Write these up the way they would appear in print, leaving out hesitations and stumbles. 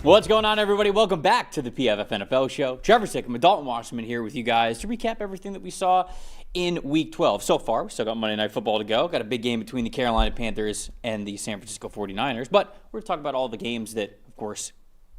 What's going on, everybody? Welcome back to the PFF NFL show. Trevor, Sikkema, Dalton, Wasserman here with you guys to recap everything that we saw in Week 12. So far, we still got Monday Night Football to go. Got a big game between the Carolina Panthers and the San Francisco 49ers. But we're going to talk about all the games that, of course,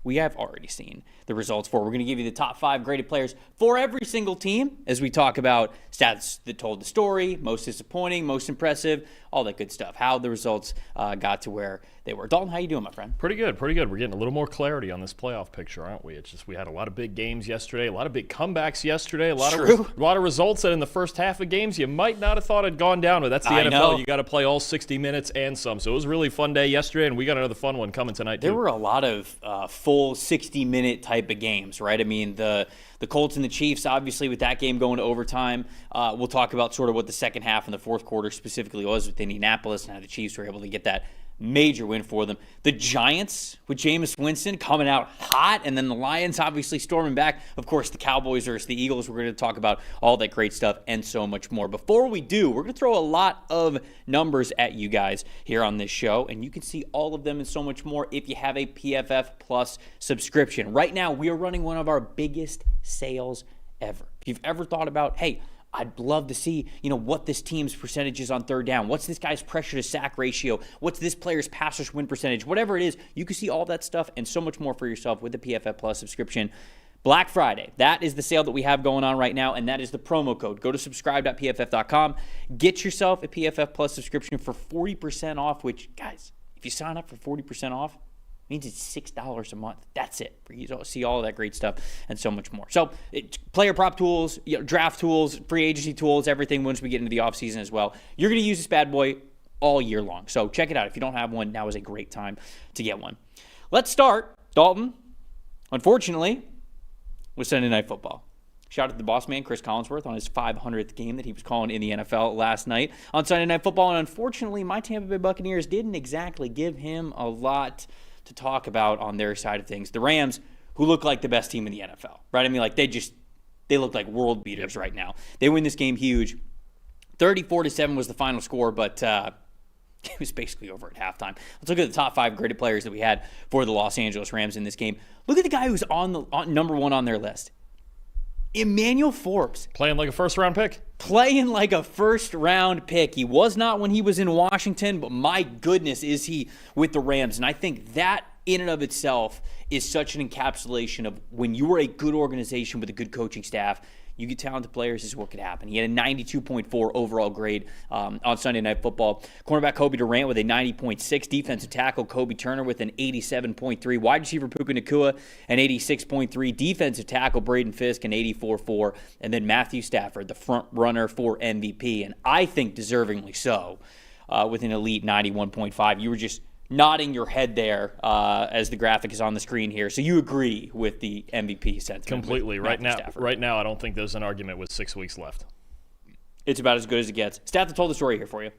we have already seen the results for. We're going to give you the top 5 graded players for every single team as we talk about stats that told the story, most disappointing, most impressive, all that good stuff, how the results got to where they were. Dalton, how you doing, my friend? Pretty good, pretty good. We're getting a little more clarity on this playoff picture, aren't we? It's just we had a lot of big games yesterday, a lot of big comebacks yesterday, a lot of results that in the first half of games you might not have thought had gone down, but that's the NFL. Know. You got to play all 60 minutes and some. So it was a really fun day yesterday, and we got another fun one coming tonight, too. There were a lot of full 60-minute type of games, right? I mean, the Colts and the Chiefs, obviously, with that game going to overtime. We'll talk about sort of what the second half and the fourth quarter specifically was with Indianapolis and how the Chiefs were able to get that major win for them. The Giants with Jameis Winston coming out hot, and then the Lions obviously storming back. Of course, the Cowboys versus the Eagles. We're going to talk about all that great stuff and so much more. Before we do, we're going to throw a lot of numbers at you guys here on this show, and you can see all of them and so much more if you have a PFF Plus subscription. Right now, we are running one of our biggest sales ever. If you've ever thought about, hey, I'd love to see, what this team's percentage is on third down. What's this guy's pressure to sack ratio? What's this player's pass rush win percentage? Whatever it is, you can see all that stuff and so much more for yourself with the PFF Plus subscription. Black Friday, that is the sale that we have going on right now, and that is the promo code. Go to subscribe.pff.com. Get yourself a PFF Plus subscription for 40% off, which, guys, if you sign up for 40% off, means it's $6 a month. That's it. You see all of that great stuff and so much more. So player prop tools, draft tools, free agency tools, everything once we get into the offseason as well. You're going to use this bad boy all year long. So check it out. If you don't have one, now is a great time to get one. Let's start, Dalton, unfortunately, with Sunday Night Football. Shout out to the boss man, Chris Collinsworth, on his 500th game that he was calling in the NFL last night on Sunday Night Football. And unfortunately, my Tampa Bay Buccaneers didn't exactly give him a lot to talk about on their side of things. The Rams, who look like the best team in the NFL, right? I mean, like they look like world beaters right now. They win this game huge. 34-7 was the final score, but it was basically over at halftime. Let's look at the top 5 graded players that we had for the Los Angeles Rams in this game. Look at the guy who's on number 1 on their list. Emmanuel Forbes. Playing like a first-round pick? Playing like a first-round pick. He was not when he was in Washington, but my goodness is he with the Rams. And I think that in and of itself is such an encapsulation of when you are a good organization with a good coaching staff, you get talented players, this is what could happen. He had a 92.4 overall grade on Sunday Night Football. Cornerback Kobe Durant with a 90.6. Defensive tackle Kobe Turner with an 87.3. Wide receiver Puka Nacua an 86.3. Defensive tackle Braden Fisk an 84.4. And then Matthew Stafford, the front runner for MVP, and I think deservingly so, with an elite 91.5. You were just nodding your head there as the graphic is on the screen here. So you agree with the MVP sentiment? Completely. Right now, I don't think there's an argument with 6 weeks left. It's about as good as it gets. Stat that told the story here for you.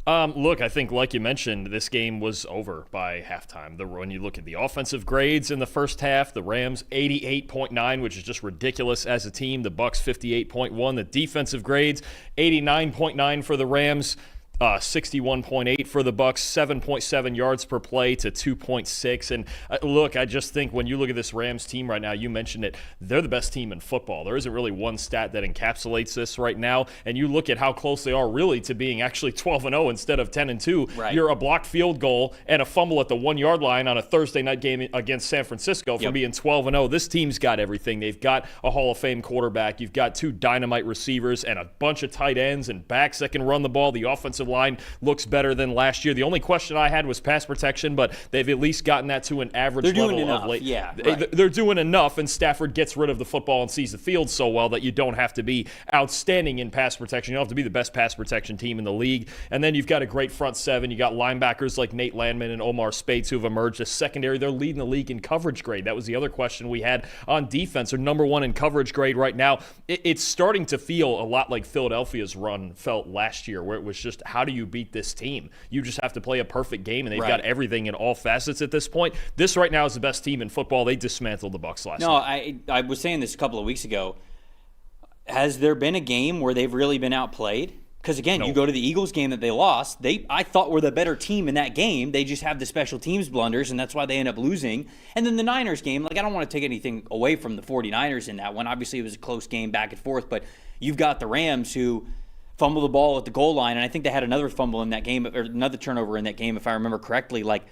Look, I think, like you mentioned, this game was over by halftime. When you look at the offensive grades in the first half, the Rams 88.9, which is just ridiculous as a team. The Bucs 58.1. The defensive grades 89.9 for the Rams. 61.8 for the Bucs, 7.7 yards per play to 2.6. And look, I just think when you look at this Rams team right now, you mentioned it, they're the best team in football. There isn't really one stat that encapsulates this right now. And you look at how close they are really to being actually 12-0 instead of 10-2. Right. You're a blocked field goal and a fumble at the 1-yard line on a Thursday night game against San Francisco for being 12-0. This team's got everything. They've got a Hall of Fame quarterback. You've got 2 dynamite receivers and a bunch of tight ends and backs that can run the ball. The offensive line looks better than last year. The only question I had was pass protection, but they've at least gotten that to an average level of late. Yeah, right. They're doing enough, and Stafford gets rid of the football and sees the field so well that you don't have to be outstanding in pass protection. You don't have to be the best pass protection team in the league. And then you've got a great front seven. You got linebackers like Nate Landman and Omar Speights who have emerged as secondary. They're leading the league in coverage grade. That was the other question we had on defense. They're number 1 in coverage grade right now. It's starting to feel a lot like Philadelphia's run felt last year, where it was just, how do you beat this team? You just have to play a perfect game, and they've got everything in all facets at this point. This right now is the best team in football. They dismantled the Bucs last night. I was saying this a couple of weeks ago. Has there been a game where they've really been outplayed? Because, again, No. you go to the Eagles game that they lost, I thought were the better team in that game. They just have the special teams blunders, and that's why they end up losing. And then the Niners game, like, I don't want to take anything away from the 49ers in that one. Obviously, it was a close game back and forth, but you've got the Rams who fumbled the ball at the goal line, and I think they had another fumble in that game, or another turnover in that game, if I remember correctly. Like,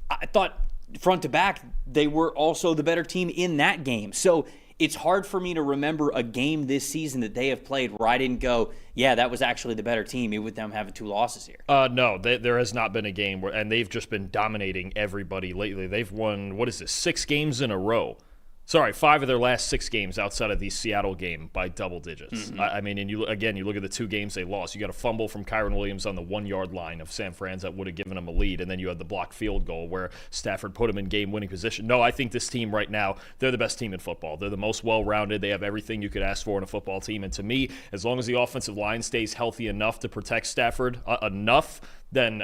I thought front to back, they were also the better team in that game. So it's hard for me to remember a game this season that they have played where I didn't go, yeah, that was actually the better team, even with them having 2 losses here. No, there has not been a game where, and they've just been dominating everybody lately. They've won, 6 games in a row. Sorry, 5 of their last 6 games outside of the Seattle game by double digits. Mm-hmm. I mean, and you look at the 2 games they lost. You got a fumble from Kyron Williams on the 1-yard line of San Fran's that would have given them a lead, and then you had the blocked field goal where Stafford put them in game-winning position. No, I think this team right now, they're the best team in football. They're the most well-rounded. They have everything you could ask for in a football team. And to me, as long as the offensive line stays healthy enough to protect Stafford then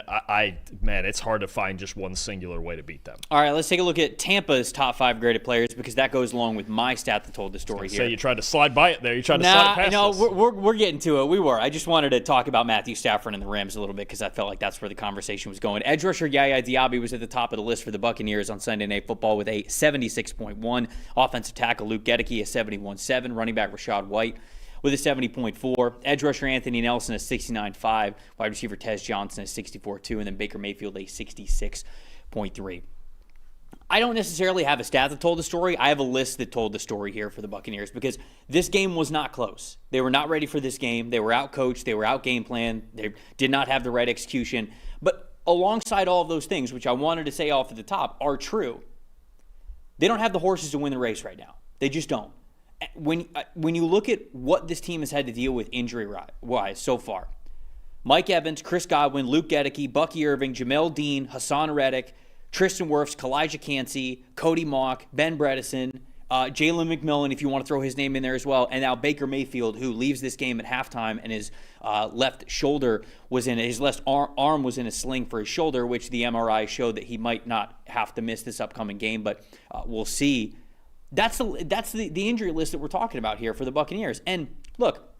man, it's hard to find just one singular way to beat them. All right, let's take a look at Tampa's top 5 graded players, because that goes along with my stat that told the story here. Say you tried to slide by it there. You tried to slide past No, us. we're getting to it. We were. I just wanted to talk about Matthew Stafford and the Rams a little bit because I felt like that's where the conversation was going. Edge rusher Yaya Diaby was at the top of the list for the Buccaneers on Sunday Night Football with a 76.1. Offensive tackle Luke Gedeke, a 71.7. Running back Rashad White with a 70.4. Edge rusher Anthony Nelson, a 69.5. Wide receiver Tez Johnson, a 64.2. And then Baker Mayfield, a 66.3. I don't necessarily have a stat that told the story. I have a list that told the story here for the Buccaneers because this game was not close. They were not ready for this game. They were out-coached. They were out-game planned. They did not have the right execution. But alongside all of those things, which I wanted to say off at the top, are true, they don't have the horses to win the race right now. They just don't. When you look at what this team has had to deal with injury-wise so far, Mike Evans, Chris Godwin, Luke Gedeke, Bucky Irving, Jamel Dean, Hassan Reddick, Tristan Wirfs, Kalijah Cansey, Cody Mock, Ben Bredesen, Jalen McMillan, if you want to throw his name in there as well, and now Baker Mayfield, who leaves this game at halftime and his left shoulder was in his left arm was in a sling for his shoulder, which the MRI showed that he might not have to miss this upcoming game, but we'll see. That's the injury list that we're talking about here for the Buccaneers. And look,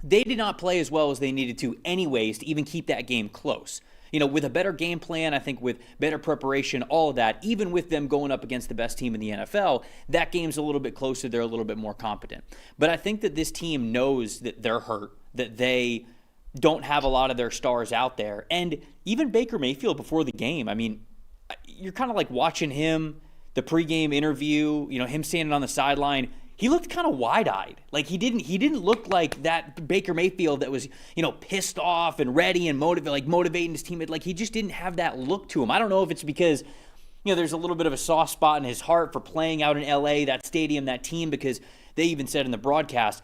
they did not play as well as they needed to anyways to even keep that game close. You know, with a better game plan, I think with better preparation, all of that, even with them going up against the best team in the NFL, that game's a little bit closer. They're a little bit more competent. But I think that this team knows that they're hurt, that they don't have a lot of their stars out there. And even Baker Mayfield before the game, I mean, you're kind of like watching him, the pregame interview, you know, him standing on the sideline. He looked kind of wide-eyed. Like he didn't look like that Baker Mayfield that was, you know, pissed off and ready and motivating his teammate. Like he just didn't have that look to him. I don't know if it's because, you know, there's a little bit of a soft spot in his heart for playing out in LA, that stadium, that team, because they even said in the broadcast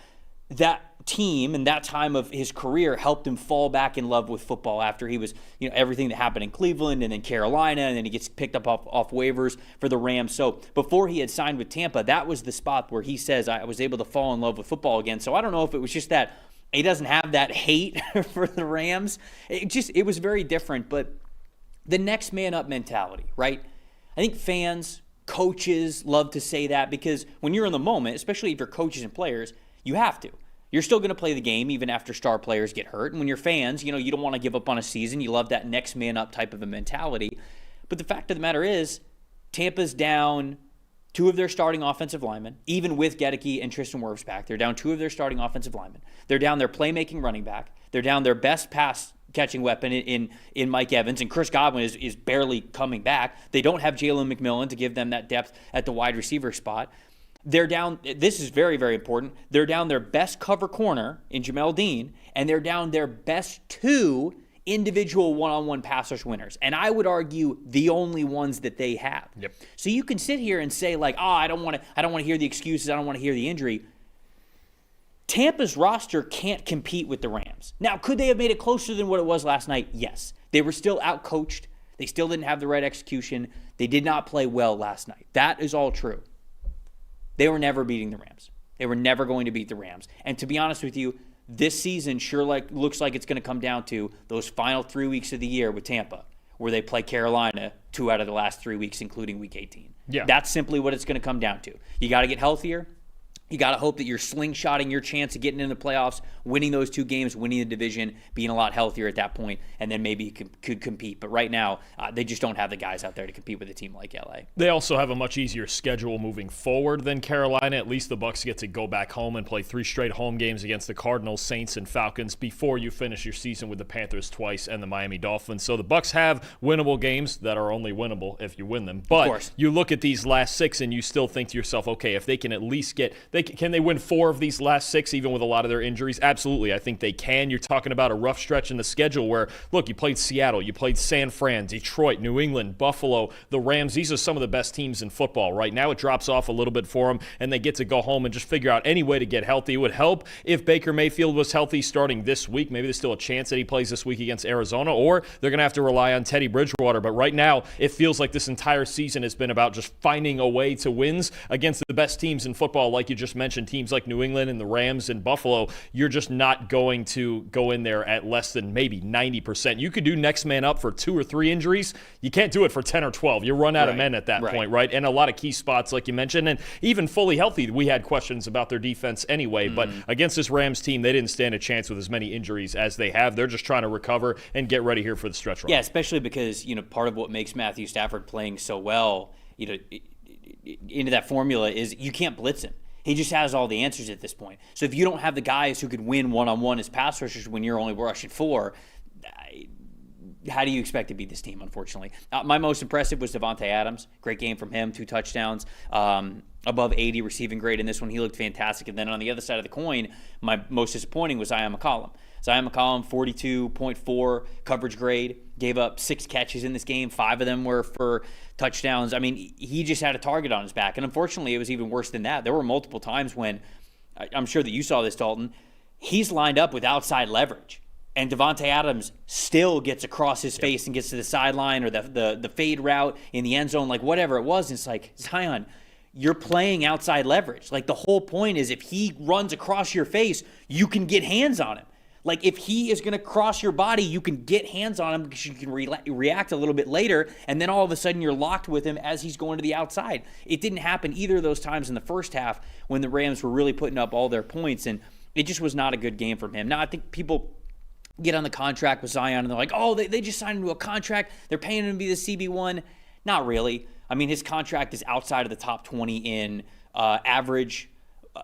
that team and that time of his career helped him fall back in love with football after he was, you know, everything that happened in Cleveland and then Carolina, and then he gets picked up off waivers for the Rams. So before he had signed with Tampa, that was the spot where he says, I was able to fall in love with football again. So I don't know if it was just that he doesn't have that hate for the Rams. It was very different, but the next man up mentality, right? I think fans, coaches love to say that because when you're in the moment, especially if you're coaches and players, you have to. You're still going to play the game even after star players get hurt. And when you're fans, you know, you don't want to give up on a season. You love that next man up type of a mentality. But the fact of the matter is, Tampa's down 2 of their starting offensive linemen, even with Gedeke and Tristan Wirfs back. They're down 2 of their starting offensive linemen. They're down their playmaking running back. They're down their best pass catching weapon in Mike Evans, and Chris Godwin is barely coming back. They don't have Jalen McMillan to give them that depth at the wide receiver spot. They're down, this is very, very important, they're down their best cover corner in Jamel Dean, and they're down their best 2 individual one-on-one pass rush winners. And I would argue the only ones that they have. Yep. So you can sit here and say like, I don't want to hear the excuses, I don't want to hear the injury. Tampa's roster can't compete with the Rams. Now, could they have made it closer than what it was last night? Yes. They were still out-coached. They still didn't have the right execution. They did not play well last night. That is all true. They were never beating the Rams. They were never going to beat the Rams. And to be honest with you, this season sure looks like it's going to come down to those final 3 weeks of the year with Tampa, where they play Carolina 2 out of the last 3 weeks, including Week 18. Yeah. That's simply what it's going to come down to. You got to get healthier. You got to hope that you're slingshotting your chance of getting into the playoffs, winning those 2 games, winning the division, being a lot healthier at that point, and then maybe you could compete. But right now, they just don't have the guys out there to compete with a team like LA. They also have a much easier schedule moving forward than Carolina. At least the Bucs get to go back home and play 3 straight home games against the Cardinals, Saints, and Falcons before you finish your season with the Panthers twice and the Miami Dolphins. So the Bucs have winnable games that are only winnable if you win them. But you look at these last 6 and you still think to yourself, okay, if they can at least get – can they win 4 of these last 6, even with a lot of their injuries? Absolutely. I think they can. You're talking about a rough stretch in the schedule where, look, you played Seattle, you played San Fran, Detroit, New England, Buffalo, the Rams. These are some of the best teams in football. Right now it drops off a little bit for them, and they get to go home and just figure out any way to get healthy. It would help if Baker Mayfield was healthy starting this week. Maybe there's still a chance that he plays this week against Arizona, or they're going to have to rely on Teddy Bridgewater. But right now, it feels like this entire season has been about just finding a way to wins against the best teams in football, like you just mentioned, teams like New England and the Rams and Buffalo. You're just not going to go in there at less than maybe 90%. You could do next man up for 2 or 3 injuries. You can't do it for 10 or 12. You run out of men at that point, right? And a lot of key spots, like you mentioned, and even fully healthy, we had questions about their defense anyway. But against this Rams team, they didn't stand a chance with as many injuries as they have. They're just trying to recover and get ready here for the stretch run. Yeah, especially because, part of what makes Matthew Stafford playing so well, into that formula is you can't blitz him. He just has all the answers at this point. So if you don't have the guys who could win one-on-one as pass rushers when you're only rushing 4, how do you expect to beat this team, unfortunately? My most impressive was Davante Adams. Great game from him, 2 touchdowns, above 80 receiving grade in this one. He looked fantastic. And then on the other side of the coin, my most disappointing was Zion McCollum. Zion McCollum, 42.4 coverage grade, gave up 6 catches in this game. 5 of them were for touchdowns. I mean, he just had a target on his back. And unfortunately, it was even worse than that. There were multiple times when, I'm sure that you saw this, Dalton, he's lined up with outside leverage. And Davante Adams still gets across his face and gets to the sideline or the fade route in the end zone, like whatever it was. And it's like, Zion, you're playing outside leverage. Like the whole point is if he runs across your face, you can get hands on him. Like if he is going to cross your body, you can get hands on him because you can react a little bit later, and then all of a sudden you're locked with him as he's going to the outside. It didn't happen either of those times in the first half when the Rams were really putting up all their points, and it just was not a good game from him. Now, I think people get on the contract with Zion and they're like, oh, they just signed him to a contract. They're paying him to be the CB1. Not really. I mean, his contract is outside of the top 20 in average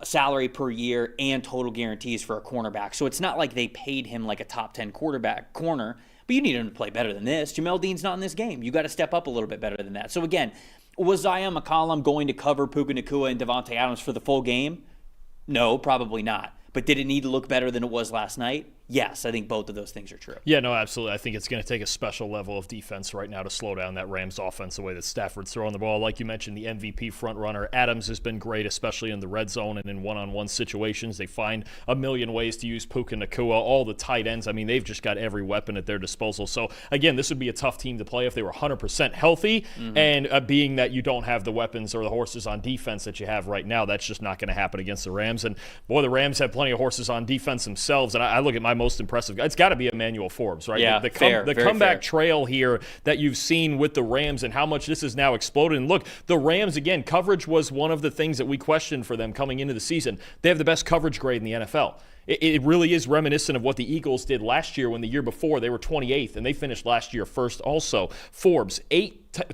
salary per year and total guarantees for a cornerback. So it's not like they paid him like a top 10 corner, but you need him to play better than this. Jamel Dean's not in this game. You got to step up a little bit better than that. So again, was Zion McCollum going to cover Puka Nacua and Davante Adams for the full game? No, probably not. But did it need to look better than it was last night? Yes, I think both of those things are true. Yeah, no, absolutely. I think it's going to take a special level of defense right now to slow down that Rams offense the way that Stafford's throwing the ball. Like you mentioned, the MVP front runner, Adams, has been great, especially in the red zone and in one-on-one situations. They find a million ways to use Puka Nacua, all the tight ends. I mean, they've just got every weapon at their disposal. So, again, this would be a tough team to play if they were 100% healthy. And being that you don't have the weapons or the horses on defense that you have right now, that's just not going to happen against the Rams. And, boy, the Rams have plenty of horses on defense themselves. And I look at my most impressive guy. It's got to be Emmanuel Forbes, right? Yeah, the very comeback fair. Trail here that you've seen with the Rams and how much this has now exploded. And look, the Rams, again, coverage was one of the things that we questioned for them coming into the season. They have the best coverage grade in the NFL. It really is reminiscent of what the Eagles did last year when the year before they were 28th, and they finished last year first also. Forbes,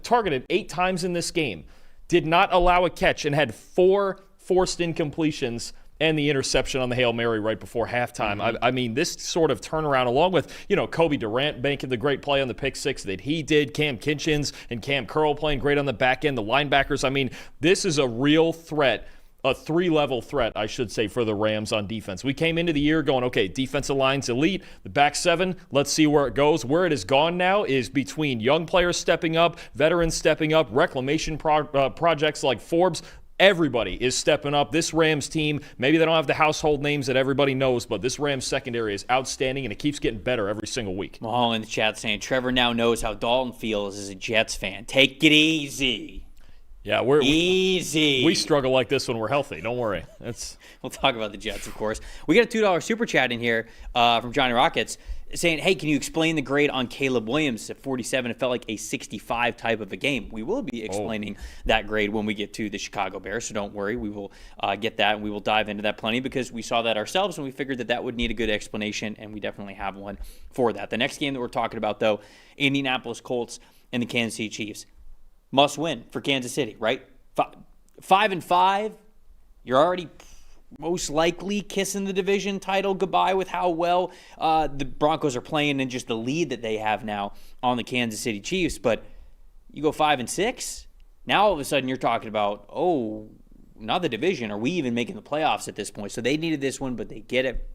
targeted 8 times in this game, did not allow a catch, and had 4 forced incompletions and the interception on the Hail Mary right before halftime. I mean, this sort of turnaround, along with, Kobe Durant making the great play on the pick six that he did, Cam Kinchins and Cam Curl playing great on the back end, the linebackers. I mean, this is a real threat, a 3-level threat, I should say, for the Rams on defense. We came into the year going, okay, defensive line's elite, the back 7, let's see where it goes. Where it has gone now is between young players stepping up, veterans stepping up, reclamation projects like Forbes. Everybody is stepping up. This Rams team, maybe they don't have the household names that everybody knows, but this Rams secondary is outstanding, and it keeps getting better every single week. Mahal in the chat saying, Trevor now knows how Dalton feels as a Jets fan. Take it easy. Yeah, easy. We struggle like this when we're healthy. Don't worry. We'll talk about the Jets, of course. We got a $2 super chat in here from Johnny Rockets saying, hey, can you explain the grade on Caleb Williams at 47? It felt like a 65 type of a game. We will be explaining that grade when we get to the Chicago Bears, so don't worry. We will get that, and we will dive into that plenty because we saw that ourselves, and we figured that would need a good explanation, and we definitely have one for that. The next game that we're talking about, though, Indianapolis Colts and the Kansas City Chiefs. Must win for Kansas City, right? 5-5, you're already most likely kissing the division title goodbye with how well the Broncos are playing and just the lead that they have now on the Kansas City Chiefs. But you go 5-6, now all of a sudden you're talking about, not the division. Are we even making the playoffs at this point? So they needed this one, but they get it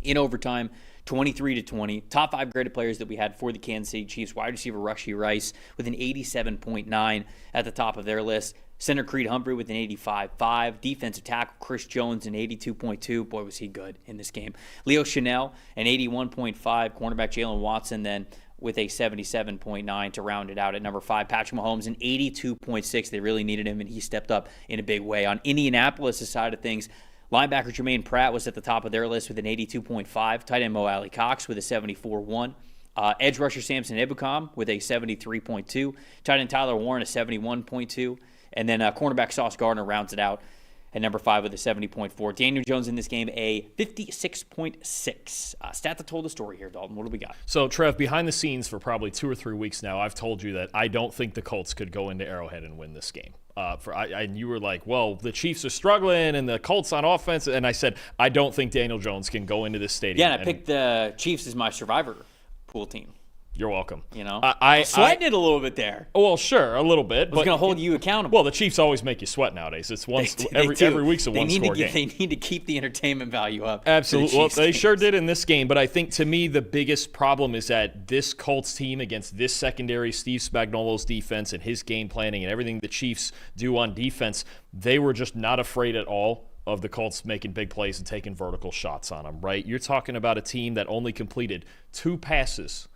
in overtime. 23-20. Top 5 graded players that we had for the Kansas City Chiefs. Wide receiver Rashee Rice with an 87.9 at the top of their list. Center Creed Humphrey with an 85.5. Defensive tackle Chris Jones an 82.2. Boy, was he good in this game. Leo Chanel an 81.5. Cornerback Jalen Watson then with a 77.9 to round it out at number 5. Patrick Mahomes an 82.6. They really needed him, and he stepped up in a big way. On Indianapolis' side of things, linebacker Jermaine Pratt was at the top of their list with an 82.5. Tight end Mo Alley Cox with a 74.1. Edge rusher Samson Ebukam with a 73.2. Tight end Tyler Warren a 71.2. And then cornerback Sauce Gardner rounds it out at number 5 with a 70.4. Daniel Jones in this game a 56.6. Stat that told the story here, Dalton. What do we got? So, Trev, behind the scenes for probably 2 or 3 weeks now, I've told you that I don't think the Colts could go into Arrowhead and win this game. And you were like, well, the Chiefs are struggling and the Colts on offense. And I said, I don't think Daniel Jones can go into this stadium. Yeah, and I picked the Chiefs as my survivor pool team. You're welcome. You know, I sweating it a little bit there. Well, sure, a little bit. I was going to hold you accountable. Well, the Chiefs always make you sweat nowadays. It's every week's a one-score game. They need to keep the entertainment value up. Absolutely. Well, they sure did in this game. But I think, to me, the biggest problem is that this Colts team against this secondary, Steve Spagnuolo's defense and his game planning and everything the Chiefs do on defense, they were just not afraid at all of the Colts making big plays and taking vertical shots on them, right? You're talking about a team that only completed 2 passes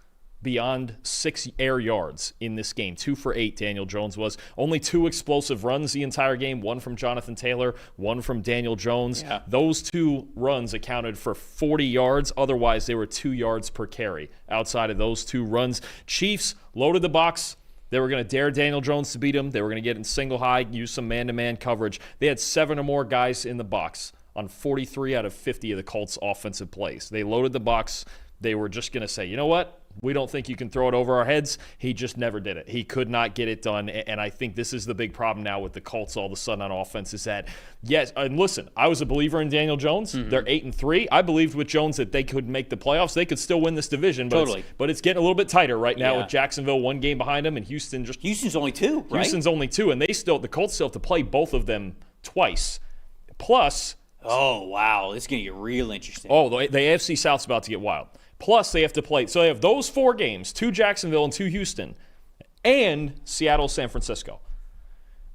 beyond 6 air yards in this game. 2 for 8, Daniel Jones was. Only 2 explosive runs the entire game, 1 from Jonathan Taylor, 1 from Daniel Jones. Yeah. Those 2 runs accounted for 40 yards. Otherwise, they were 2 yards per carry outside of those 2 runs. Chiefs loaded the box. They were going to dare Daniel Jones to beat him. They were going to get in single high, use some man-to-man coverage. They had 7 or more guys in the box on 43 out of 50 of the Colts' offensive plays. They loaded the box. They were just going to say, you know what? We don't think you can throw it over our heads. He just never did it. He could not get it done. And I think this is the big problem now with the Colts all of a sudden on offense is that, yes, and listen, I was a believer in Daniel Jones. Mm-hmm. They're 8-3. I believed with Jones that they could make the playoffs. They could still win this division. But it's getting a little bit tighter right now with Jacksonville 1 game behind them and Houston's only 2, right? Houston's only 2, and the Colts still have to play both of them twice. Plus. Oh, wow. This is going to get real interesting. Oh, the AFC South's about to get wild. Plus, they have to play. So they have those 4 games, 2 Jacksonville and 2 Houston, and Seattle, San Francisco.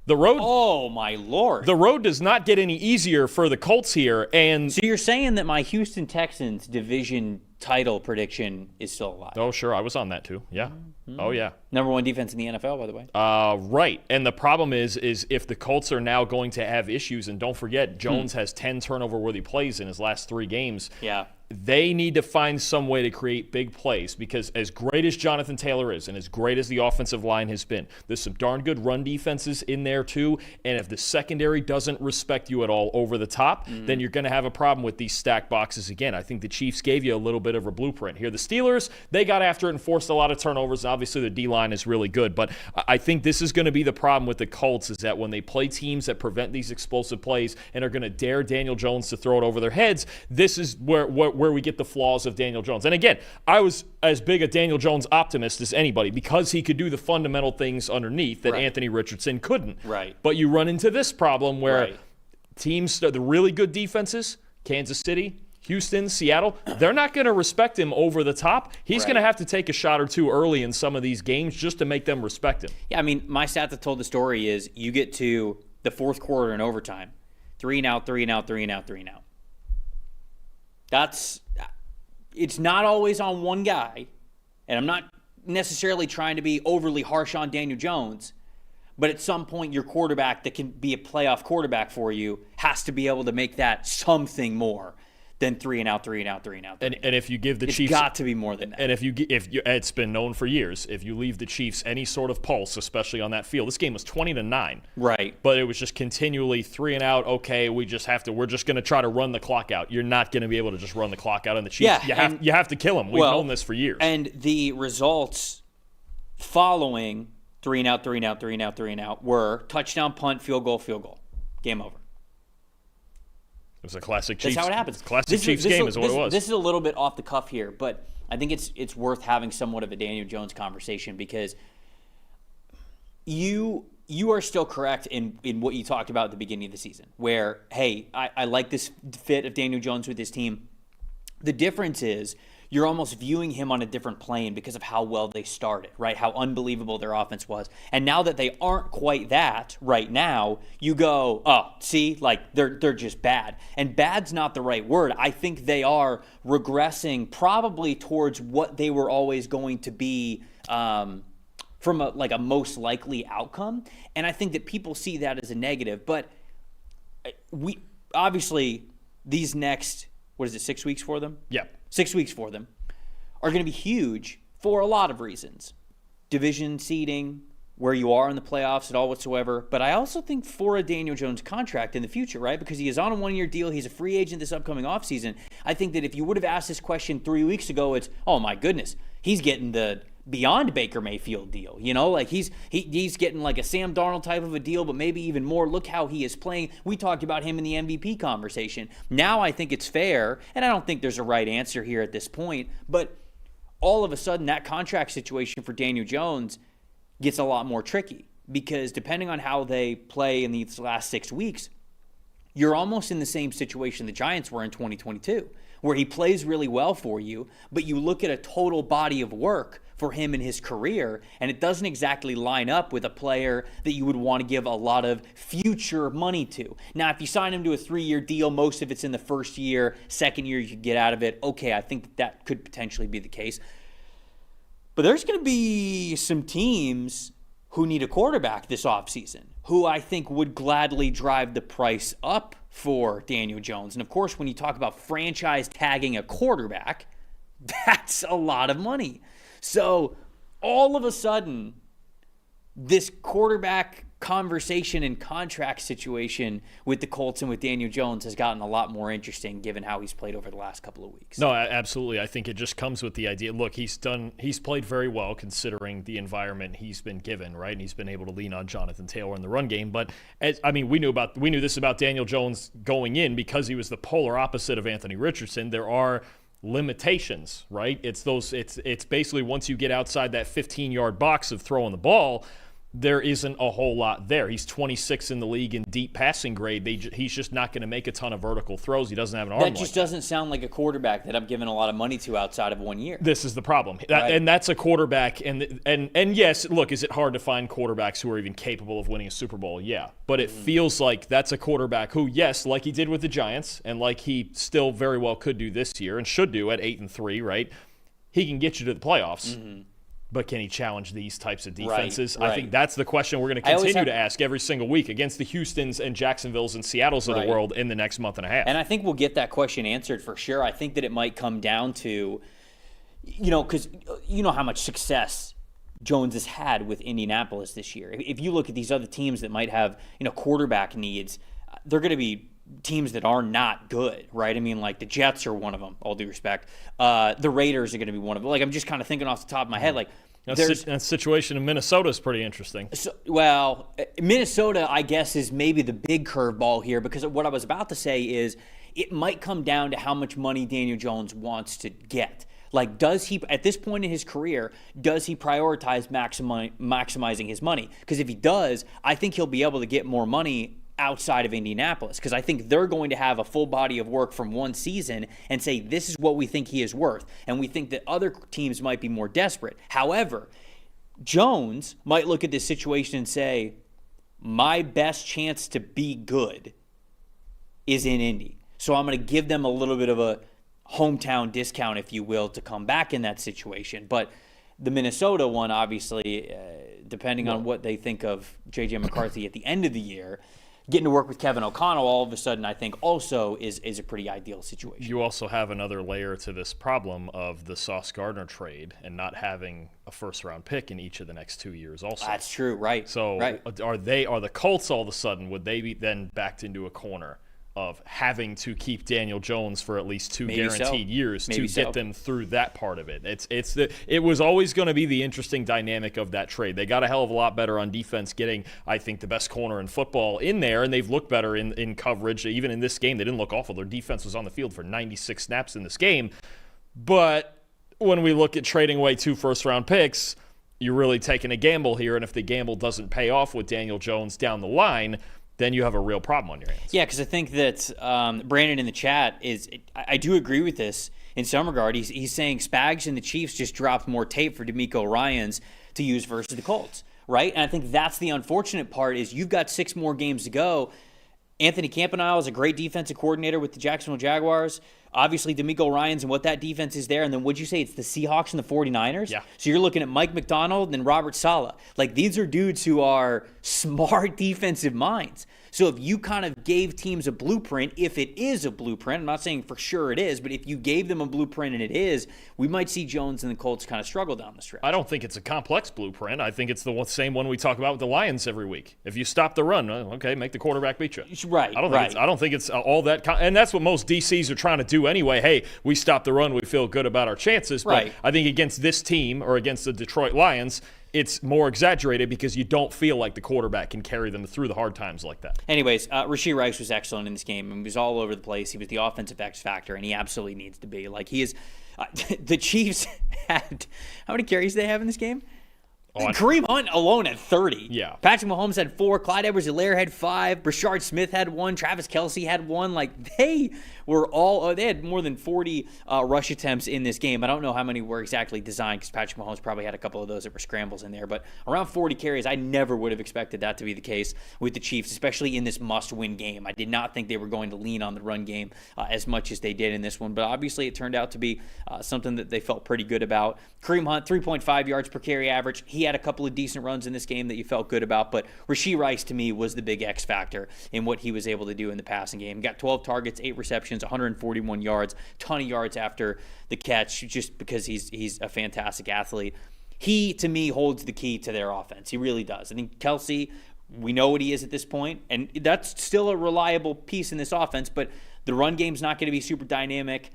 The road. Oh, my Lord. The road does not get any easier for the Colts here. And so you're saying that my Houston Texans division title prediction is still alive? Oh, sure. I was on that, too. Yeah. Mm-hmm. Oh, yeah. Number 1 defense in the NFL, by the way. Right. And the problem is if the Colts are now going to have issues, and don't forget, Jones has 10 turnover-worthy plays in his last 3 games. Yeah. They need to find some way to create big plays because as great as Jonathan Taylor is and as great as the offensive line has been, there's some darn good run defenses in there too. And if the secondary doesn't respect you at all over the top, then you're going to have a problem with these stacked boxes again. I think the Chiefs gave you a little bit of a blueprint here. The Steelers, they got after it and forced a lot of turnovers. Obviously, the D-line is really good. But I think this is going to be the problem with the Colts is that when they play teams that prevent these explosive plays and are going to dare Daniel Jones to throw it over their heads, this is where we get the flaws of Daniel Jones. And again, I was as big a Daniel Jones optimist as anybody because he could do the fundamental things underneath that Anthony Richardson couldn't. Right. But you run into this problem where teams, the really good defenses, Kansas City, Houston, Seattle, they're not going to respect him over the top. He's going to have to take a shot or 2 early in some of these games just to make them respect him. Yeah, I mean, my stat that told the story is you get to the 4th quarter in overtime, 3 and out, 3 and out, 3 and out, 3 and out. It's not always on one guy, and I'm not necessarily trying to be overly harsh on Daniel Jones, But at some point, your quarterback that can be a playoff quarterback for you has to be able to make that something more than 3 and out, 3 and out, 3 and out. And if you give the Chiefs, it's got to be more than that. And if it's been known for years, if you leave the Chiefs any sort of pulse, especially on that field, this game was 20-9, right? But it was just continually 3 and out. Okay, we're just going to try to run the clock out. You're not going to be able to just run the clock out on the Chiefs. Yeah, you have to kill them. We've known this for years. And the results following 3 and out, 3 and out, 3 and out, 3 and out were touchdown, punt, field goal, game over. It was a classic Chiefs. That's how it happens. Classic Chiefs game is what it was. This is a little bit off the cuff here, but I think it's worth having somewhat of a Daniel Jones conversation because you are still correct in what you talked about at the beginning of the season, where, hey, I like this fit of Daniel Jones with his team. The difference is you're almost viewing him on a different plane because of how well they started, right? How unbelievable their offense was. And now that they aren't quite that right now, you go, oh, see, like they're just bad. And bad's not the right word. I think they are regressing probably towards what they were always going to be from a most likely outcome. And I think that people see that as a negative. But we obviously these next, 6 weeks for them? Yeah. 6 weeks for them are going to be huge for a lot of reasons. Division seeding, where you are in the playoffs at all whatsoever. But I also think for a Daniel Jones contract in the future, right? Because he is on a one-year deal. He's a free agent this upcoming offseason. I think that if you would have asked this question 3 weeks ago, it's, oh my goodness, he's getting the beyond Baker Mayfield deal. You know, like he's getting like a Sam Darnold type of a deal, but maybe even more. Look how he is playing. We talked about him in the MVP conversation. Now I think it's fair, and I don't think there's a right answer here at this point, but all of a sudden that contract situation for Daniel Jones gets a lot more tricky because depending on how they play in these last 6 weeks, you're almost in the same situation the Giants were in 2022, where he plays really well for you, but you look at a total body of work for him in his career, and it doesn't exactly line up with a player that you would want to give a lot of future money to. Now, if you sign him to a 3-year deal, most of it's in the first year, second year you could get out of it. Okay, I think that could potentially be the case. But there's going to be some teams who need a quarterback this offseason, who I think would gladly drive the price up for Daniel Jones. And of course, when you talk about franchise tagging a quarterback, that's a lot of money. So all of a sudden, this quarterback conversation and contract situation with the Colts and with Daniel Jones has gotten a lot more interesting given how he's played over the last couple of weeks. No, absolutely. I think it just comes with the idea. Look, he's played very well considering the environment he's been given, right? And he's been able to lean on Jonathan Taylor in the run game. But we knew this about Daniel Jones going in because he was the polar opposite of Anthony Richardson. There are limitations, right? It's basically once you get outside that 15-yard box of throwing the ball, there isn't a whole lot there. He's 26 in the league in deep passing grade. He's just not going to make a ton of vertical throws. He doesn't have an arm that just doesn't sound like a quarterback that I'm giving a lot of money to outside of 1 year. This is the problem. Right. And that's a quarterback. And yes, look, is it hard to find quarterbacks who are even capable of winning a Super Bowl? Yeah. But it feels like that's a quarterback who, yes, like he did with the Giants and like he still very well could do this year and should do at 8-3, right? He can get you to the playoffs. Mm-hmm. But can he challenge these types of defenses? Right. I think that's the question we're going to continue to ask every single week against the Houstons and Jacksonvilles and Seattles of the world in the next month and a half. And I think we'll get that question answered for sure. I think that it might come down to, because you know how much success Jones has had with Indianapolis this year. If you look at these other teams that might have, quarterback needs, they're going to be teams that are not good, right? I mean, like the Jets are one of them, all due respect. The Raiders are going to be one of them. Like, I'm just kind of thinking off the top of my head, like, that situation in Minnesota is pretty interesting. So, Minnesota, I guess, is maybe the big curveball here because what I was about to say is it might come down to how much money Daniel Jones wants to get. Like, does he, at this point in his career, does he prioritize maximizing his money? Because if he does, I think he'll be able to get more money outside of Indianapolis, because I think they're going to have a full body of work from one season and say, this is what we think he is worth. And we think that other teams might be more desperate. However, Jones might look at this situation and say, my best chance to be good is in Indy. So I'm going to give them a little bit of a hometown discount, if you will, to come back in that situation. But The Minnesota one, obviously, depending on what they think of J.J. McCarthy at the end of the year, getting to work with Kevin O'Connell all of a sudden, I think, also is a pretty ideal situation. You also have another layer to this problem of the Sauce Gardner trade and not having a first-round pick in each of the next 2 years also. That's true, right. So are the Colts all of a sudden, would they be then backed into a corner of having to keep Daniel Jones for at least two guaranteed years to get them through that part of it? It was always going to be the interesting dynamic of that trade. They got a hell of a lot better on defense, getting, I think, the best corner in football in there, and they've looked better in coverage. Even in this game, they didn't look awful. Their defense was on the field for 96 snaps in this game. But when we look at trading away 2 first-round picks, you're really taking a gamble here, and if the gamble doesn't pay off with Daniel Jones down the line, then you have a real problem on your hands. Yeah, because I think that Brandon in the chat I do agree with this in some regard. He's saying Spags and the Chiefs just dropped more tape for DeMeco Ryans to use versus the Colts, right? And I think that's the unfortunate part is you've got 6 more games to go. Anthony Campanile is a great defensive coordinator with the Jacksonville Jaguars. Obviously, DeMeco Ryans and what that defense is there. And then what'd you say? It's the Seahawks and the 49ers? Yeah. So you're looking at Mike McDonald and Robert Saleh. Like, these are dudes who are smart defensive minds. So if you kind of gave teams a blueprint, if it is a blueprint, I'm not saying for sure it is, but if you gave them a blueprint and it is, we might see Jones and the Colts kind of struggle down the stretch. I don't think it's a complex blueprint. I think it's the same one we talk about with the Lions every week. If you stop the run, okay, make the quarterback beat you. Right, I don't think it's all that and that's what most DCs are trying to do anyway. Hey, we stop the run, we feel good about our chances. But right. I think against this team or against the Detroit Lions, it's more exaggerated because you don't feel like the quarterback can carry them through the hard times like that. Anyways, Rashee Rice was excellent in this game. He was all over the place. He was the offensive X factor, and he absolutely needs to be. Like, he is the Chiefs had – how many carries did they have in this game? Kareem Hunt alone had 30. Yeah. Patrick Mahomes had 4. Clyde Edwards-Helaire had 5. Brashard Smith had 1. Travis Kelce had 1. Like, they were all they had more than 40 rush attempts in this game. I don't know how many were exactly designed because Patrick Mahomes probably had a couple of those that were scrambles in there. But around 40 carries, I never would have expected that to be the case with the Chiefs, especially in this must-win game. I did not think they were going to lean on the run game as much as they did in this one. But obviously, it turned out to be something that they felt pretty good about. Kareem Hunt, 3.5 yards per carry average. He had a couple of decent runs in this game that you felt good about, but Rashee Rice, to me, was the big X factor in what he was able to do in the passing game. Got 12 targets, 8 receptions, 141 yards, ton of yards after the catch, just because he's a fantastic athlete. He, to me, holds the key to their offense. He really does. I think Kelce, we know what he is at this point, and that's still a reliable piece in this offense, but the run game's not going to be super dynamic.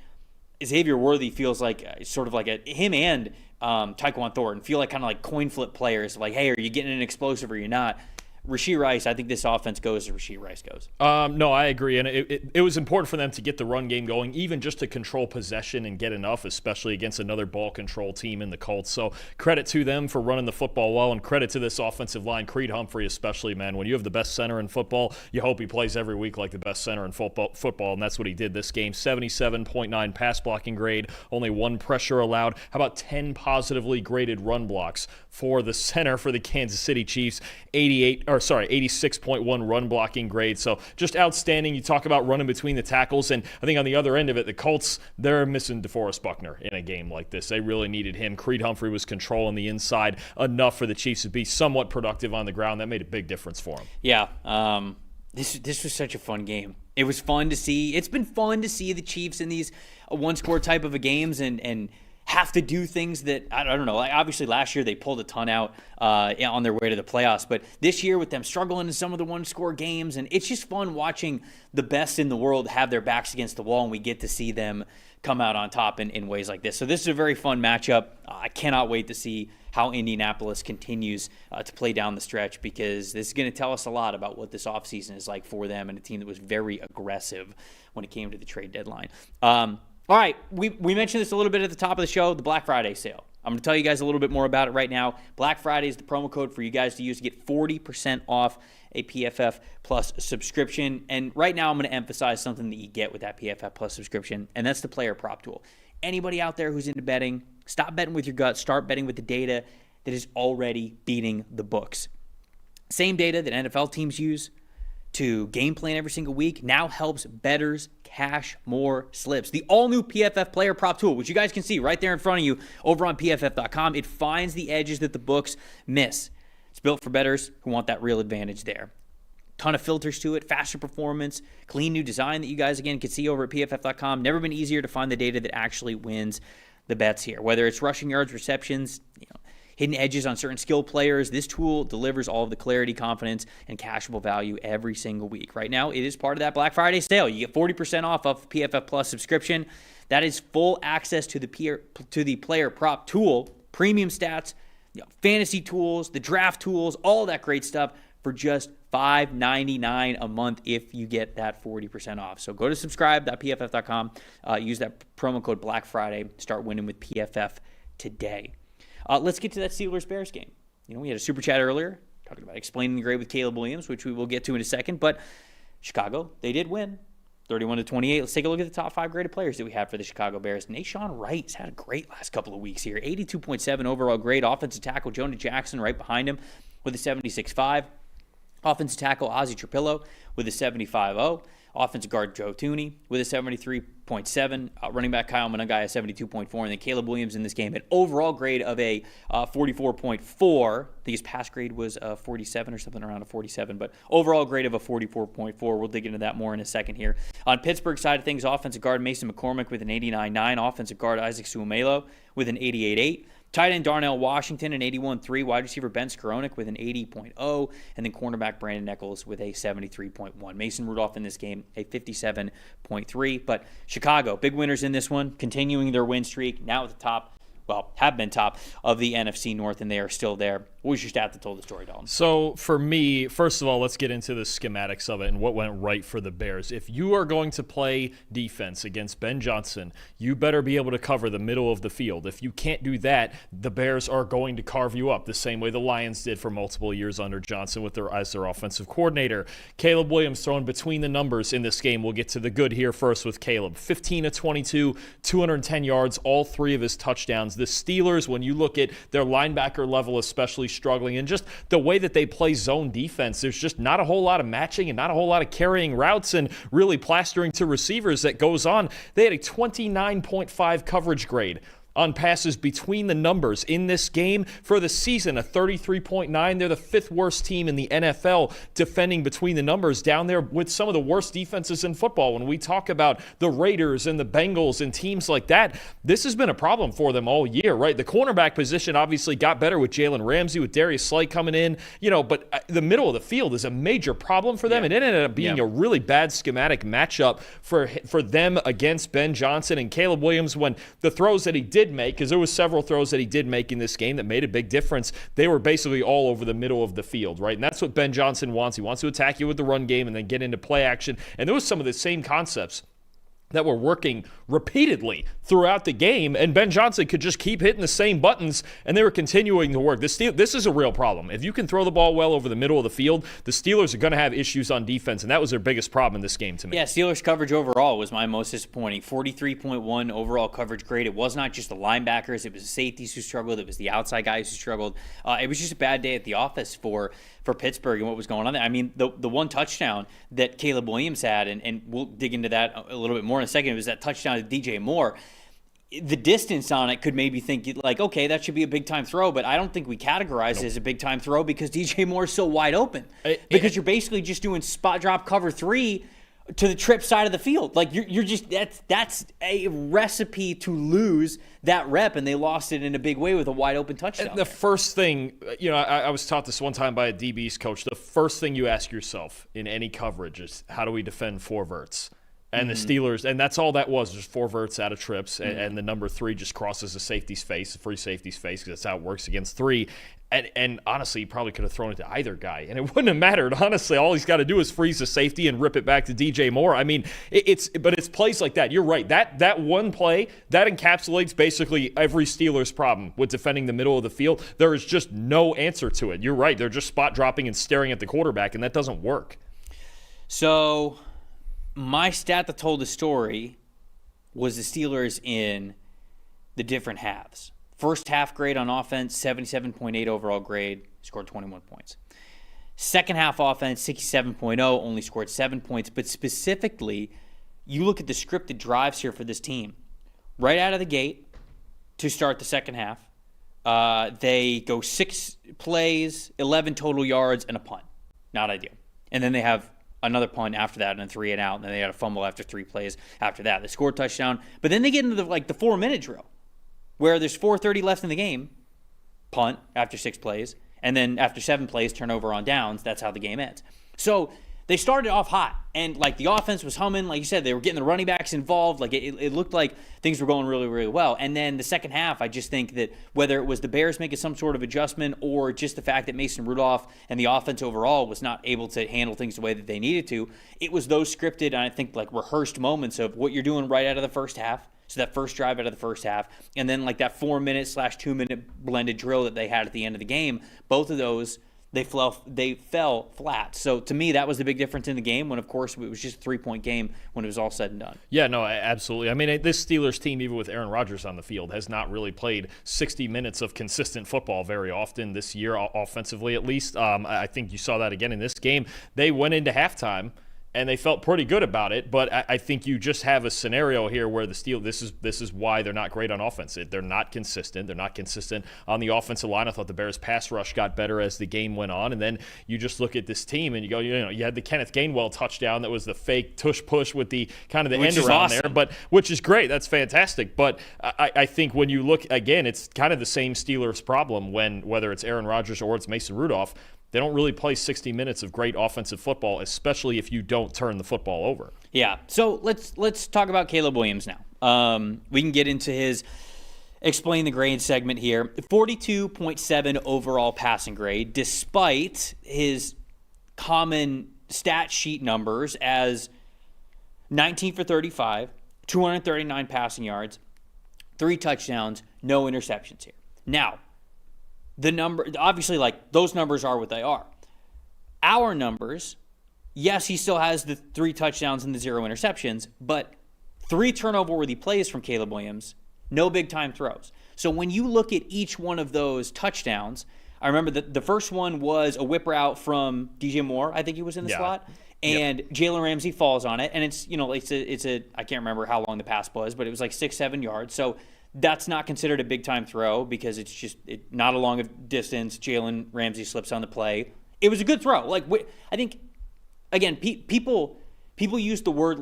Xavier Worthy feels like sort of like him and Tyquan Thornton feel like kind of like coin flip players. Like, hey, are you getting an explosive or you're not? Rashee Rice, I think this offense goes as Rashee Rice goes. No, I agree. And it was important for them to get the run game going, even just to control possession and get enough, especially against another ball control team in the Colts. So credit to them for running the football well, and credit to this offensive line, Creed Humphrey especially, man. When you have the best center in football, you hope he plays every week like the best center in football, and that's what he did this game. 77.9 pass blocking grade, only 1 pressure allowed. How about 10 positively graded run blocks for the center for the Kansas City Chiefs? 86.1 run blocking grade. So just outstanding. You talk about running between the tackles, and I think on the other end of it, the Colts, they're missing DeForest Buckner in a game like this. They really needed him. Creed Humphrey was controlling the inside enough for the Chiefs to be somewhat productive on the ground. That made a big difference for them. Yeah. This was such a fun game. It was fun to see. It's been fun to see the Chiefs in these one-score type of games and have to do things that, I don't know, like obviously last year they pulled a ton out on their way to the playoffs, but this year with them struggling in some of the one-score games, and it's just fun watching the best in the world have their backs against the wall, and we get to see them come out on top in ways like this. So this is a very fun matchup. I cannot wait to see how Indianapolis continues to play down the stretch, because this is going to tell us a lot about what this offseason is like for them and a team that was very aggressive when it came to the trade deadline. All right, we mentioned this a little bit at the top of the show, the Black Friday sale. I'm going to tell you guys a little bit more about it right now. Black Friday is the promo code for you guys to use to get 40% off a PFF Plus subscription. And right now I'm going to emphasize something that you get with that PFF Plus subscription, and that's the player prop tool. Anybody out there who's into betting, stop betting with your gut, start betting with the data that is already beating the books. Same data that NFL teams use, to game plan every single week now helps bettors cash more slips. The all-new PFF player prop tool, which you guys can see right there in front of you over on PFF.com, it finds the edges that the books miss. It's built for bettors who want that real advantage there. Ton of filters to it, faster performance, clean new design that you guys, again, can see over at PFF.com. Never been easier to find the data that actually wins the bets here. Whether it's rushing yards, receptions, hidden edges on certain skill players, this tool delivers all of the clarity, confidence, and cashable value every single week. Right now, it is part of that Black Friday sale. You get 40% off of PFF Plus subscription. That is full access to the player prop tool, premium stats, fantasy tools, the draft tools, all that great stuff for just $5.99 a month if you get that 40% off. So go to subscribe.pff.com, use that promo code Black Friday, start winning with PFF today. Let's get to that Steelers-Bears game. We had a super chat earlier talking about explaining the grade with Caleb Williams, which we will get to in a second. But Chicago, they did win, 31-28. Let's take a look at the top 5 graded players that we have for the Chicago Bears. Nashawn Wright's had a great last couple of weeks here. 82.7 overall grade. Offensive tackle Jonah Jackson right behind him with a 76.5. Offensive tackle Ozzie Trapillo with a 75.0. Offensive guard Joe Thuney with a 73.7. Running back Kyle Monangai a 72.4. And then Caleb Williams in this game, an overall grade of a 44.4. I think his pass grade was 47 or something around a 47. But overall grade of a 44.4. We'll dig into that more in a second here. On Pittsburgh side of things, offensive guard Mason McCormick with an 89.9. Offensive guard Isaac Suomelo with an 88.8. Tight end Darnell Washington, an 81.3. Wide receiver Ben Skowronek with an 80.0. And then cornerback Brandon Nichols with a 73.1. Mason Rudolph in this game, a 57.3. But Chicago, big winners in this one, continuing their win streak, now at the top, have been top of the NFC North, and they are still there. What was your stat that told the story, Dalton? So for me, first of all, let's get into the schematics of it and what went right for the Bears. If you are going to play defense against Ben Johnson, you better be able to cover the middle of the field. If you can't do that, the Bears are going to carve you up the same way the Lions did for multiple years under Johnson as their offensive coordinator. Caleb Williams throwing between the numbers in this game. We'll get to the good here first with Caleb. 15 of 22, 210 yards, all 3 of his touchdowns. The Steelers, when you look at their linebacker level, especially struggling, and just the way that they play zone defense, there's just not a whole lot of matching and not a whole lot of carrying routes and really plastering to receivers that goes on. They had a 29.5 coverage grade on passes between the numbers in this game. For the season, a 33.9. They're the 5th worst team in the NFL defending between the numbers, down there with some of the worst defenses in football. When we talk about the Raiders and the Bengals and teams like that, this has been a problem for them all year, right? The cornerback position obviously got better with Jalen Ramsey, with Darius Slay coming in, but the middle of the field is a major problem for them. Yeah. And it ended up being a really bad schematic matchup for them against Ben Johnson and Caleb Williams. When the throws that he did make, because there was several throws that he did make in this game that made a big difference, they were basically all over the middle of the field, right? And that's what Ben Johnson wants. He wants to attack you with the run game and then get into play action. And there was some of the same concepts that were working repeatedly throughout the game, and Ben Johnson could just keep hitting the same buttons, and they were continuing to work. This is a real problem. If you can throw the ball well over the middle of the field, the Steelers are going to have issues on defense, and that was their biggest problem in this game to me. Yeah, Steelers coverage overall was my most disappointing. 43.1 overall coverage grade. It was not just the linebackers. It was the safeties who struggled. It was the outside guys who struggled. It was just a bad day at the office for Pittsburgh and what was going on there. I mean, the one touchdown that Caleb Williams had, and we'll dig into that a little bit more in a second, it was that touchdown to DJ Moore. The distance on it could maybe think like, okay, that should be a big-time throw, but I don't think we categorize it as a big-time throw because DJ Moore is so wide open. Because you're basically just doing spot drop cover 3 to the trip side of the field. Like you're just that's a recipe to lose that rep, and they lost it in a big way with a wide open touchdown. The first thing, I was taught this one time by a DB's coach. The first thing you ask yourself in any coverage is, how do we defend 4 verts? And the Steelers, and that's all that was, just 4 verts out of trips, and the number 3 just crosses the safety's face, the free safety's face, because that's how it works against 3. And honestly, he probably could have thrown it to either guy, and it wouldn't have mattered. Honestly, all he's got to do is freeze the safety and rip it back to DJ Moore. I mean, it's plays like that. You're right. That one play, that encapsulates basically every Steelers problem with defending the middle of the field. There is just no answer to it. You're right. They're just spot dropping and staring at the quarterback, and that doesn't work. So my stat that told the story was the Steelers in the different halves. First half grade on offense, 77.8 overall grade, scored 21 points. Second half offense, 67.0, only scored 7 points. But specifically, you look at the scripted drives here for this team. Right out of the gate to start the second half, they go 6 plays, 11 total yards, and a punt. Not ideal. And then they have another punt after that and then 3 and out, and then they had a fumble after 3 plays after that. They scored a touchdown. But then they get into the 4-minute drill where there's 4:30 left in the game, punt after 6 plays, and then after 7 plays, turnover on downs. That's how the game ends. So they started off hot, and the offense was humming. Like you said, they were getting the running backs involved. It looked like things were going really, really well. And then the second half, I just think that whether it was the Bears making some sort of adjustment or just the fact that Mason Rudolph and the offense overall was not able to handle things the way that they needed to, it was those scripted and I think rehearsed moments of what you're doing right out of the first half. So that first drive out of the first half, and then that 4-minute/2-minute blended drill that they had at the end of the game, both of those, they fell flat. So to me, that was the big difference in the game when, of course, it was just a 3-point game when it was all said and done. Yeah, no, absolutely. I mean, this Steelers team, even with Aaron Rodgers on the field, has not really played 60 minutes of consistent football very often this year, offensively at least. I think you saw that again in this game. They went into halftime and they felt pretty good about it, but I think you just have a scenario here where the Steelers, this is why they're not great on offense. They're not consistent. They're not consistent on the offensive line. I thought the Bears' pass rush got better as the game went on, and then you just look at this team and you go, you had the Kenneth Gainwell touchdown that was the fake tush push with the kind of the end around there, but which is great. That's fantastic. But I think when you look again, it's kind of the same Steelers problem whether it's Aaron Rodgers or it's Mason Rudolph. They don't really play 60 minutes of great offensive football, especially if you don't turn the football over. Yeah, so let's talk about Caleb Williams now. We can get into his explain the grade segment here. 42.7 overall passing grade, despite his common stat sheet numbers as 19 for 35, 239 passing yards, 3 touchdowns, no interceptions here. Now, the number, obviously, those numbers are what they are. Our numbers, yes, he still has the 3 touchdowns and the 0 interceptions, but 3 turnover-worthy plays from Caleb Williams, no big-time throws. So when you look at each one of those touchdowns, I remember the first one was a whip route from DJ Moore. I think he was in the slot. And Jalen Ramsey falls on it, and it's I can't remember how long the pass was, but it was 6-7 yards. So that's not considered a big-time throw because it's just not a long distance. Jalen Ramsey slips on the play. It was a good throw. I think, again, people use the word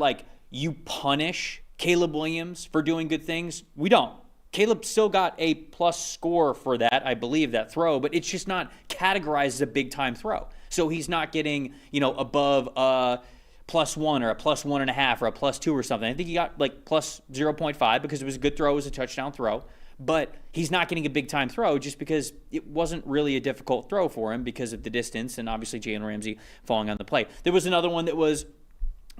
you punish Caleb Williams for doing good things. We don't. Caleb still got a plus score for that, I believe, that throw, but it's just not categorized as a big-time throw. So he's not getting, above +1 or a +1.5 or a +2 or something. I think he got plus 0.5 because it was a good throw, it was a touchdown throw. But he's not getting a big-time throw just because it wasn't really a difficult throw for him because of the distance and obviously Jalen Ramsey falling on the play. There was another one that was,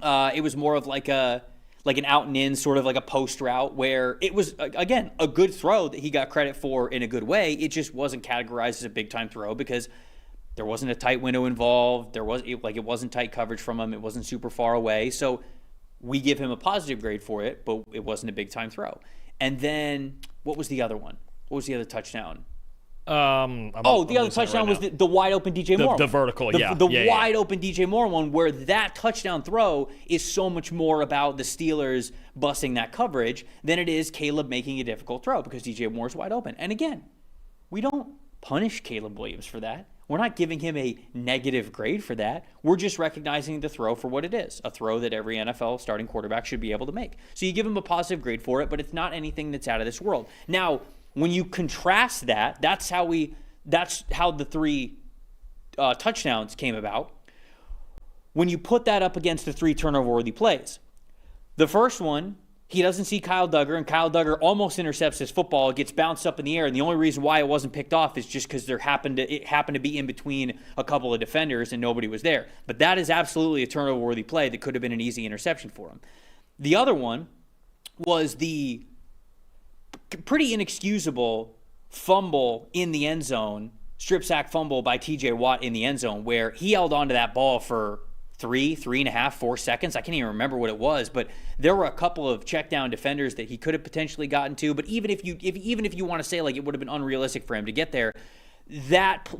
it was more of an out and in, sort of like a post route where it was, again, a good throw that he got credit for in a good way. It just wasn't categorized as a big-time throw because there wasn't a tight window involved. It wasn't tight coverage from him. It wasn't super far away. So we give him a positive grade for it, but it wasn't a big-time throw. And then what was the other one? What was the other touchdown? The other touchdown was the wide open DJ Moore. The vertical, the wide open DJ Moore one, where that touchdown throw is so much more about the Steelers busting that coverage than it is Caleb making a difficult throw because DJ Moore's wide open. And again, we don't punish Caleb Williams for that. We're not giving him a negative grade for that. We're just recognizing the throw for what it is, a throw that every NFL starting quarterback should be able to make. So you give him a positive grade for it, but it's not anything that's out of this world. Now, when you contrast that, that's how the 3 touchdowns came about. When you put that up against the 3 turnover-worthy plays, the first one, he doesn't see Kyle Duggar, and Kyle Duggar almost intercepts his football. It gets bounced up in the air, and the only reason why it wasn't picked off is just because it happened to be in between a couple of defenders and nobody was there. But that is absolutely a turnover-worthy play that could have been an easy interception for him. The other one was the pretty inexcusable fumble in the end zone, strip sack fumble by TJ Watt in the end zone, where he held onto that ball for 3.5, 4 seconds. I can't even remember what it was, but there were a couple of check down defenders that he could have potentially gotten to. But even if you want to say it would have been unrealistic for him to get there,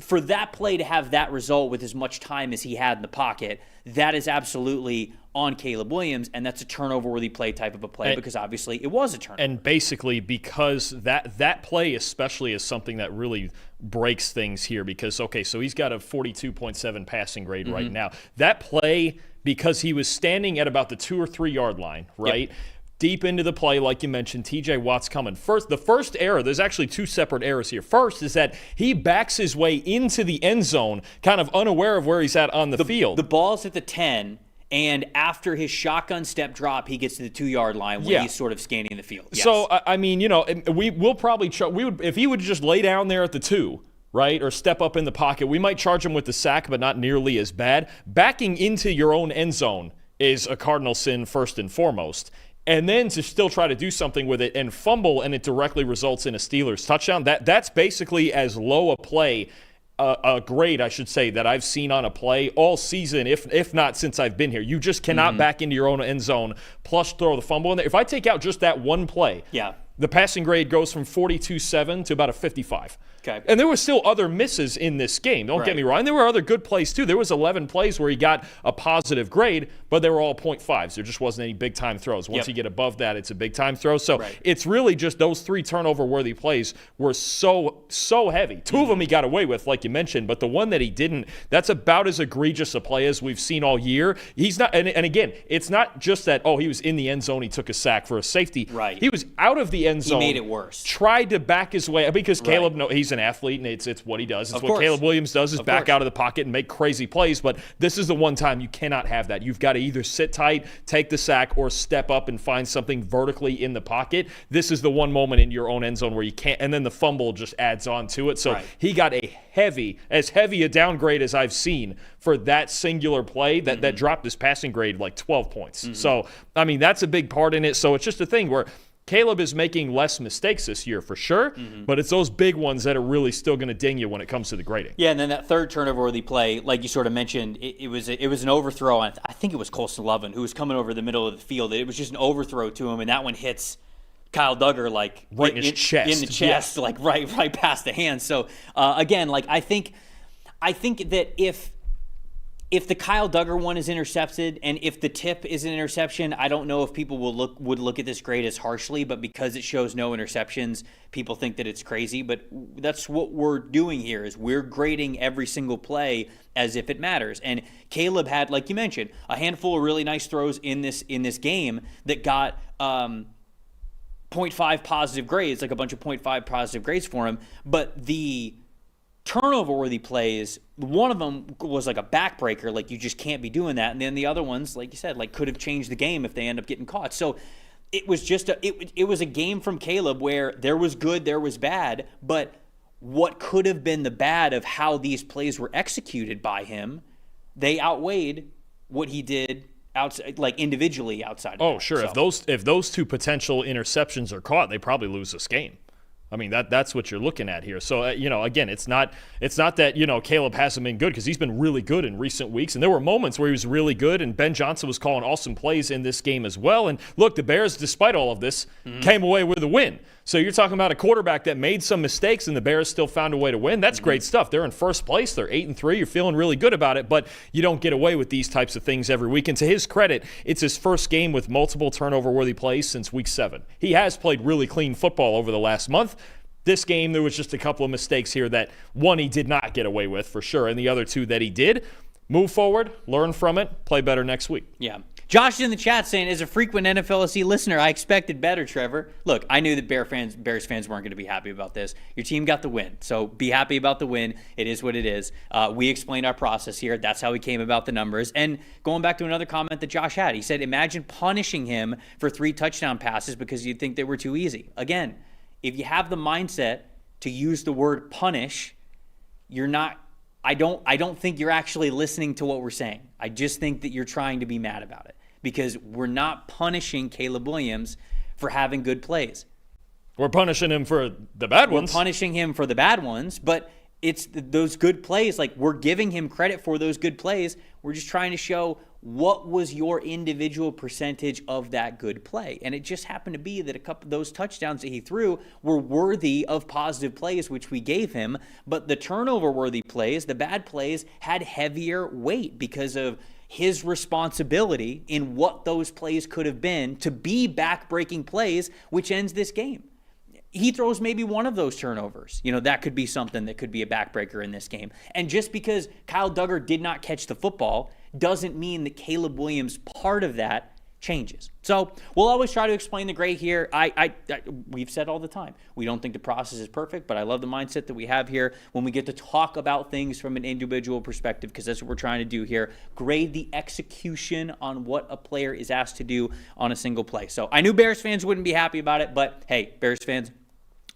for that play to have that result with as much time as he had in the pocket, that is absolutely on Caleb Williams, and that's a turnover-worthy play type of a play because obviously it was a turnover. And basically because that play especially is something that really breaks things here because, okay, so he's got a 42.7 passing grade right now. That play, because he was standing at about the 2 or 3 yard line, right? Yep. Deep into the play, like you mentioned, TJ Watt's coming. The first error, there's actually 2 separate errors here. First is that he backs his way into the end zone, kind of unaware of where he's at on the field. The ball's at the 10, and after his shotgun step drop, he gets to the 2 yard line when he's sort of scanning the field. Yes. So, I mean, we'll probably if he would just lay down there at the 2, right, or step up in the pocket, we might charge him with the sack, but not nearly as bad. Backing into your own end zone is a cardinal sin first and foremost. And then to still try to do something with it and fumble, and it directly results in a Steelers touchdown. That's basically as low a play, a grade, I should say, that I've seen on a play all season, if not since I've been here. You just cannot back into your own end zone, plus throw the fumble in there. If I take out just that one play, the passing grade goes from 42.7 to about a 55. Okay. And there were still other misses in this game. Don't get me wrong. There were other good plays, too. There was 11 plays where he got a positive grade, but they were all 0.5s. There just wasn't any big-time throws. Once you get above that, it's a big-time throw. So it's really just those 3 turnover-worthy plays were so heavy. 2 of them he got away with, like you mentioned, but the one that he didn't, that's about as egregious a play as we've seen all year. He's not, and again, it's not just that, he was in the end zone, he took a sack for a safety. Right. He was out of the end zone. He made it worse. Tried to back his way, because Caleb, he's an athlete, and it's what he does. It's what Caleb Williams does, is back out of the pocket and make crazy plays. But this is the one time you cannot have that. You've got to either sit tight, take the sack, or step up and find something vertically in the pocket. This is the one moment in your own end zone where you can't, and then the fumble just adds on to it. So he got as heavy a downgrade as I've seen for that singular play that dropped his passing grade like 12 points. So, I mean, that's a big part in it. So it's just a thing where Caleb is making less mistakes this year for sure, but it's those big ones that are really still going to ding you when it comes to the grading. Yeah, and then that third turnover-worthy play, like you sort of mentioned, it was an overthrow. I think it was Colson Lovin who was coming over the middle of the field. It was just an overthrow to him, and that one hits Kyle Duggar like right in his chest, in the chest, like right past the hand. So again, like I think that if the Kyle Duggar one is intercepted and if the tip is an interception, I don't know if people would look at this grade as harshly, but because it shows no interceptions, people think that it's crazy. But that's what we're doing here, is we're grading every single play as if it matters. And Caleb had, like you mentioned, a handful of really nice throws in this game that got 0.5 positive grades, like a bunch of 0.5 positive grades for him. But the turnover-worthy plays, one of them was like a backbreaker, like you just can't be doing that, and then the other ones, like you said, like could have changed the game if they end up getting caught. So it was just it was a game from Caleb where there was good, there was bad, but what could have been the bad of how these plays were executed by him, they outweighed what he did outside, like individually outside. Oh, sure. So if those 2 potential interceptions are caught, they probably lose this game. I mean, that's what you're looking at here. So, again, it's not that, Caleb hasn't been good, because he's been really good in recent weeks. And there were moments where he was really good, and Ben Johnson was calling awesome plays in this game as well. And look, the Bears, despite all of this, came away with a win. So you're talking about a quarterback that made some mistakes, and the Bears still found a way to win. That's great stuff. They're in first place. They're 8-3. You're feeling really good about it, but you don't get away with these types of things every week. And to his credit, it's his first game with multiple turnover-worthy plays since week 7. He has played really clean football over the last month. This game, there was just a couple of mistakes here that, one, he did not get away with for sure, and the other 2 that he did. Move forward, learn from it, play better next week. Yeah. Josh is in the chat saying, as a frequent NFLSC listener, I expected better, Trevor. Look, I knew that Bears fans weren't going to be happy about this. Your team got the win, so be happy about the win. It is what it is. We explained our process here. That's how we came about the numbers. And going back to another comment that Josh had, he said, imagine punishing him for 3 touchdown passes because you'd think they were too easy. Again, if you have the mindset to use the word punish, you're not. I don't think you're actually listening to what we're saying. I just think that you're trying to be mad about it, because we're not punishing Caleb Williams for having good plays. We're punishing him for the bad ones. We're punishing him for the bad ones, but it's those good plays. Like, we're giving him credit for those good plays. We're just trying to show what was your individual percentage of that good play. And it just happened to be that a couple of those touchdowns that he threw were worthy of positive plays, which we gave him. But the turnover-worthy plays, the bad plays, had heavier weight because of his responsibility in what those plays could have been to be back-breaking plays, which ends this game. He throws maybe one of those turnovers. That could be something that could be a backbreaker in this game. And just because Kyle Duggar did not catch the football doesn't mean that Caleb Williams' part of that changes. So we'll always try to explain the gray here. We've said all the time, we don't think the process is perfect, but I love the mindset that we have here when we get to talk about things from an individual perspective, because that's what we're trying to do here. Grade the execution on what a player is asked to do on a single play. So I knew Bears fans wouldn't be happy about it, but hey, Bears fans,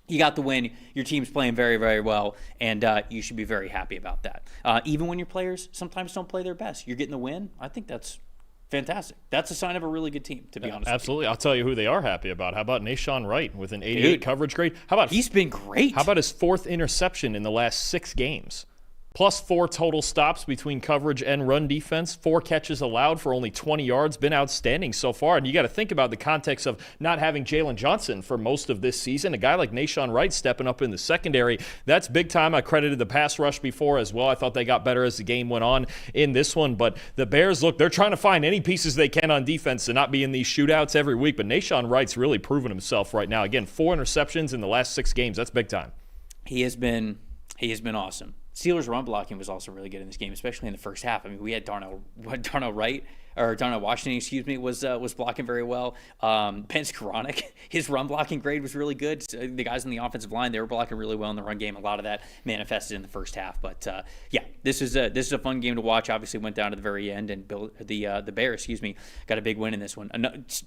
you got the win. Your team's playing very, very well, and you should be very happy about that. Even when your players sometimes don't play their best, you're getting the win. I think that's fantastic. That's a sign of a really good team, to be honest. Absolutely. I'll tell you who they are happy about. How about Nashawn Wright with an 88 coverage grade? He's been great. How about his 4th interception in the last 6 games? Plus 4 total stops between coverage and run defense. 4 catches allowed for only 20 yards. Been outstanding so far. And you got to think about the context of not having Jalen Johnson for most of this season. A guy like Nashawn Wright stepping up in the secondary, that's big time. I credited the pass rush before as well. I thought they got better as the game went on in this one. But the Bears, look, they're trying to find any pieces they can on defense to not be in these shootouts every week. But Nashawn Wright's really proven himself right now. Again, 4 interceptions in the last 6 games. That's big time. He has been awesome. Steelers' run blocking was also really good in this game, especially in the first half. I mean, we had Darnell Washington, was blocking very well. Pence Koronic, his run blocking grade was really good. So the guys on the offensive line, they were blocking really well in the run game. A lot of that manifested in the first half. But this is a fun game to watch. Obviously, went down to the very end, and the Bears, got a big win in this one.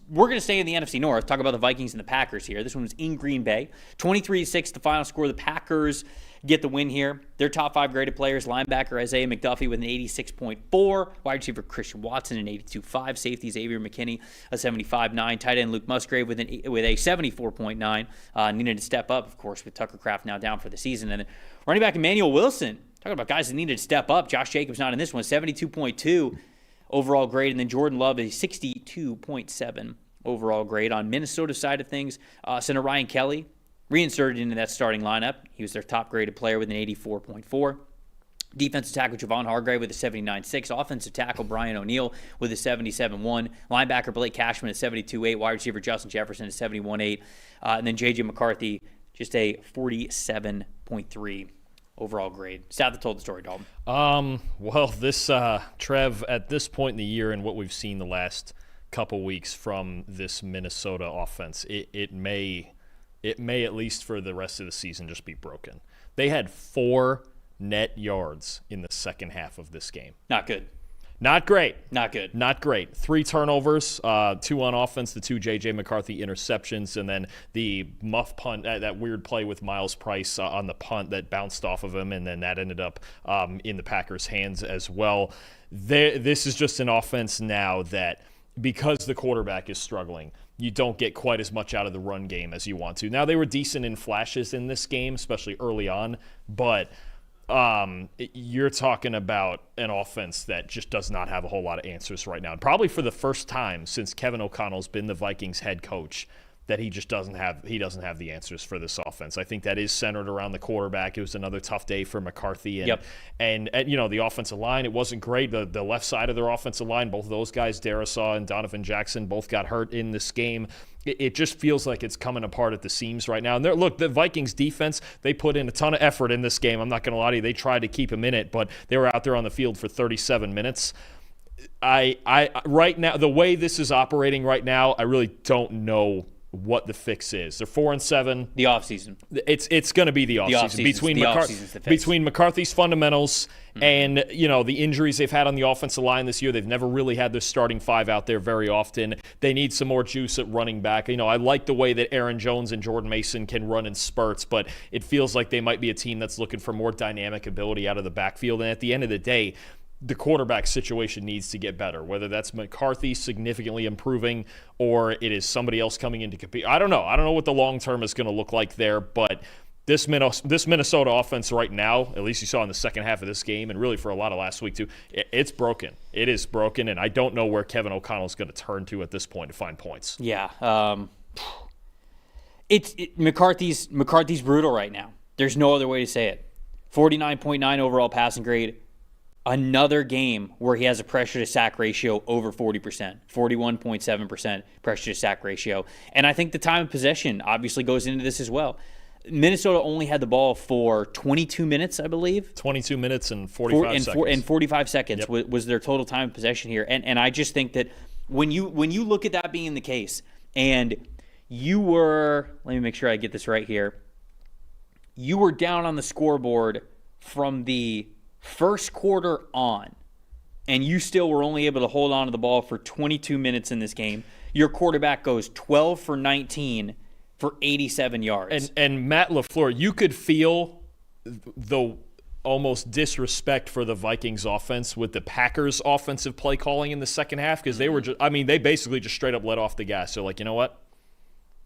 We're going to stay in the NFC North. Talk about the Vikings and the Packers here. This one was in Green Bay, 23-6, the final score. The Packers get the win here. Their top 5 graded players: linebacker Isaiah McDuffie with an 86.4, wide receiver Christian Watson an 82.5, safety Xavier McKinney a 75.9, tight end Luke Musgrave with a 74.9. Needed to step up, of course, with Tucker Kraft now down for the season. And then running back Emmanuel Wilson, talking about guys that needed to step up. Josh Jacobs not in this one, 72.2 overall grade. And then Jordan Love a 62.7 overall grade. On Minnesota's side of things, center Ryan Kelly reinserted into that starting lineup. He was their top-graded player with an 84.4. Defensive tackle Javon Hargrave with a 79.6. Offensive tackle Brian O'Neill with a 77.1. Linebacker Blake Cashman a 72.8. Wide receiver Justin Jefferson a 71.8. And then J.J. McCarthy just a 47.3 overall grade. Stat that told the story, Dalton. Well, this Trev, at this point in the year and what we've seen the last couple weeks from this Minnesota offense, it may, at least for the rest of the season, just be broken. They had 4 net yards in the second half of this game. Not good. Not great. Not good. Not great. 3 turnovers, 2 on offense, the 2 J.J. McCarthy interceptions, and then the muff punt, that weird play with Miles Price on the punt that bounced off of him, and then that ended up in the Packers' hands as well. This is just an offense now that, because the quarterback is struggling, you don't get quite as much out of the run game as you want to. Now, they were decent in flashes in this game, especially early on, but you're talking about an offense that just does not have a whole lot of answers right now. And probably for the first time since Kevin O'Connell's been the Vikings head coach, that he just doesn't have the answers for this offense. I think that is centered around the quarterback. It was another tough day for McCarthy. And you know, the offensive line, it wasn't great. The left side of their offensive line, both of those guys, Darisaw and Donovan Jackson, both got hurt in this game. It just feels like it's coming apart at the seams right now. And look, the Vikings defense, they put in a ton of effort in this game. I'm not going to lie to you. They tried to keep him in it, but they were out there on the field for 37 minutes. I right now, the way this is operating right now, I really don't know what the fix is. They're 4-7. The offseason. It's going to be the offseason. Between McCarthy's fundamentals and the injuries they've had on the offensive line this year, they've never really had their starting 5 out there very often. They need some more juice at running back. I like the way that Aaron Jones and Jordan Mason can run in spurts, but it feels like they might be a team that's looking for more dynamic ability out of the backfield. And at the end of the day, the quarterback situation needs to get better, whether that's McCarthy significantly improving or it is somebody else coming in to compete. I don't know. I don't know what the long term is going to look like there, but this Minnesota offense right now, at least you saw in the second half of this game, and really for a lot of last week too, it's broken. It is broken, and I don't know where Kevin O'Connell is going to turn to at this point to find points. Yeah, McCarthy's brutal right now. There's no other way to say it. 49.9 overall passing grade. Another game where he has a pressure to sack ratio over 40%, 41.7% pressure to sack ratio. And I think the time of possession obviously goes into this as well. Minnesota only had the ball for 22 minutes, I believe. 22 minutes and 45 seconds. And 45 seconds Yep. was their total time of possession here. And I just think that when you look at that being the case, and you were, let me make sure I get this right here, you were down on the scoreboard from the first quarter on, and you still were only able to hold on to the ball for 22 minutes in this game. Your quarterback goes 12 for 19 for 87 yards. And Matt LaFleur, you could feel the almost disrespect for the Vikings offense with the Packers offensive play calling in the second half, because they were just, they basically just straight up let off the gas. They're like, you know what?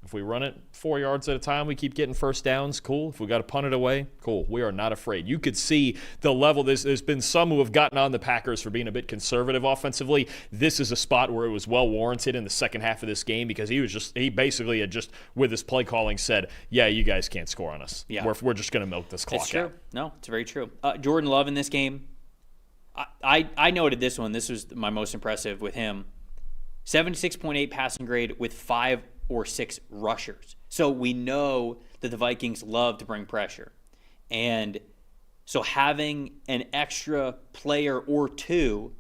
If we run it 4 yards at a time, we keep getting first downs, cool. If we got to punt it away, cool. We are not afraid. You could see the level. There's been some who have gotten on the Packers for being a bit conservative offensively. This is a spot where it was well warranted in the second half of this game, because he basically had just, with his play calling, said, yeah, you guys can't score on us. Yeah. We're just going to milk this clock It's true. out. No, it's very true. Jordan Love in this game, I noted this one. This was my most impressive with him. 76.8 passing grade with 5 or 6 rushers. So we know that the Vikings love to bring pressure. And so having an extra player or two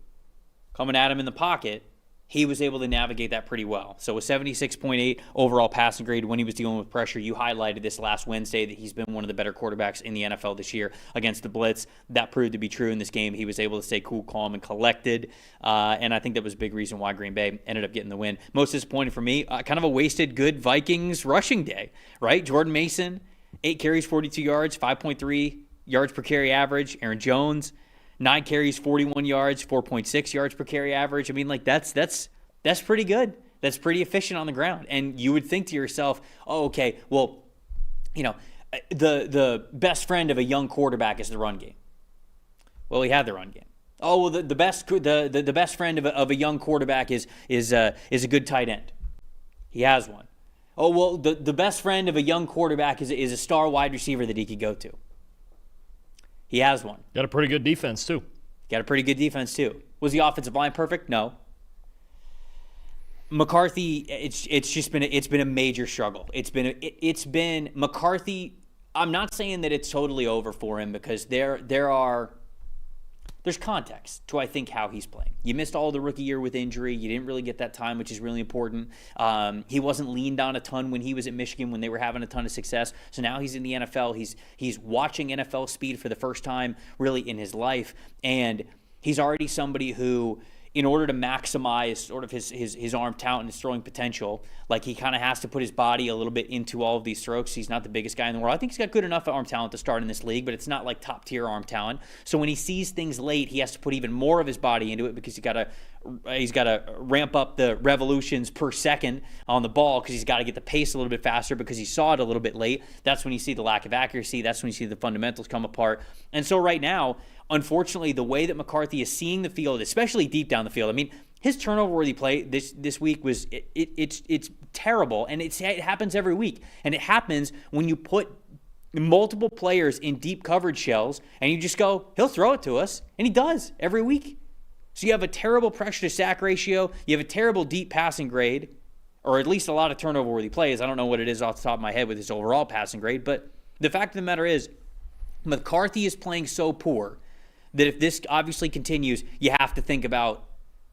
coming at him in the pocket, he was able to navigate that pretty well. So a 76.8 overall passing grade when he was dealing with pressure. You highlighted this last Wednesday that he's been one of the better quarterbacks in the NFL this year against the blitz. That proved to be true in this game. He was able to stay cool, calm, and collected. And I think that was a big reason why Green Bay ended up getting the win. Most disappointing for me, kind of a wasted good Vikings rushing day, right? Jordan Mason, 8 carries, 42 yards, 5.3 yards per carry average. Aaron Jones, 9 carries, 41 yards, 4.6 yards per carry average. I mean, like, that's pretty good. That's pretty efficient on the ground. And you would think to yourself, oh, okay, well, you know, the best friend of a young quarterback is the run game. Well, he had the run game. Oh, well, the best friend of a young quarterback is a good tight end. He has one. Oh, well, the best friend of a young quarterback is a star wide receiver that he could go to. He has one. Got a pretty good defense, too. Got a pretty good defense, too. Was the offensive line perfect? No. McCarthy, it's been a major struggle. It's been McCarthy. I'm not saying that it's totally over for him, because there's context to, I think, how he's playing. You missed all the rookie year with injury. You didn't really get that time, which is really important. He wasn't leaned on a ton when he was at Michigan when they were having a ton of success. So now he's in the NFL. He's watching NFL speed for the first time really in his life. And he's already somebody who, in order to maximize sort of his arm talent and his throwing potential, like, he kind of has to put his body a little bit into all of these strokes. He's not the biggest guy in the world. I think he's got good enough arm talent to start in this league, but it's not like top tier arm talent. So when he sees things late, he has to put even more of his body into it, because he's got to ramp up the revolutions per second on the ball, because he's got to get the pace a little bit faster, because he saw it a little bit late. That's when you see the lack of accuracy. That's when you see the fundamentals come apart. And so right now, unfortunately, the way that McCarthy is seeing the field, especially deep down the field, I mean, his turnover-worthy play this week was it's terrible, and it happens every week. And it happens when you put multiple players in deep coverage shells, and you just go, he'll throw it to us, and he does every week. So you have a terrible pressure to sack ratio, you have a terrible deep passing grade, or at least a lot of turnover-worthy plays. I don't know what it is off the top of my head with his overall passing grade, but the fact of the matter is, McCarthy is playing so poor that if this obviously continues, you have to think about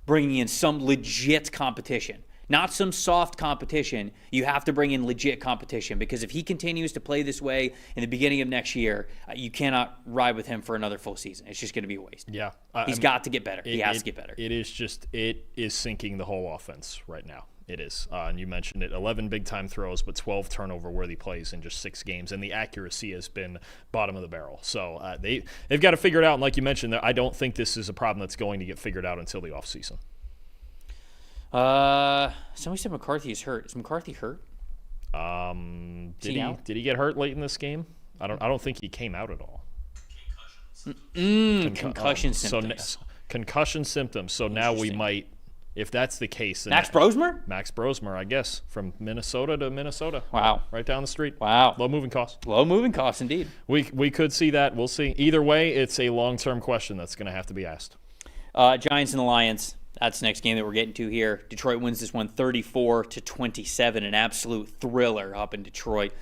bringing in some legit competition. Not some soft competition. You have to bring in legit competition, because if he continues to play this way in the beginning of next year, you cannot ride with him for another full season. It's just going to be a waste. Yeah. He's got to get better. He has to get better. It is sinking the whole offense right now. It is. And you mentioned it, 11 big-time throws, but 12 turnover-worthy plays in just 6 games. And the accuracy has been bottom of the barrel. So they've got to figure it out. And like you mentioned, I don't think this is a problem that's going to get figured out until the offseason. Somebody said McCarthy is hurt. Is McCarthy hurt? Did he get hurt late in this game? I don't think he came out at all. Concussion symptoms. Concussion symptoms. So now we might, if that's the case. Max Brosmer? Max Brosmer, I guess, from Minnesota to Minnesota. Wow. Right down the street. Wow. Low moving costs. Low moving costs, indeed. We could see that. We'll see. Either way, it's a long-term question that's going to have to be asked. Giants and the Lions. That's the next game that we're getting to here. Detroit wins this one 34-27. An absolute thriller up in Detroit.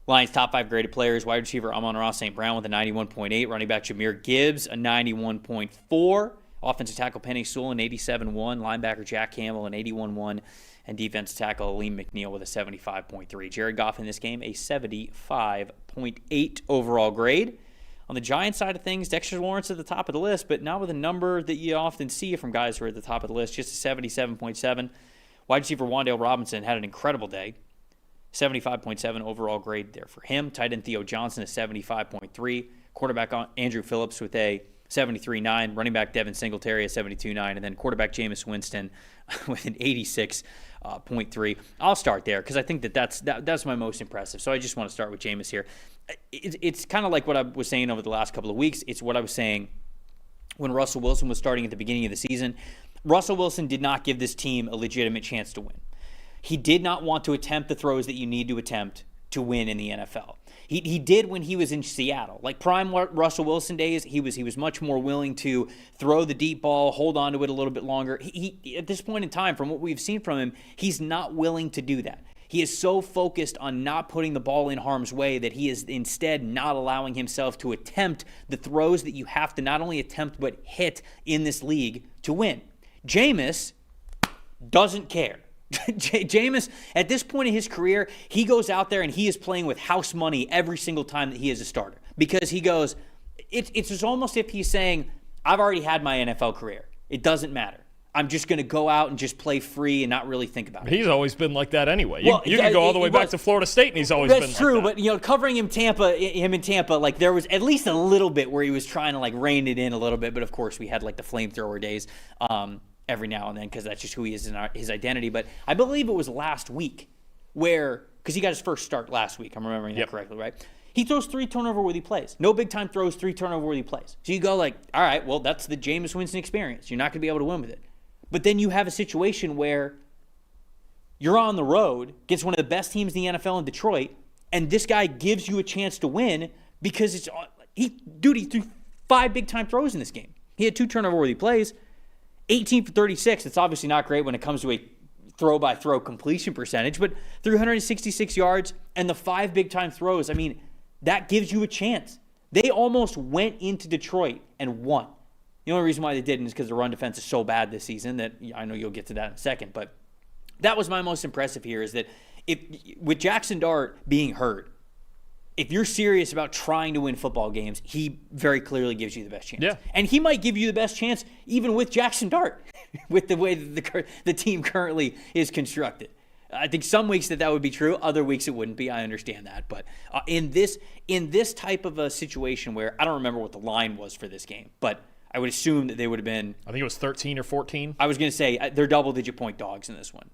Lions' top 5 graded players: wide receiver Amon-Ra St. Brown with a 91.8, running back Jahmyr Gibbs a 91.4, offensive tackle Penei Sewell an 87.1, linebacker Jack Campbell an 81.1, and defensive tackle Aleem McNeil with a 75.3. Jared Goff in this game a 75.8 overall grade. On the Giants side of things, Dexter Lawrence at the top of the list, but not with a number that you often see from guys who are at the top of the list, just a 77.7. Wide receiver Wan'Dale Robinson had an incredible day. 75.7 overall grade there for him. Tight end Theo Johnson a 75.3. Quarterback Andrew Phillips with a 73.9. Running back Devin Singletary a 72.9. And then quarterback Jameis Winston with an 86.3. I'll start there because I think that's my most impressive. So I just want to start with Jameis here. It's kind of like what I was saying over the last couple of weeks. It's what I was saying when Russell Wilson was starting at the beginning of the season. Russell Wilson did not give this team a legitimate chance to win. He did not want to attempt the throws that you need to attempt to win in the NFL. He did when he was in Seattle. Like prime Russell Wilson days, he was much more willing to throw the deep ball, hold on to it a little bit longer. He at this point in time, from what we've seen from him, he's not willing to do that. He is so focused on not putting the ball in harm's way that he is instead not allowing himself to attempt the throws that you have to not only attempt but hit in this league to win. Jameis doesn't care. Jameis, at this point in his career, he goes out there and he is playing with house money every single time that he is a starter. Because he goes, it's just almost if he's saying, I've already had my NFL career. It doesn't matter. I'm just going to go out and just play free and not really think about it. He's always been like that anyway. You can go all the way back to Florida State, and he's always been like that. That's true, but covering him in Tampa, like there was at least a little bit where he was trying to like rein it in a little bit. But of course, we had like the flamethrower days every now and then because that's just who he is in his identity. But I believe it was last week because he got his first start last week. I'm remembering that correctly, right? He throws 3 turnover-worthy plays. No big-time throws, 3 turnover-worthy plays. So you go like, all right, well, that's the Jameis Winston experience. You're not going to be able to win with it. But then you have a situation where you're on the road, gets one of the best teams in the NFL in Detroit, and this guy gives you a chance to win because he threw 5 big-time throws in this game. He had 2 turnover-worthy plays, 18 for 36. It's obviously not great when it comes to a throw-by-throw completion percentage, but 366 yards and the 5 big-time throws. I mean, that gives you a chance. They almost went into Detroit and won. The only reason why they didn't is because the run defense is so bad this season that I know you'll get to that in a second. But that was my most impressive here is that with Jackson Dart being hurt, if you're serious about trying to win football games, he very clearly gives you the best chance. Yeah. And he might give you the best chance even with Jackson Dart, with the way that the team currently is constructed. I think some weeks that would be true. Other weeks it wouldn't be. I understand that. But in this type of a situation where I don't remember what the line was for this game, but I would assume that they would have been. I think it was 13 or 14. I was going to say they're double-digit point dogs in this one.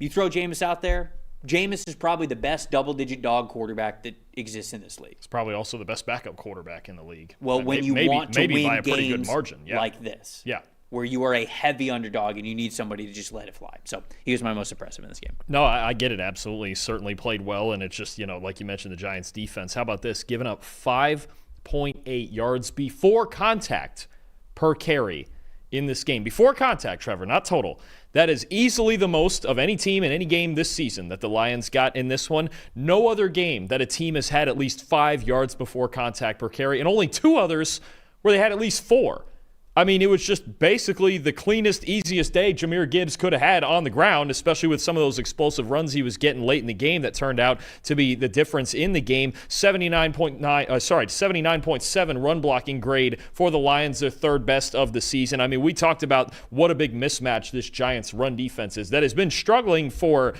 You throw Jameis out there, Jameis is probably the best double-digit dog quarterback that exists in this league. He's probably also the best backup quarterback in the league. Well, when you want to win by a pretty games good margin. Yeah. like this, yeah, where you are a heavy underdog and you need somebody to just let it fly. So he was my most impressive in this game. No, I get it. Absolutely. He certainly played well, and it's just, like you mentioned, the Giants' defense. How about this? Giving up 5.8 yards before contact per carry in this game. Before contact, Trevor, not total. That is easily the most of any team in any game this season that the Lions got in this one. No other game that a team has had at least 5 yards before contact per carry, and only 2 others where they had at least 4. I mean, it was just basically the cleanest, easiest day Jahmyr Gibbs could have had on the ground, especially with some of those explosive runs he was getting late in the game that turned out to be the difference in the game. 79.7 run blocking grade for the Lions, their 3rd best of the season. I mean, we talked about what a big mismatch this Giants run defense is that has been struggling for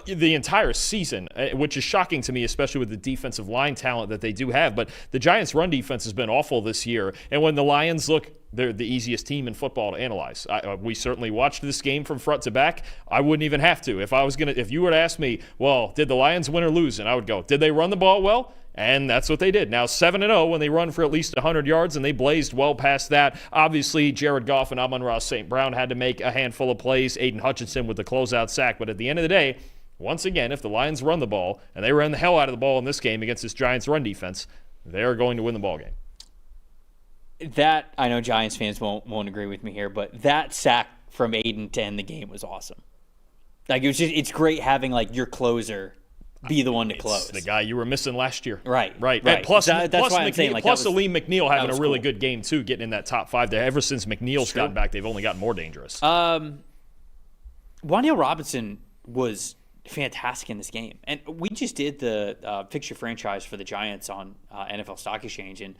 the entire season, which is shocking to me, especially with the defensive line talent that they do have. But the Giants' run defense has been awful this year. And when the Lions look, they're the easiest team in football to analyze. We certainly watched this game from front to back. I wouldn't even have to. If you were to ask me, well, did the Lions win or lose? And I would go, did they run the ball well? And that's what they did. Now 7-0 when they run for at least 100 yards, and they blazed well past that. Obviously, Jared Goff and Amon-Ra St. Brown had to make a handful of plays. Aiden Hutchinson with the closeout sack. But at the end of the day, once again, if the Lions run the ball, and they ran the hell out of the ball in this game against this Giants run defense, they're going to win the ball game. That, I know Giants fans won't agree with me here, but that sack from Aiden to end the game was awesome. Like, it's great having, like, your closer be the one to close. The guy you were missing last year. Right. And plus that's why I'm saying, like, plus Aleem McNeil having a really cool. good game, too, getting in that top 5 there. Ever since McNeil's gotten back, they've only gotten more dangerous. Wan'Dale Robinson was fantastic in this game. And we just did the fixture franchise for the Giants on NFL Stock Exchange, and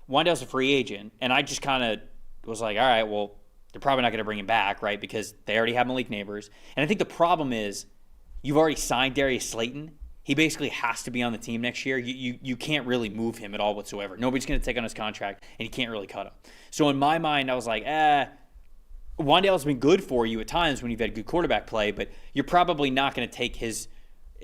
Wan'Dale's a free agent, and I just kind of was like, all right, well, they're probably not going to bring him back, right, because they already have Malik Neighbors. And I think the problem is you've already signed Darius Slayton. He basically has to be on the team next year. You can't really move him at all whatsoever. Nobody's going to take on his contract, and you can't really cut him. So in my mind, I was like, Wan'Dale's been good for you at times when you've had good quarterback play, but you're probably not going to take his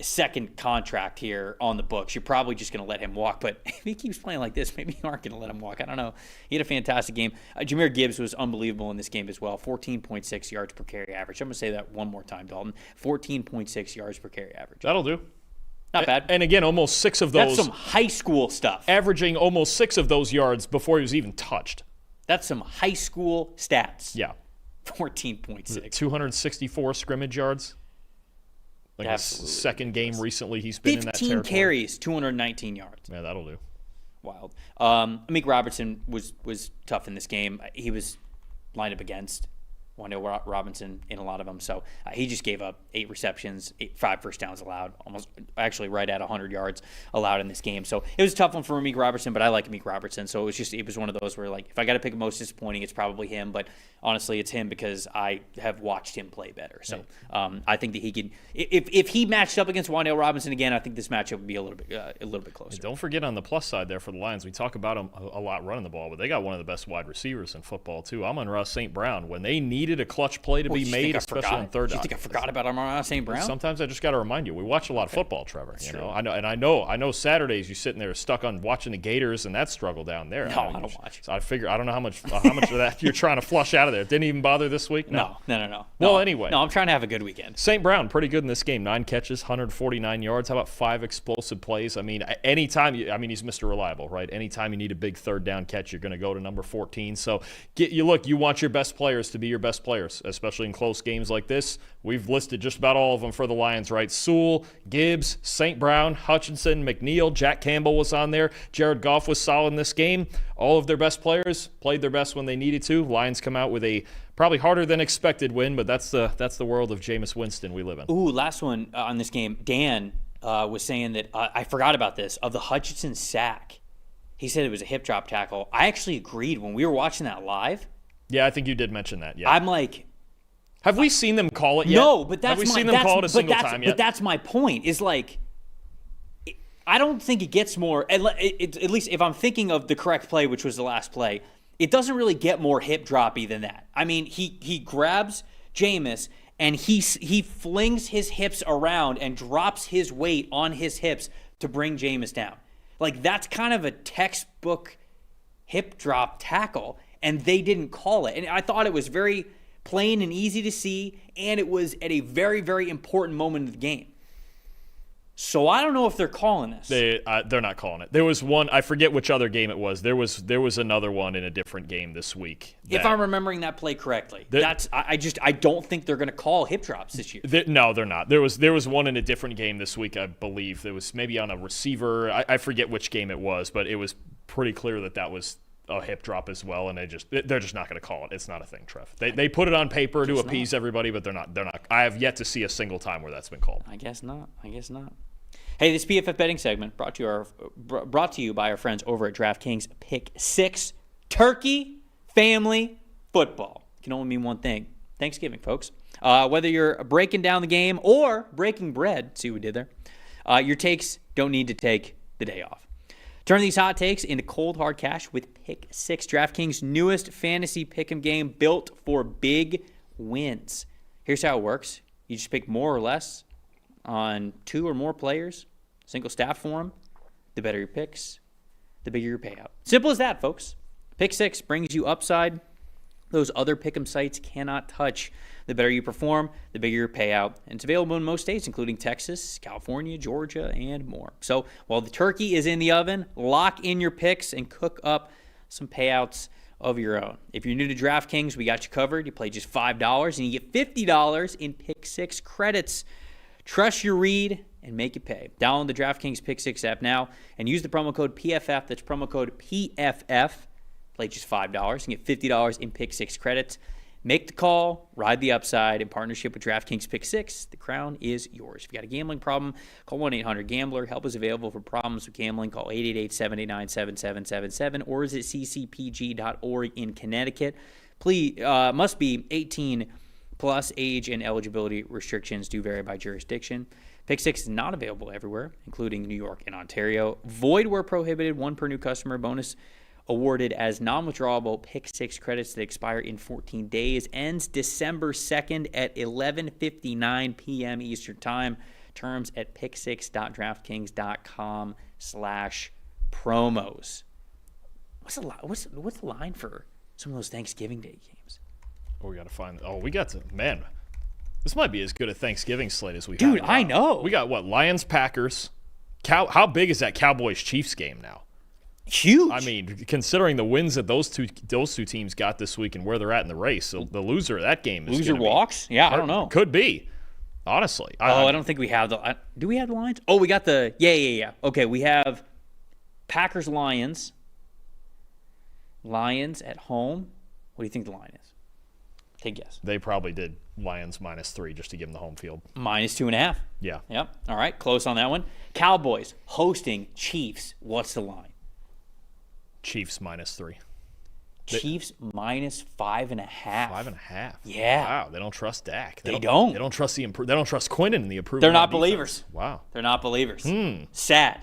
second contract here on the books. You're probably just going to let him walk. But if he keeps playing like this, maybe you aren't going to let him walk. I don't know. He had a fantastic game. Jahmyr Gibbs was unbelievable in this game as well. 14.6 yards per carry average. I'm going to say that one more time, Dalton. 14.6 yards per carry average. That'll do. Not bad. And again, almost 6 of those. That's some high school stuff. Averaging almost 6 of those yards before he was even touched. That's some high school stats. Yeah. 14.6. 264 scrimmage yards. Like Absolutely. his second game recently, he's been in that 15 territory. carries, 219 yards. Yeah, that'll do. Wild. Amik Robertson was tough in this game. He was lined up against Wan'Dale Robinson in a lot of them. So he just gave up 8 receptions, 5 first downs allowed, almost actually right at 100 yards allowed in this game. So it was a tough one for Amik Robertson, but I like Amik Robertson. So it was one of those where, like, if I got to pick a most disappointing, it's probably him. But honestly, it's him because I have watched him play better. So I think that he can. If he matched up against Wan'Dale Robinson again, I think this matchup would be a little bit closer. Don't forget on the plus side there for the Lions, we talk about them a lot running the ball, but they got one of the best wide receivers in football too. Amon-Ra St. Brown. When they needed a clutch play to be made, especially on third down. You think I forgot about Amon-Ra St. Brown? Sometimes I just got to remind you. We watch a lot of football, Trevor. That's you true. know, I know Saturdays you're sitting there stuck on watching the Gators and that struggle down there. No, I don't watch. So I figure I don't know how much of that you're trying to flush out of there. Didn't even bother this week. No. Well, anyway. No, I'm trying to have a good weekend. St. Brown, pretty good in this game. 9 catches, 149 yards. How about 5 explosive plays? I mean, he's Mr. Reliable, right? Anytime you need a big third down catch, you're going to go to number 14. So you want your best players to be your best players, especially in close games like this. We've listed just about all of them for the Lions, right? Sewell, Gibbs, St. Brown, Hutchinson, McNeil, Jack Campbell was on there. Jared Goff was solid in this game. All of their best players played their best when they needed to. Lions come out with a probably harder than expected win, but that's the world of Jameis Winston we live in. Ooh, last one on this game. Dan was saying that I forgot about this, of the Hutchinson sack. He said it was a hip drop tackle. I actually agreed when we were watching that live. Yeah, I think you did mention that. Yeah. I'm like, have we seen them call it yet? No, but have we seen them call it a single time yet? But that's my point. Is like, I don't think it gets more. At least if I'm thinking of the correct play, which was the last play, it doesn't really get more hip droppy than that. I mean, he grabs Jameis and he flings his hips around and drops his weight on his hips to bring Jameis down. Like, that's kind of a textbook hip drop tackle, and they didn't call it. And I thought it was very plain and easy to see, and it was at a very, very important moment of the game. So I don't know if they're calling this. They're not calling it. There was one, I forget which other game it was. There was another one in a different game this week. If I'm remembering that play correctly, I don't think they're going to call hip drops this year. No, they're not. There was one in a different game this week, I believe. There was maybe on a receiver. I forget which game it was, but it was pretty clear that was a hip drop as well, and they're just not going to call it. It's not a thing, Trev. They put it on paper to appease everybody, but they're not. I have yet to see a single time where that's been called. I guess not. Hey, this PFF betting segment brought to you by our friends over at DraftKings. Pick 6, turkey, family, football. It can only mean one thing: Thanksgiving, folks. Whether you're breaking down the game or breaking bread, see what we did there. Your takes don't need to take the day off. Turn these hot takes into cold hard cash with Pick 6, DraftKings' newest fantasy pick'em game built for big wins. Here's how it works: you just pick more or less on 2 or more players, single staff for them. the better your picks, the bigger your payout. Simple as that, folks. Pick Six brings you upside those other pick'em sites cannot touch. The better you perform, the bigger your payout. And it's available in most states, including Texas, California, Georgia, and more. So while the turkey is in the oven, lock in your picks and cook up some payouts of your own. If you're new to DraftKings, we got you covered. You play just $5 and you get $50 in Pick Six credits. Trust your read and make it pay. Download the DraftKings Pick Six app now and use the promo code PFF. That's promo code PFF. Play just $5 and get $50 in Pick Six credits. Make the call, ride the upside in partnership with DraftKings Pick Six. The crown is yours. If you got a gambling problem, call 1-800-GAMBLER. Help is available for problems with gambling. Call 888-789-7777 or visit ccpg.org in Connecticut. Please, must be 18 plus. Age and eligibility restrictions do vary by jurisdiction. Pick Six is not available everywhere, including New York and Ontario. Void where prohibited. One per new customer. Bonus awarded as non-withdrawable Pick Six credits that expire in 14 days. Ends December 2nd at 11:59 p.m. Eastern Time. Terms at picksix.draftkings.com/promos. What's the line for some of those Thanksgiving Day games? Oh, we got to find. Oh, we got to. Man, this might be as good a Thanksgiving slate as we have. Dude, I know. We got what? Lions, Packers. How big is that Cowboys Chiefs game now? Huge. I mean, considering the wins that those two teams got this week and where they're at in the race, so the loser of that game is loser walks. Yeah, I don't know. Could be, honestly. I don't think we have the. Do we have the Lions? Oh, we got the. Yeah. Okay, we have Packers Lions. Lions at home. What do you think the line is? Take a guess. They probably did Lions -3 just to give them the home field. -2.5. Yeah. Yep. All right, close on that one. Cowboys hosting Chiefs. What's the line? Chiefs -3. Chiefs -5.5. 5.5. Yeah. Wow. They don't trust Dak. They don't. They don't trust They don't trust Quinnen in the approval. They're not believers. Wow. They're not believers. Sad.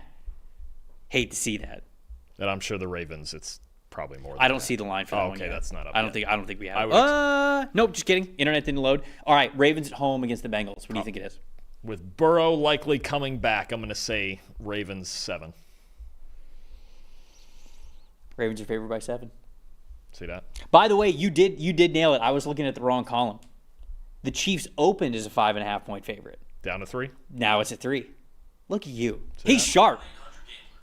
Hate to see that. And I'm sure the Ravens. It's probably more. I don't see the line for that one. Okay, yet. that's not up. I don't think we have. Nope. Just kidding. Internet didn't load. All right. Ravens at home against the Bengals. What do you think it is? With Burrow likely coming back, I'm going to say Ravens 7. Ravens are favored by 7. See that? By the way, you did nail it. I was looking at the wrong column. The Chiefs opened as a 5.5-point favorite. Down to 3. Now it's at 3. Look at you. See He's that? sharp.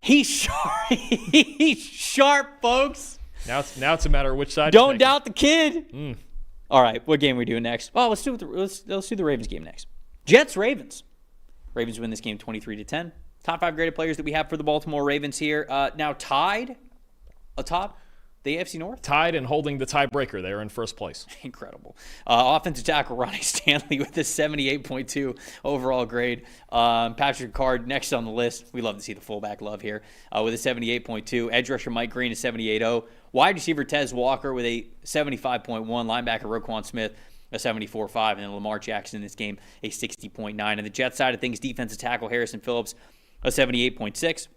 He's sharp. He's sharp, folks. Now it's a matter of which side. Don't doubt the kid. All right, what game are we doing next? Well, let's do the Ravens game next. Jets Ravens. Ravens win this game 23-10. Top 5 graded players that we have for the Baltimore Ravens here. Now tied atop the AFC North. Tied and holding the tiebreaker. They're in first place. Incredible. Offensive tackle Ronnie Stanley with a 78.2 overall grade. Patrick Card next on the list. We love to see the fullback love here with a 78.2. Edge rusher Mike Green a 78.0. Wide receiver Tez Walker with a 75.1. Linebacker Roquan Smith a 74.5. And then Lamar Jackson in this game a 60.9. On the Jets side of things, defensive tackle Harrison Phillips a 78.6.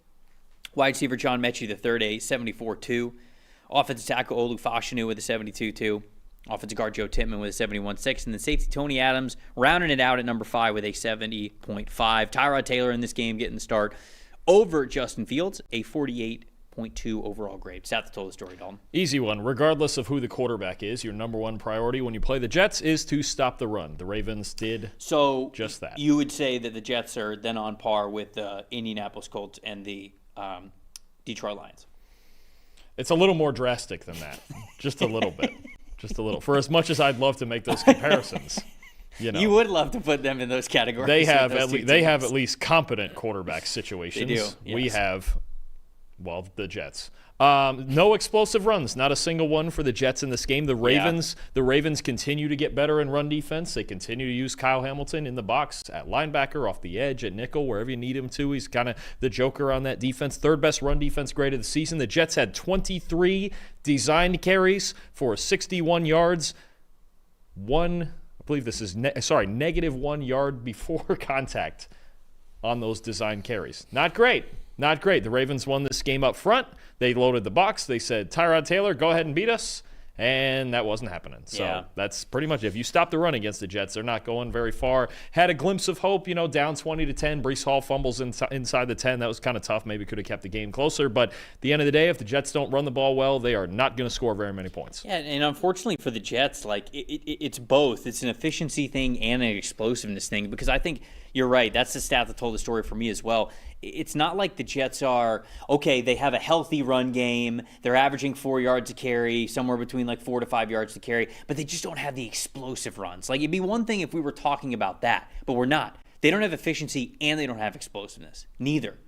Wide receiver John Mechie III a 74.2. Offensive tackle Olu Fashanu with a 72.2. Offensive guard Joe Tittman with a 71.6. And then safety Tony Adams rounding it out at number 5 with a 70.5. Tyrod Taylor in this game getting the start over Justin Fields, a 48.2 overall grade. Sat to tell the story, Dalton. Easy one. Regardless of who the quarterback is, your number one priority when you play the Jets is to stop the run. The Ravens did just that. You would say that the Jets are then on par with the Indianapolis Colts and the Detroit Lions. It's a little more drastic than that. Just a little bit. Just a little. For as much as I'd love to make those comparisons, you would love to put them in those categories. They have at least competent quarterback situations. They do. Yes. We have, the Jets. No explosive runs, not a single one for the Jets in this game. The Ravens continue to get better in run defense. They continue to use Kyle Hamilton in the box at linebacker, off the edge, at nickel, wherever you need him to. He's kind of the joker on that defense. Third best run defense grade of the season. The Jets had 23 designed carries for 61 yards. I believe this is -1 yard before contact on those designed carries. Not great. Not great. The Ravens won this game up front. They loaded the box. They said, Tyrod Taylor, go ahead and beat us. and that wasn't happening. So Yeah. that's pretty much it. If you stop the run against the Jets, they're not going very far. Had a glimpse of hope, down 20-10. Breece Hall fumbles inside the 10. That was kind of tough. Maybe could have kept the game closer. But at the end of the day, if the Jets don't run the ball well, they are not going to score very many points. Yeah, and unfortunately for the Jets, it's both. It's an efficiency thing and an explosiveness thing, because I think you're right. That's the stat that told the story for me as well. It's not like the Jets are, okay, they have a healthy run game. They're averaging 4 yards to carry, somewhere between 4 to 5 yards to carry, but they just don't have the explosive runs. It'd be one thing if we were talking about that, but we're not. They don't have efficiency and they don't have explosiveness. Neither.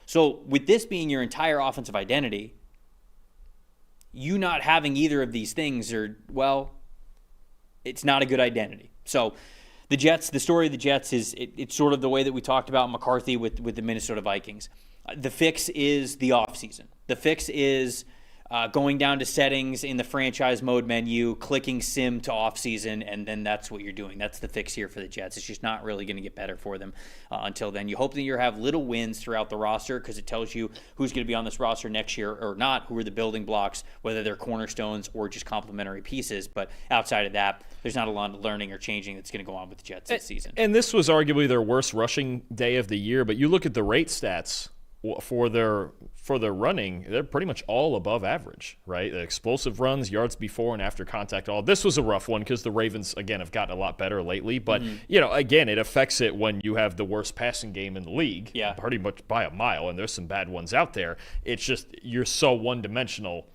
So with this being your entire offensive identity, you not having either of these things it's not a good identity. So the story of the Jets is it's sort of the way that we talked about McCarthy with the Minnesota Vikings. The fix is the offseason. The fix is going down to settings in the franchise mode menu, clicking sim to offseason, and then that's what you're doing. That's the fix here for the Jets. It's just not really going to get better for them until then. You hope that you have little wins throughout the roster, because it tells you who's going to be on this roster next year or not, who are the building blocks, whether they're cornerstones or just complementary pieces. But outside of that, there's not a lot of learning or changing that's going to go on with the Jets this season. And this was arguably their worst rushing day of the year, but you look at the rate stats for their running, they're pretty much all above average, right? The explosive runs, yards before and after contact, all. This was a rough one because the Ravens, again, have gotten a lot better lately. But, again, it affects it when you have the worst passing game in the league, pretty much by a mile, and there's some bad ones out there. It's just you're so one-dimensional.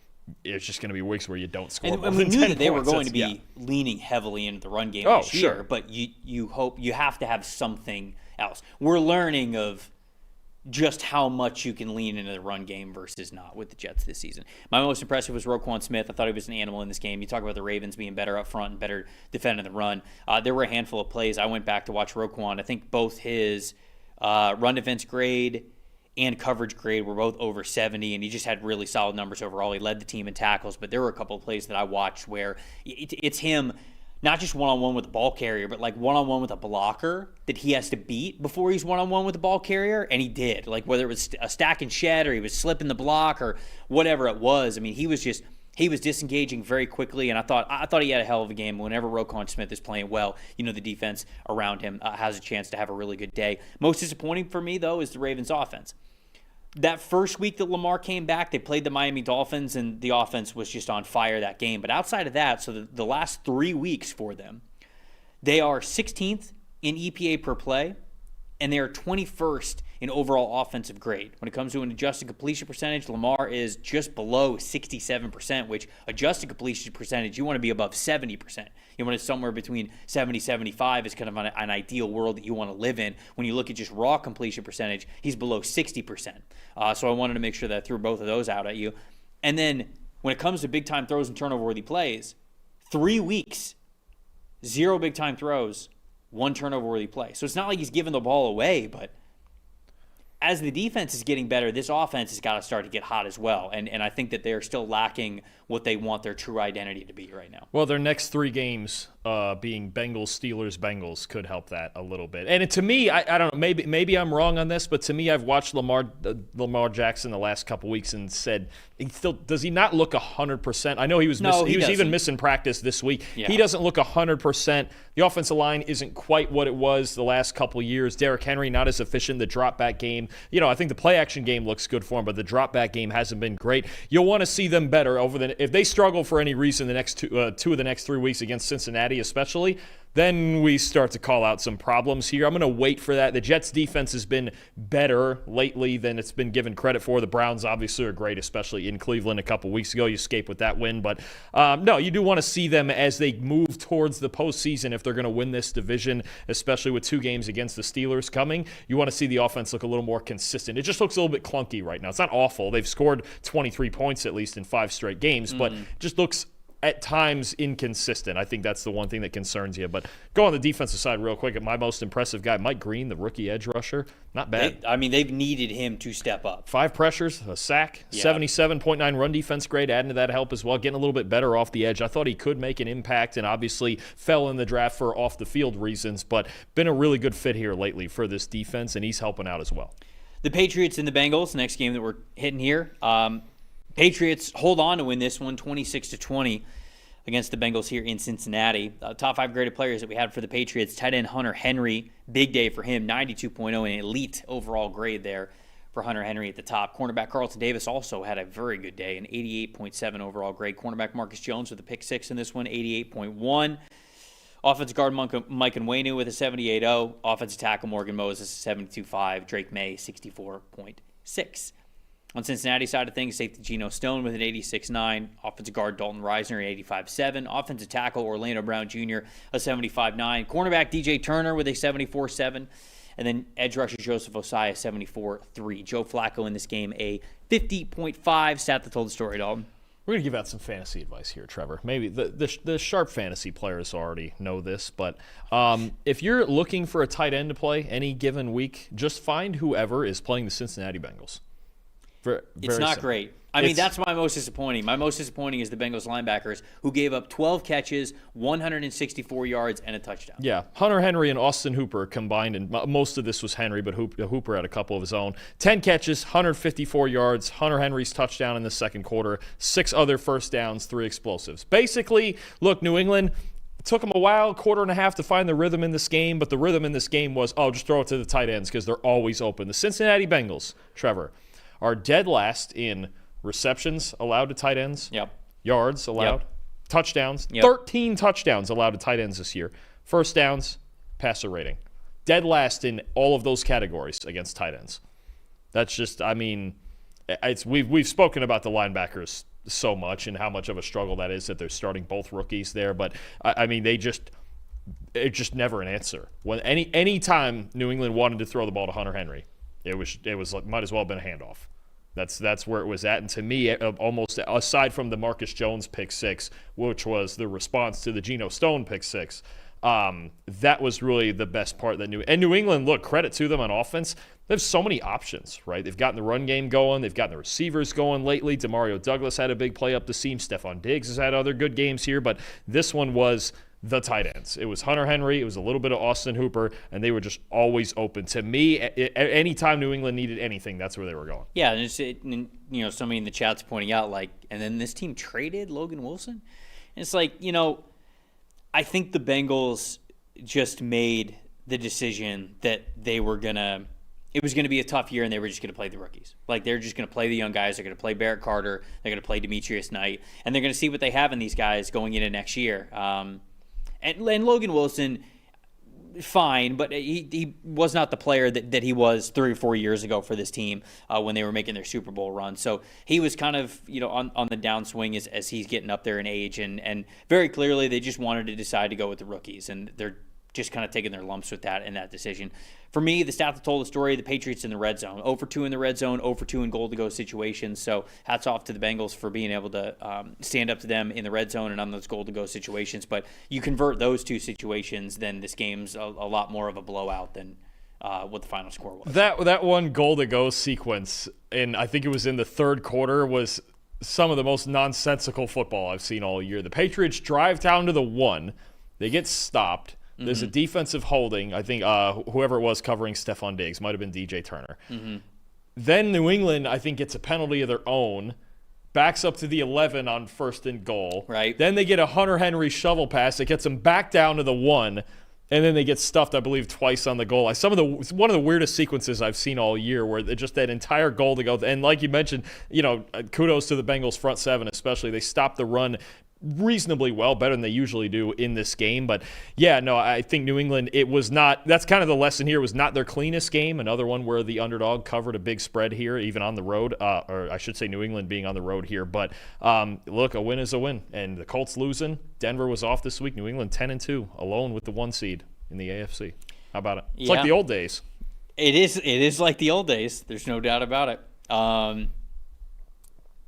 It's just going to be weeks where you don't score. And we knew that they were going to be leaning heavily into the run game this year, sure. But you hope you have to have something else. We're learning of just how much you can lean into the run game versus not with the Jets this season. My most impressive was Roquan Smith. I thought he was an animal in this game. You talk about the Ravens being better up front and better defending the run. There were a handful of plays I went back to watch Roquan. I think both his run defense grade and coverage grade were both over 70, and he just had really solid numbers overall. He led the team in tackles, but there were a couple of plays that I watched where it's him not just one-on-one with the ball carrier, but one-on-one with a blocker that he has to beat before he's one-on-one with the ball carrier, and he did. Whether it was a stack and shed or he was slipping the block or whatever it was, he was disengaging very quickly, and I thought he had a hell of a game. Whenever Roquan Smith is playing well, the defense around him has a chance to have a really good day. Most disappointing for me, though, is the Ravens' offense. That first week that Lamar came back, they played the Miami Dolphins, and the offense was just on fire that game. But outside of that, so the last 3 weeks for them, they are 16th in EPA per play, and they are 21st in overall offensive grade. When it comes to an adjusted completion percentage, Lamar is just below 67%, which adjusted completion percentage, you want to be above 70%. You want it somewhere between 70-75 is kind of an ideal world that you want to live in. When you look at just raw completion percentage, he's below 60%. So I wanted to make sure that I threw both of those out at you. And then when it comes to big-time throws and turnover-worthy plays, 3 weeks, 0 big-time throws, 1 turnover-worthy play. So it's not like he's giving the ball away, but as the defense is getting better, this offense has got to start to get hot as well. And I think that they're still lacking what they want their true identity to be right now. Well, their next 3 games being Bengals, Steelers, Bengals could help that a little bit. And to me, I don't know, maybe I'm wrong on this, but to me, I've watched Lamar Jackson the last couple weeks and said, does he not look 100%? I know he was even missing practice this week. Yeah. He doesn't look 100%. The offensive line isn't quite what it was the last couple years. Derrick Henry not as efficient. The drop back game, I think the play action game looks good for him, but the drop back game hasn't been great. You'll want to see them better if they struggle for any reason the next two of the next 3 weeks against Cincinnati especially, then we start to call out some problems here. I'm going to wait for that. The Jets' defense has been better lately than it's been given credit for. The Browns obviously are great, especially in Cleveland a couple weeks ago. You escaped with that win. But, no, you do want to see them as they move towards the postseason if they're going to win this division, especially with 2 games against the Steelers coming. You want to see the offense look a little more consistent. It just looks a little bit clunky right now. It's not awful. They've scored 23 points at least in 5 straight games, but it just looks at times inconsistent. I think that's the one thing that concerns you. But go on the defensive side real quick. My most impressive guy, Mike Green, the rookie edge rusher, not bad. They've needed him to step up. 5 pressures, a sack, 77.9 run defense grade, adding to that help as well, getting a little bit better off the edge. I thought he could make an impact and obviously fell in the draft for off-the-field reasons, but been a really good fit here lately for this defense, and he's helping out as well. The Patriots and the Bengals, the next game that we're hitting here. Patriots hold on to win this one 26-20. against the Bengals here in Cincinnati. Top 5 graded players that we had for the Patriots. Tight end Hunter Henry, big day for him, 92.0, an elite overall grade there for Hunter Henry at the top. Cornerback Carlton Davis also had a very good day, an 88.7 overall grade. Cornerback Marcus Jones with a pick 6 in this one, 88.1. Offensive guard Mike Nwenu with a 78.0. Offensive tackle Morgan Moses, 72.5. Drake May, 64.6. On Cincinnati side of things, safety Geno Stone with an 86.9. Offensive guard Dalton Reisner, an 85.7. Offensive tackle Orlando Brown Jr., a 75.9. Cornerback DJ Turner with a 74.7. And then edge rusher Joseph Osai, 74.3. Joe Flacco in this game, a 50.5. Stat that told the story, Dalton. We're going to give out some fantasy advice here, Trevor. Maybe the sharp fantasy players already know this, but if you're looking for a tight end to play any given week, just find whoever is playing the Cincinnati Bengals. It's not great. I mean, that's my most disappointing. My most disappointing is the Bengals linebackers who gave up 12 catches, 164 yards, and a touchdown. Yeah, Hunter Henry and Austin Hooper combined, and most of this was Henry, but Hooper had a couple of his own. 10 catches, 154 yards, Hunter Henry's touchdown in the second quarter, 6 other first downs, 3 explosives. Basically, look, New England, it took them a while, quarter and a half to find the rhythm in this game, but the rhythm in this game was, just throw it to the tight ends because they're always open. The Cincinnati Bengals, Trevor, are dead last in receptions allowed to tight ends, yards allowed, touchdowns, 13 touchdowns allowed to tight ends this year, first downs, passer rating. Dead last in all of those categories against tight ends. That's just, I mean, we've spoken about the linebackers so much and how much of a struggle that is that they're starting both rookies there, but I mean, it's just never an answer. When any time New England wanted to throw the ball to Hunter Henry, it was like, might as well have been a handoff. That's where it was at. And to me, almost aside from the Marcus Jones pick 6, which was the response to the Geno Stone pick 6, that was really the best part. New England, look, credit to them on offense. They have so many options, right? They've gotten the run game going. They've gotten the receivers going lately. Demario Douglas had a big play up the seam. Stephon Diggs has had other good games here, but this one was the tight ends. It was Hunter Henry. It was a little bit of Austin Hooper, and they were just always open. To me, anytime New England needed anything, that's where they were going. Yeah, and somebody in the chat's pointing out, and then this team traded Logan Wilson? And it's I think the Bengals just made the decision that it was going to be a tough year, and they were just going to play the rookies. They're just going to play the young guys. They're going to play Barrett Carter. They're going to play Demetrius Knight, and they're going to see what they have in these guys going into next year. And Logan Wilson, fine, but he was not the player that he was 3 or 4 years ago for this team when they were making their Super Bowl run. So he was kind of on the downswing as he's getting up there in age, and very clearly they just wanted to decide to go with the rookies, and they're just kind of taking their lumps with that in that decision. For me, the stat that told the story, the Patriots in the red zone. 0 for 2 in the red zone, 0 for 2 in goal-to-go situations. So hats off to the Bengals for being able to stand up to them in the red zone and on those goal-to-go situations. But you convert those 2 situations, then this game's a lot more of a blowout than what the final score was. That one goal-to-go sequence, and I think it was in the third quarter, was some of the most nonsensical football I've seen all year. The Patriots drive down to the 1. They get stopped. There's a defensive holding. I think whoever it was covering Stephon Diggs, might have been DJ Turner. Then New England, I think, gets a penalty of their own, backs up to the 11 on 1st and goal. Right. Then they get a Hunter Henry shovel pass that gets them back down to the 1, and then they get stuffed, I believe, twice on the goal line. One of the weirdest sequences I've seen all year, where just that entire goal to go. And like you mentioned, kudos to the Bengals front 7 especially. They stopped the run reasonably well, better than they usually do in this game. But yeah, no, I think New England, that's kind of the lesson here, was not their cleanest game. Another one where the underdog covered a big spread here, even on the road, or I should say New England being on the road here. But look, a win is a win, and the Colts losing. Denver was off this week. New England 10-2, alone with the 1 seed in the AFC. How about it? It's like the old days. It is like the old days. There's no doubt about it.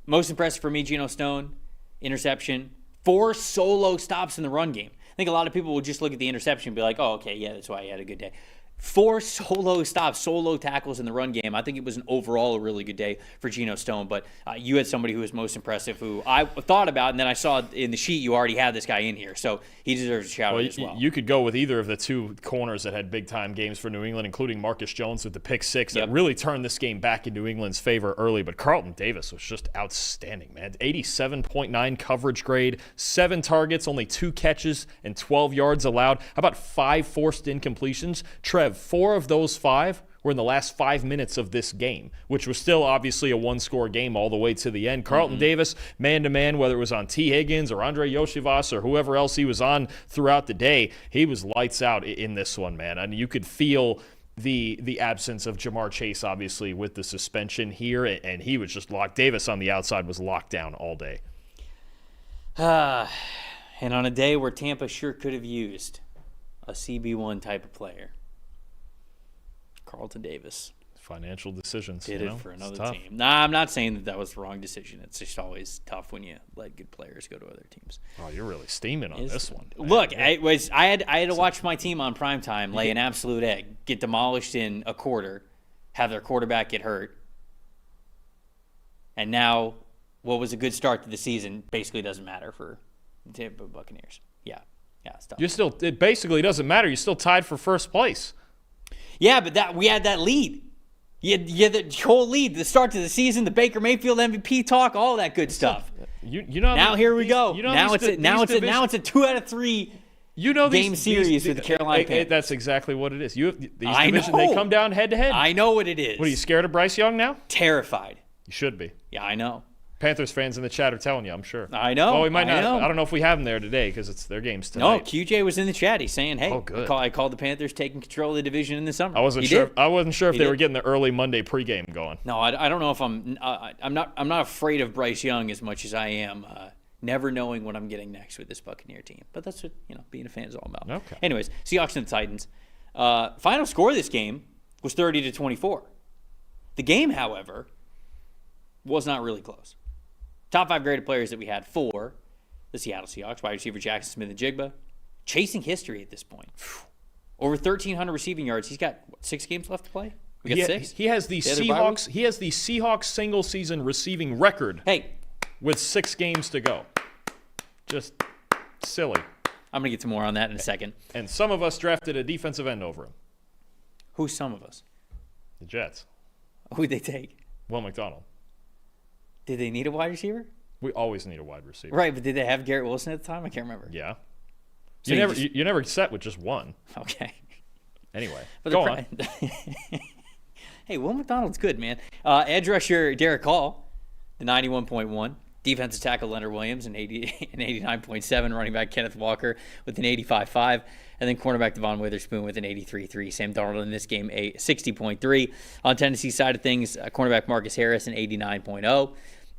Most impressive for me, Geno Stone, interception. 4 solo stops in the run game. I think a lot of people will just look at the interception and be like, oh, okay, yeah, that's why he had a good day. 4 solo stops, solo tackles in the run game. I think it was an overall a really good day for Geno Stone. But you had somebody who was most impressive, who I thought about, and then I saw in the sheet you already had this guy in here, so he deserves a shout out as well. You could go with either of the 2 corners that had big-time games for New England, including Marcus Jones with the pick 6 that really turned this game back in New England's favor early. But Carlton Davis was just outstanding, man. 87.9 coverage grade, 7 targets, only 2 catches, and 12 yards allowed. How about 5 forced incompletions? Trev, 4 of those 5 were in the last 5 minutes of this game, which was still obviously a 1-score game all the way to the end. Carlton Davis, man-to-man, whether it was on T. Higgins or Andre Yoshivas or whoever else he was on throughout the day, he was lights out in this one, man. And you could feel the absence of Jamar Chase, obviously, with the suspension here, and he was just locked. Davis on the outside was locked down all day. And on a day where Tampa sure could have used a CB1 type of player, Carlton Davis Financial decisions. did it for another team. Nah, I'm not saying that was the wrong decision. It's just always tough when you let good players go to other teams. Oh, you're really steaming on this one. Look, I had to watch my team on primetime lay an absolute egg, get demolished in a quarter, have their quarterback get hurt, and now what was a good start to the season basically doesn't matter for the Tampa Buccaneers. Yeah, it's tough. It basically doesn't matter. You're still tied for first place. Yeah, but we had that lead. You had the whole lead, the start to the season, the Baker Mayfield MVP talk, all that good stuff. Now here we go. Now it's a 2 out of 3 game series with the Carolina Panthers. That's exactly what it is. They come down head to head. I know what it is. What, are you scared of Bryce Young now? Terrified. You should be. Yeah, I know. Panthers fans in the chat are telling you, I'm sure. I know. Oh, we might not. know. I don't know if we have them there today because it's their games tonight. No, QJ was in the chat. He's saying, "Hey, good. I called the Panthers taking control of the division in the summer." I wasn't sure if they were getting the early Monday pregame going. No, I don't know if I'm not afraid of Bryce Young as much as I am never knowing what I'm getting next with this Buccaneer team. But that's what being a fan is all about. Okay. Anyways, Seahawks and the Titans. Final score of this game was 30-24. The game, however, was not really close. Top 5 graded players that we had for the Seattle Seahawks: wide receiver Jackson Smith-Njigba, chasing history at this point. Over 1,300 receiving yards. He's got 6 games left to play. We got 6. He has the Seahawks. He has the Seahawks single season receiving record. Hey, with 6 games to go. Just silly. I'm gonna get to more on that in a second. And some of us drafted a defensive end over him. Who's some of us? The Jets. Who'd they take? Will McDonald. Did they need a wide receiver? We always need a wide receiver. Right, but did they have Garrett Wilson at the time? I can't remember. Yeah. So you never set with just one. Okay. Anyway, but go on. Hey, Will McDonald's good, man. Edge rusher Derek Hall, the 91.1. Defensive tackle Leonard Williams, an 89.7. Running back Kenneth Walker with an 85.5. And then cornerback Devon Witherspoon with an 83.3. Sam Darnold in this game, a 60.3. On Tennessee's side of things, cornerback Marcus Harris, an 89.0.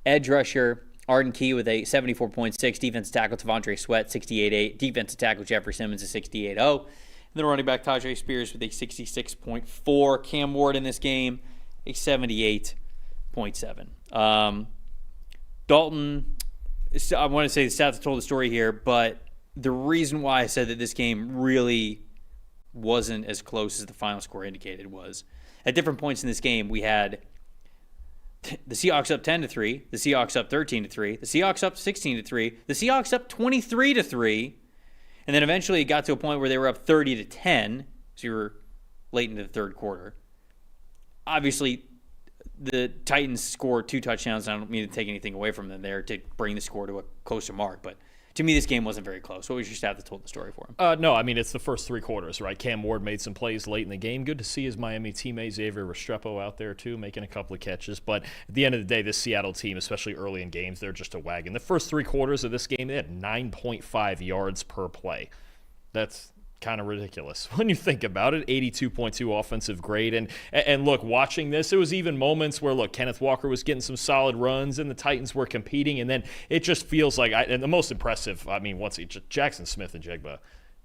Edge rusher Arden Key with a 74.6. Defensive tackle T'Vondre Sweat, 68.8. Defensive tackle Jeffrey Simmons, a 68.0. And then running back Tajay Spears with a 66.4. Cam Ward in this game, a 78.7. Dalton, I want to say the stats told the story here, but the reason why I said that this game really wasn't as close as the final score indicated was at different points in this game we had the Seahawks up 10-3, the Seahawks up 13-3, the Seahawks up 16-3, the Seahawks up 23-3, and then eventually it got to a point where they were up 30-10, so you were late into the third quarter. Obviously, the Titans scored 2 touchdowns, and I don't mean to take anything away from them there to bring the score to a closer mark, but to me, this game wasn't very close. What was your stat that told the story for him? No, I mean, it's the first 3 quarters, right? Cam Ward made some plays late in the game. Good to see his Miami teammate Xavier Restrepo out there, too, making a couple of catches. But at the end of the day, this Seattle team, especially early in games, they're just a wagon. The first 3 quarters of this game, they had 9.5 yards per play. That's kind of ridiculous when you think about it. 82.2 offensive grade. And look, watching this, it was even moments where, look, Kenneth Walker was getting some solid runs and the Titans were competing. And then it just feels like, and the most impressive, I mean, Jackson Smith-Njigba,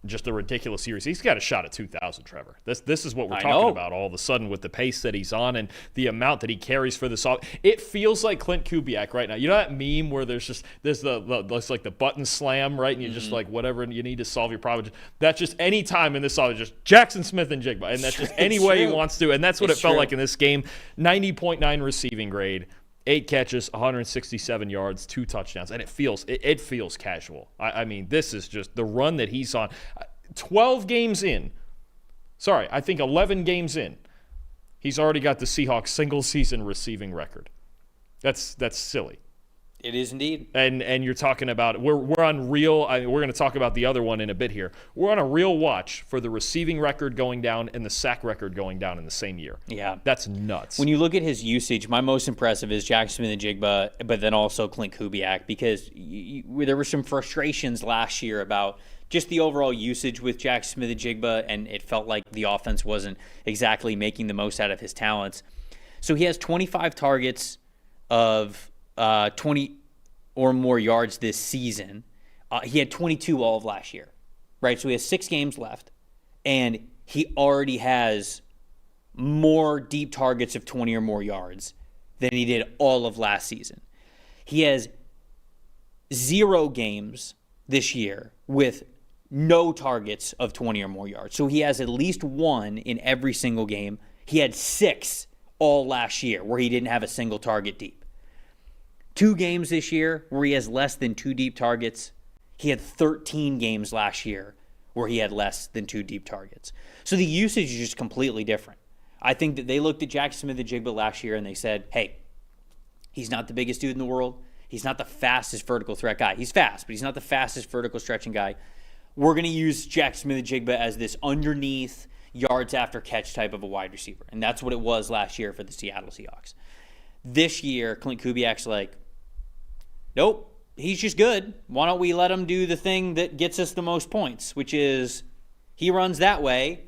just a ridiculous series. He's got a shot at 2,000, Trevor. This is what we're I talking know. about all of a sudden with the pace that he's on and the amount that he carries for this. It feels like Clint Kubiak right now. You know that meme where there's like the button slam, right? And you just like whatever you need to solve your problem. That's just any time in this offense, just Jackson Smith and Jigba. And that's just any way he wants to. And that's what it felt like in this game. 90.9 receiving grade. 8 catches, 167 yards, 2 touchdowns, and it feels casual. I mean, this is just the run that he's on. 12 games in. Sorry, I think 11 games in. He's already got the Seahawks single-season receiving record. That's silly. It is indeed. And you're talking about we're on real. We're going to talk about the other one in a bit here. We're on a real watch for the receiving record going down and the sack record going down in the same year. Yeah, that's nuts. When you look at his usage, my most impressive is Jackson Smith and Jigba, but then also Clint Kubiak, because there were some frustrations last year about just the overall usage with Jackson Smith and Jigba, and it felt like the offense wasn't exactly making the most out of his talents. So he has 25 targets of 20 or more yards this season. He had 22 all of last year, right? So he has 6 games left, and he already has more deep targets of 20 or more yards than he did all of last season. He has 0 games this year with no targets of 20 or more yards. So he has at least 1 in every single game. He had 6 all last year where he didn't have a single target deep. 2 games this year where he has less than 2 deep targets. He had 13 games last year where he had less than 2 deep targets. So the usage is just completely different. I think that they looked at Jackson Smith and Jigba last year and they said, hey, he's not the biggest dude in the world. He's not the fastest vertical threat guy. He's fast, but he's not the fastest vertical stretching guy. We're going to use Jackson Smith and Jigba as this underneath yards after catch type of a wide receiver. And that's what it was last year for the Seattle Seahawks. This year, Clint Kubiak's like, nope, he's just good. Why don't we let him do the thing that gets us the most points, which is he runs that way,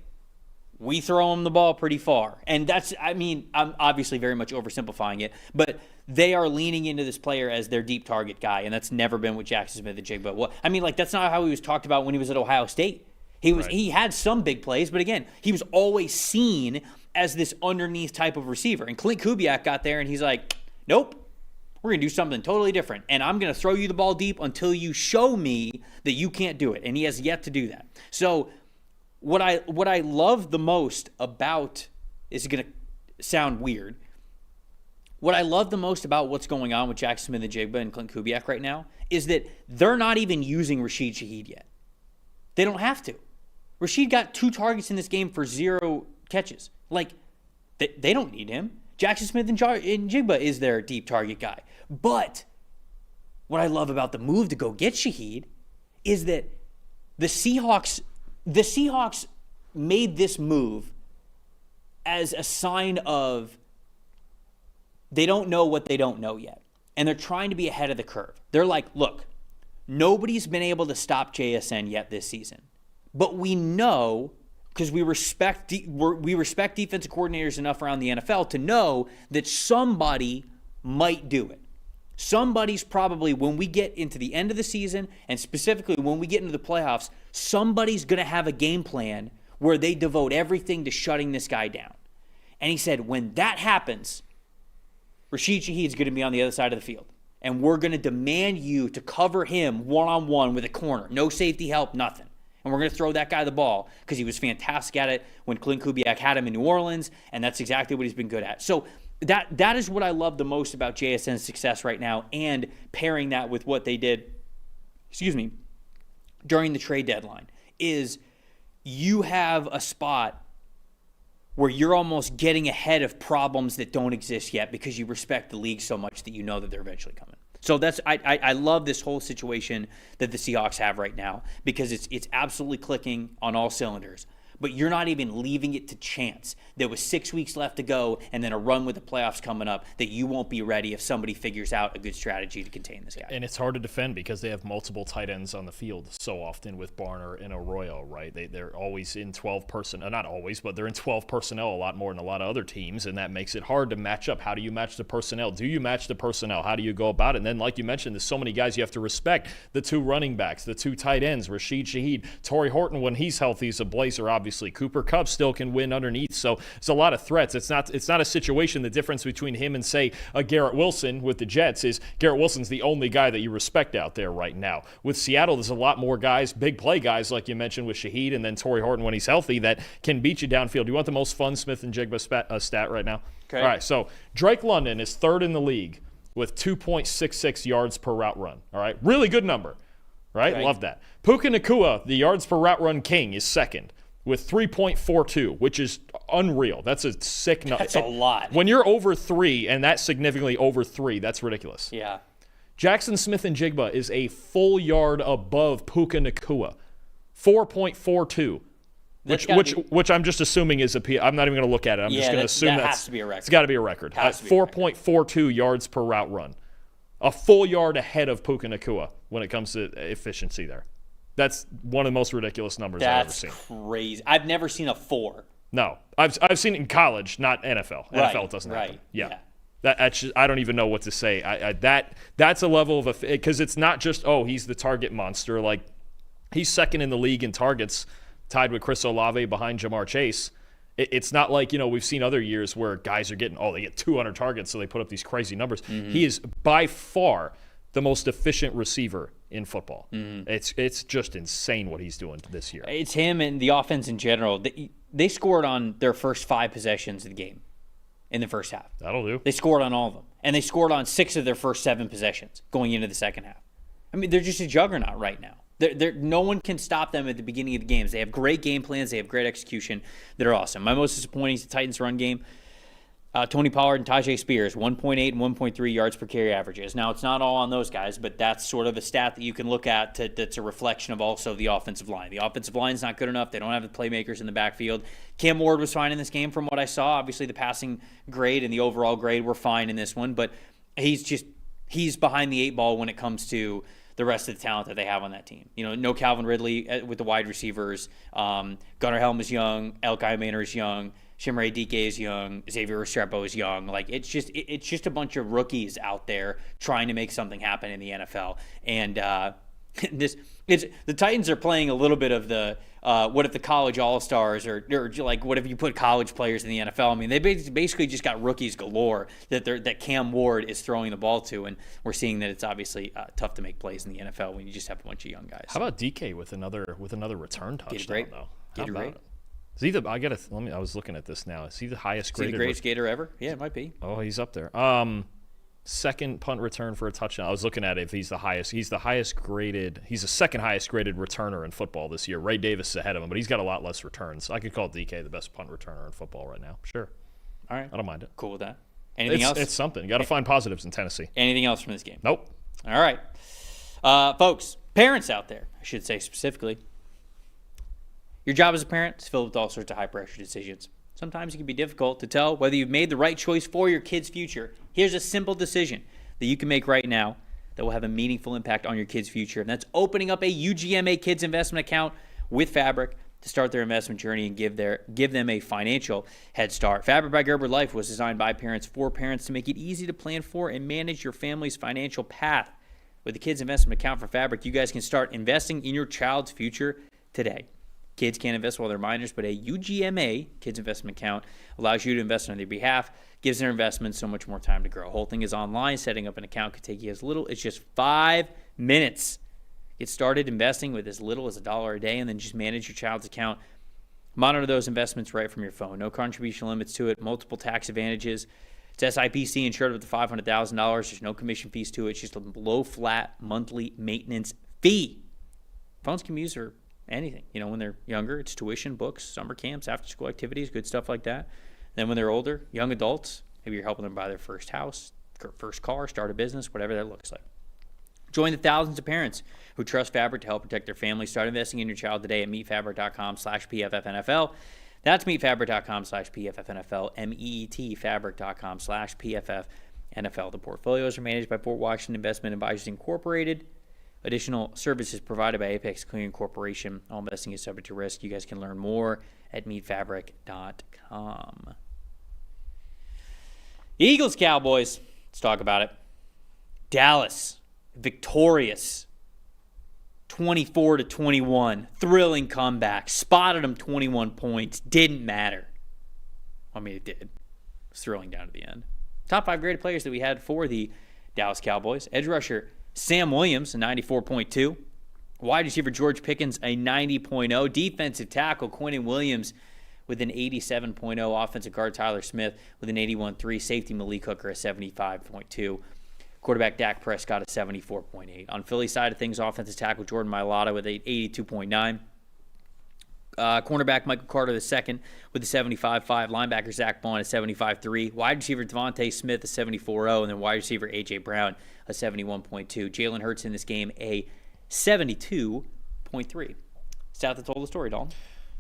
we throw him the ball pretty far. And that's, I mean, I'm obviously very much oversimplifying it, but they are leaning into this player as their deep target guy, and that's never been what Jackson Smith and Jigba. Well, I mean, like, that's not how he was talked about when he was at Ohio State. He had some big plays, but again, he was always seen as this underneath type of receiver. And Clint Kubiak got there, and he's like, nope. We're going to do something totally different, and I'm going to throw you the ball deep until you show me that you can't do it, and he has yet to do that. So what I love the most about, this is going to sound weird, what I love the most about what's going on with Jackson Smith and Jigba and Clint Kubiak right now is that they're not even using Rashid Shaheed yet. They don't have to. Rashid got 2 targets in this game for 0 catches. Like, they don't need him. Jackson Smith and Jigba is their deep target guy. But what I love about the move to go get Shaheed is that the Seahawks made this move as a sign of they don't know what they don't know yet. And they're trying to be ahead of the curve. They're like, look, nobody's been able to stop JSN yet this season. But we know, because we respect defensive coordinators enough around the NFL to know that somebody might do it. Somebody's probably, when we get into the end of the season, and specifically when we get into the playoffs, somebody's going to have a game plan where they devote everything to shutting this guy down. And he said, when that happens, Rashid Shaheed's going to be on the other side of the field. And we're going to demand you to cover him one-on-one with a corner. No safety help, nothing. And we're going to throw that guy the ball because he was fantastic at it when Clint Kubiak had him in New Orleans, and that's exactly what he's been good at. So that is what I love the most about JSN's success right now, and pairing that with what they did, during the trade deadline, is you have a spot where you're almost getting ahead of problems that don't exist yet because you respect the league so much that you know that they're eventually coming. So I love this whole situation that the Seahawks have right now because it's absolutely clicking on all cylinders. but you're not even leaving it to chance. There was 6 weeks left to go and then a run with the playoffs coming up that you won't be ready if somebody figures out a good strategy to contain this guy. And it's hard to defend because they have multiple tight ends on the field so often with Barner and Arroyo, right? They're always in 12 personnel, not always, but they're in 12 personnel a lot more than a lot of other teams, and that makes it hard to match up. How do you match the personnel? Do you match the personnel? How do you go about it? And then, like you mentioned, there's so many guys you have to respect. The 2 running backs, the 2 tight ends, Rashid Shaheed, Torrey Horton, when he's healthy, is a blazer, obviously. Cooper Kupp still can win underneath, so it's a lot of threats. It's not a situation. The difference between him and, say, a Garrett Wilson with the Jets is Garrett Wilson's the only guy that you respect out there right now. With Seattle, there's a lot more guys, big play guys, like you mentioned with Shaheed, and then Torrey Horton when he's healthy, that can beat you downfield. Do you want the most fun Smith-Njigba stat right now? Okay. All right, so Drake London is 3rd in the league with 2.66 yards per route run. All right, really good number, right? Love that. Puka Nacua, the yards per route run king, is 2nd with 3.42, which is unreal. That's a sick number. That's a lot. When you're over 3, and that's significantly over 3, that's ridiculous. Yeah. Jackson Smith-Njigba is a full yard above Puka Nacua, 4.42. Which I'm just assuming is I'm not even going to look at it. I'm just going to assume that has to be a record. It's got to be a record. 4.42 yards per route run. A full yard ahead of Puka Nacua when it comes to efficiency there. That's one of the most ridiculous numbers I've ever seen. That's crazy. I've never seen a 4. No. I've seen it in college, not NFL. NFL doesn't happen. Yeah. That's just, I don't even know what to say. That's a level of – because it's not just, he's the target monster. Like, he's 2nd in the league in targets, tied with Chris Olave behind Jamar Chase. It's not like, we've seen other years where guys are getting, they get 200 targets, so they put up these crazy numbers. Mm-hmm. He is by far the most efficient receiver in football. Mm-hmm. It's just insane what he's doing this year. It's him and the offense in general. They scored on their first 5 possessions of the game in the first half. That'll do. They scored on all of them. And they scored on 6 of their first 7 possessions going into the second half. I mean, they're just a juggernaut right now. No one can stop them at the beginning of the games. They have great game plans. They have great execution. They're awesome. My most disappointing is the Titans' run game. Tony Pollard and Tajay Spears, 1.8 and 1.3 yards per carry averages. Now, it's not all on those guys, but that's sort of a stat that you can look at that's a reflection of also the offensive line. The offensive line is not good enough. They don't have the playmakers in the backfield. Cam Ward was fine in this game from what I saw. Obviously, the passing grade and the overall grade were fine in this one, but he's behind the 8 ball when it comes to the rest of the talent that they have on that team. No Calvin Ridley with the wide receivers. Gunnar Helm is young. Elkai Maynor is young. Chimere Dike is young. Xavier Restrepo is young. Like, it's just a bunch of rookies out there trying to make something happen in the NFL. And the Titans are playing a little bit of the what if the college all-stars or like what if you put college players in the NFL? I mean, they basically just got rookies galore that Cam Ward is throwing the ball to, and we're seeing that it's obviously tough to make plays in the NFL when you just have a bunch of young guys. How about DK with another return touchdown though? Gator rate. Is he I was looking at this now. Is he the highest graded? Is he the greatest Gator ever? Yeah, it might be. Oh, he's up there. Second punt return for a touchdown. I was looking at it. If he's the highest. He's the highest graded. He's the second highest graded returner in football this year. Ray Davis is ahead of him, but he's got a lot less returns. I could call DK the best punt returner in football right now. Sure. All right. I don't mind it. Cool with that. Anything else? It's something. You got to find positives in Tennessee. Anything else from this game? Nope. All right. Folks, parents out there, I should say specifically, your job as a parent is filled with all sorts of high-pressure decisions. Sometimes it can be difficult to tell whether you've made the right choice for your kid's future. Here's a simple decision that you can make right now that will have a meaningful impact on your kid's future, and that's opening up a UGMA Kids Investment Account with Fabric to start their investment journey and give them a financial head start. Fabric by Gerber Life was designed by parents for parents to make it easy to plan for and manage your family's financial path. With the Kids Investment Account for Fabric, you guys can start investing in your child's future today. Kids can't invest while they're minors, but a UGMA Kids Investment Account allows you to invest on their behalf, gives their investments so much more time to grow. Whole thing is online. Setting up an account could take you as little as just 5 minutes. Get started investing with as little as $1 a day, and then just manage your child's account. Monitor those investments right from your phone. No contribution limits to it. Multiple tax advantages. It's SIPC insured up to $500,000. There's no commission fees to it. It's just a low, flat monthly maintenance fee. Phones can be used for anything. When they're younger, it's tuition, books, summer camps, after-school activities, good stuff like that. Then when they're older, young adults, maybe you're helping them buy their first house, first car, start a business, whatever that looks like. Join the thousands of parents who trust Fabric to help protect their family. Start investing in your child today at meetfabric.com/PFFNFL. That's meetfabric.com/PFFNFL, MEET fabric.com/PFFNFL. The portfolios are managed by Fort Washington Investment Advisors Incorporated. Additional services provided by Apex Clearing Corporation. All investing is subject to risk. You guys can learn more at meetfabric.com. Eagles, Cowboys. Let's talk about it. Dallas, victorious. 24-21. Thrilling comeback. Spotted them 21 points. Didn't matter. I mean, it did. It was thrilling down to the end. Top 5 graded players that we had for the Dallas Cowboys. Edge rusher Sam Williams, a 94.2. Wide receiver George Pickens, a 90.0. Defensive tackle Quinnen Williams with an 87.0. Offensive guard Tyler Smith with an 81.3. Safety Malik Hooker, a 75.2. Quarterback Dak Prescott, a 74.8. On Philly's side of things, offensive tackle Jordan Mailata with an 82.9. Cornerback Michael Carter II with a 75.5. Linebacker Zach Bond, a 75.3. Wide receiver Devontae Smith, a 74.0. And then wide receiver A.J. Brown, a 71.2. Jalen Hurts in this game, a 72.3. Stat that told the story, Dalton.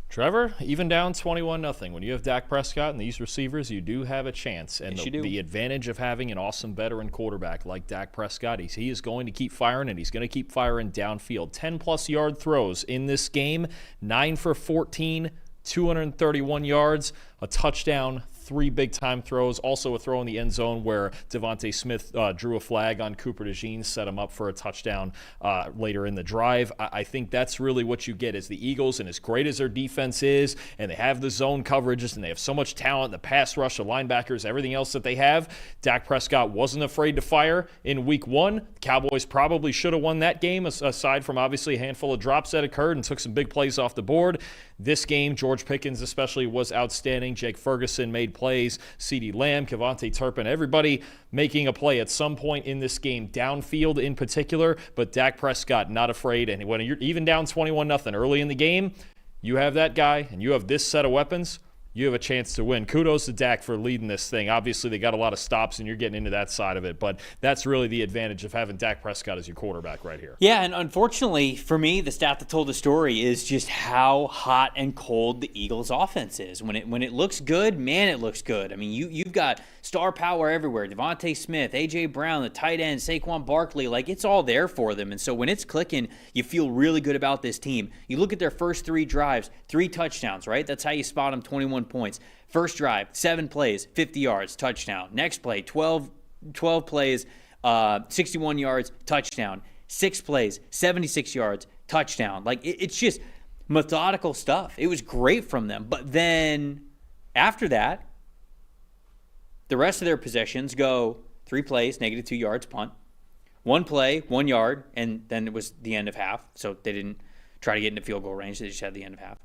Trevor, even down 21-0. When you have Dak Prescott and these receivers, you do have a chance. And yes, the advantage of having an awesome veteran quarterback like Dak Prescott, he is going to keep firing, and he's going to keep firing downfield. 10-plus yard throws in this game, 9 for 14, 231 yards, a touchdown, 3 big-time throws, also a throw in the end zone where Devontae Smith drew a flag on Cooper DeJean, set him up for a touchdown later in the drive. I think that's really what you get as the Eagles, and as great as their defense is, and they have the zone coverages, and they have so much talent, the pass rush, the linebackers, everything else that they have. Dak Prescott wasn't afraid to fire in week 1. The Cowboys probably should have won that game, aside from obviously a handful of drops that occurred and took some big plays off the board. This game, George Pickens especially was outstanding. Jake Ferguson made plays. CeeDee Lamb, Kevontae Turpin, everybody making a play at some point in this game, downfield in particular. But Dak Prescott not afraid. And when you're even down 21-0 early in the game, you have that guy and you have this set of weapons, you have a chance to win. Kudos to Dak for leading this thing. Obviously, they got a lot of stops, and you're getting into that side of it. But that's really the advantage of having Dak Prescott as your quarterback right here. Yeah, and unfortunately for me, the stat that told the story is just how hot and cold the Eagles' offense is. When it looks good, man, it looks good. I mean, you've got star power everywhere. Devontae Smith, A.J. Brown, the tight end, Saquon Barkley. Like, it's all there for them. And so when it's clicking, you feel really good about this team. You look at their first 3 drives, 3 touchdowns, right? That's how you spot them, 21 points. First drive, 7 plays, 50 yards, touchdown. Next play, 12 plays, 61 yards, touchdown. 6 plays, 76 yards, touchdown. Like, it's just methodical stuff. It was great from them. But then after that, the rest of their possessions go 3 plays, -2 yards, punt. 1 play, 1 yard, and then it was the end of half. So they didn't try to get into field goal range. They just had the end of half.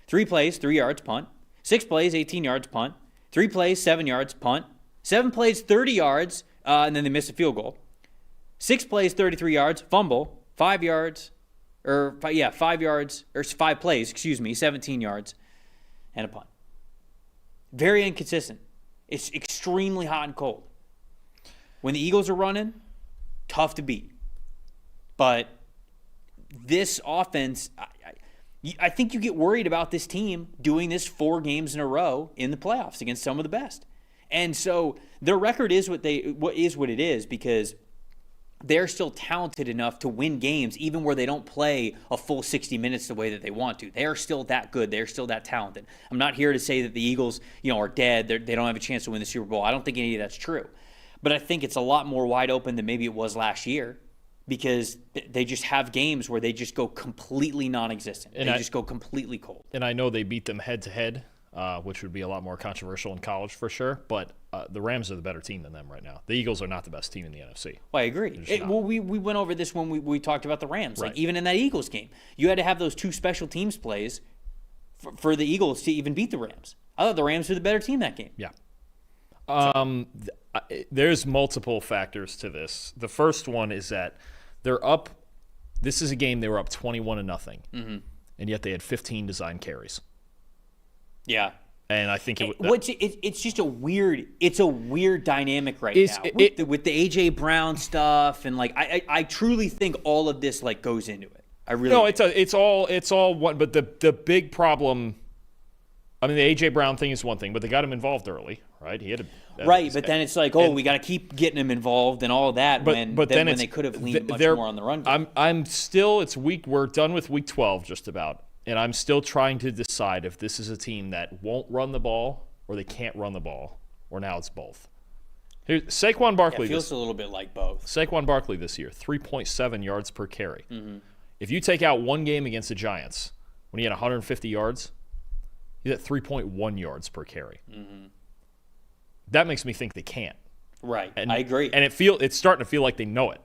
3 plays, 3 yards, punt. 6 plays, 18 yards, punt. 3 plays, 7 yards, punt. 7 plays, 30 yards, and then they missed a field goal. 6 plays, 33 yards, fumble. 5 yards, 5 plays, 17 yards, and a punt. Very inconsistent. It's extremely hot and cold. When the Eagles are running, tough to beat. But this offense, I think you get worried about this team doing this 4 games in a row in the playoffs against some of the best. And so their record is what it is because they're still talented enough to win games even where they don't play a full 60 minutes the way that they want to. They are still that good. They're still that talented. I'm not here to say that the Eagles, are dead. They don't have a chance to win the Super Bowl. I don't think any of that's true. But I think it's a lot more wide open than maybe it was last year because they just have games where they just go completely non-existent. They just go completely cold. And I know they beat them head-to-head, which would be a lot more controversial in college for sure. But the Rams are the better team than them right now. The Eagles are not the best team in the NFC. Well, I agree. We went over this when we talked about the Rams. Right. Like, even in that Eagles game, you had to have those 2 special teams plays for the Eagles to even beat the Rams. I thought the Rams were the better team that game. Yeah. There's multiple factors to this. The first one is that they're up. This is a game they were up 21-0, and yet they had 15 design carries. Yeah, And I think it's just a weird dynamic right now with the AJ Brown stuff, and like I truly think all of this like goes into it. I really it's all one. But the big problem, I mean, the AJ Brown thing is one thing, but they got him involved early, right? He had but then it's like, we got to keep getting him involved and all of that. When they could have leaned much more on the run game. I'm still. We're done with week 12 just about. And I'm still trying to decide if this is a team that won't run the ball or they can't run the ball, or now it's both. Here's Saquon Barkley. It feels a little bit like both. Saquon Barkley this year, 3.7 yards per carry. Mm-hmm. If you take out one game against the Giants, when he had 150 yards, he's at 3.1 yards per carry. Mm-hmm. That makes me think they can't. Right, I agree. And it's starting to feel like they know it.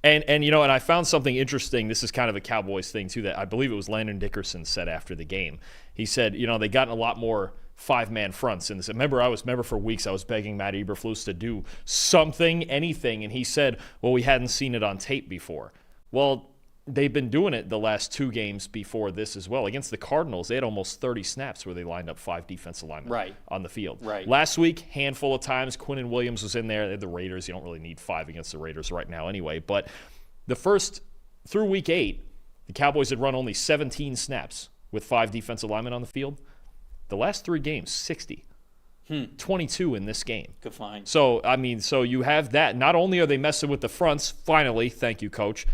And you know, and I found something interesting. This is kind of a Cowboys thing too, that I believe it was Landon Dickerson said after the game. He said, you know, they gotten a lot more 5-man fronts in this. Remember for weeks I was begging Matt Eberflus to do something, anything, and he said, well, we hadn't seen it on tape before. Well, they've been doing it the last 2 games before this as well. Against the Cardinals, they had almost 30 snaps where they lined up 5 defensive linemen on the field. Right. Last week, handful of times, Quinnen Williams was in there. The Raiders, you don't really need 5 against the Raiders right now anyway. But through week 8, the Cowboys had run only 17 snaps with 5 defensive linemen on the field. The last 3 games, 60. 22 in this game. Good find. So, I mean, you have that. Not only are they messing with the fronts, finally, thank you, Coach,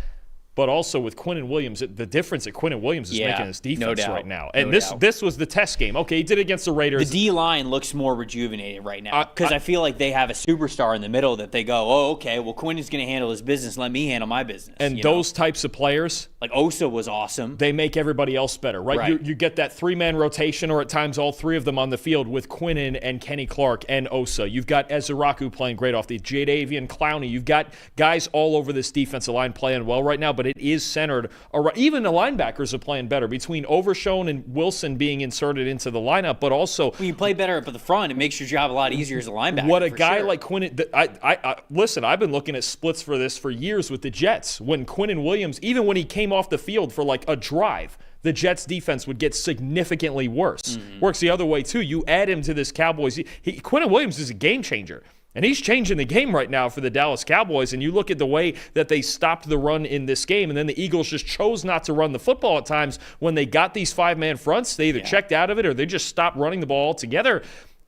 but also with Quinnen Williams, the difference that Quinnen Williams is making in his defense right now. And this was the test game. Okay, he did it against the Raiders. The D-line looks more rejuvenated right now because I feel like they have a superstar in the middle that they go, oh, okay, well, Quinnen's going to handle his business. Let me handle my business. And those types of players. Like Osa was awesome. They make everybody else better, right? You get that 3-man rotation or at times all 3 of them on the field with Quinnen and Kenny Clark and Osa. You've got Ezraku playing great off the Jadeveon Clowney. You've got guys all over this defensive line playing well right now, but it is centered around, even the linebackers are playing better between Overshone and Wilson being inserted into the lineup, but also when you play better up at the front, it makes your job a lot easier as a linebacker. What a guy like Quinnen, listen, I've been looking at splits for this for years with the Jets. When Quinnen Williams, even when he came off the field for like a drive, the Jets defense would get significantly worse. Mm-hmm. Works the other way too. You add him to this Cowboys. Quinnen Williams is a game changer. And he's changing the game right now for the Dallas Cowboys. And you look at the way that they stopped the run in this game, and then the Eagles just chose not to run the football at times when they got these 5-man fronts. They either checked out of it or they just stopped running the ball altogether.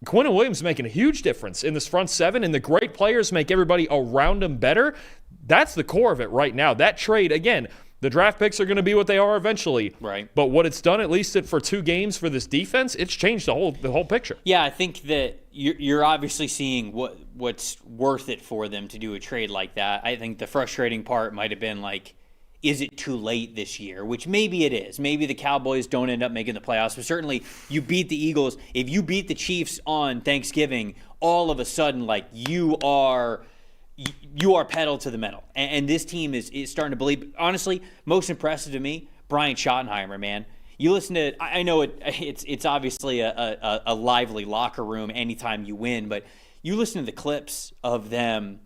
Quinnen Williams is making a huge difference in this front 7, and the great players make everybody around him better. That's the core of it right now. That trade, again, the draft picks are going to be what they are eventually. Right. But what it's done, at least for 2 games for this defense, it's changed the whole picture. Yeah, I think that you're obviously seeing what's worth it for them to do a trade like that. I think the frustrating part might have been like, is it too late this year? Which maybe it is. Maybe the Cowboys don't end up making the playoffs, but certainly you beat the Eagles. If you beat the Chiefs on Thanksgiving, all of a sudden, like, you are pedal to the metal. And this team is starting to believe. Honestly, most impressive to me, Brian Schottenheimer, man. You listen to, I know it's obviously a lively locker room anytime you win, but you listen to the clips of them,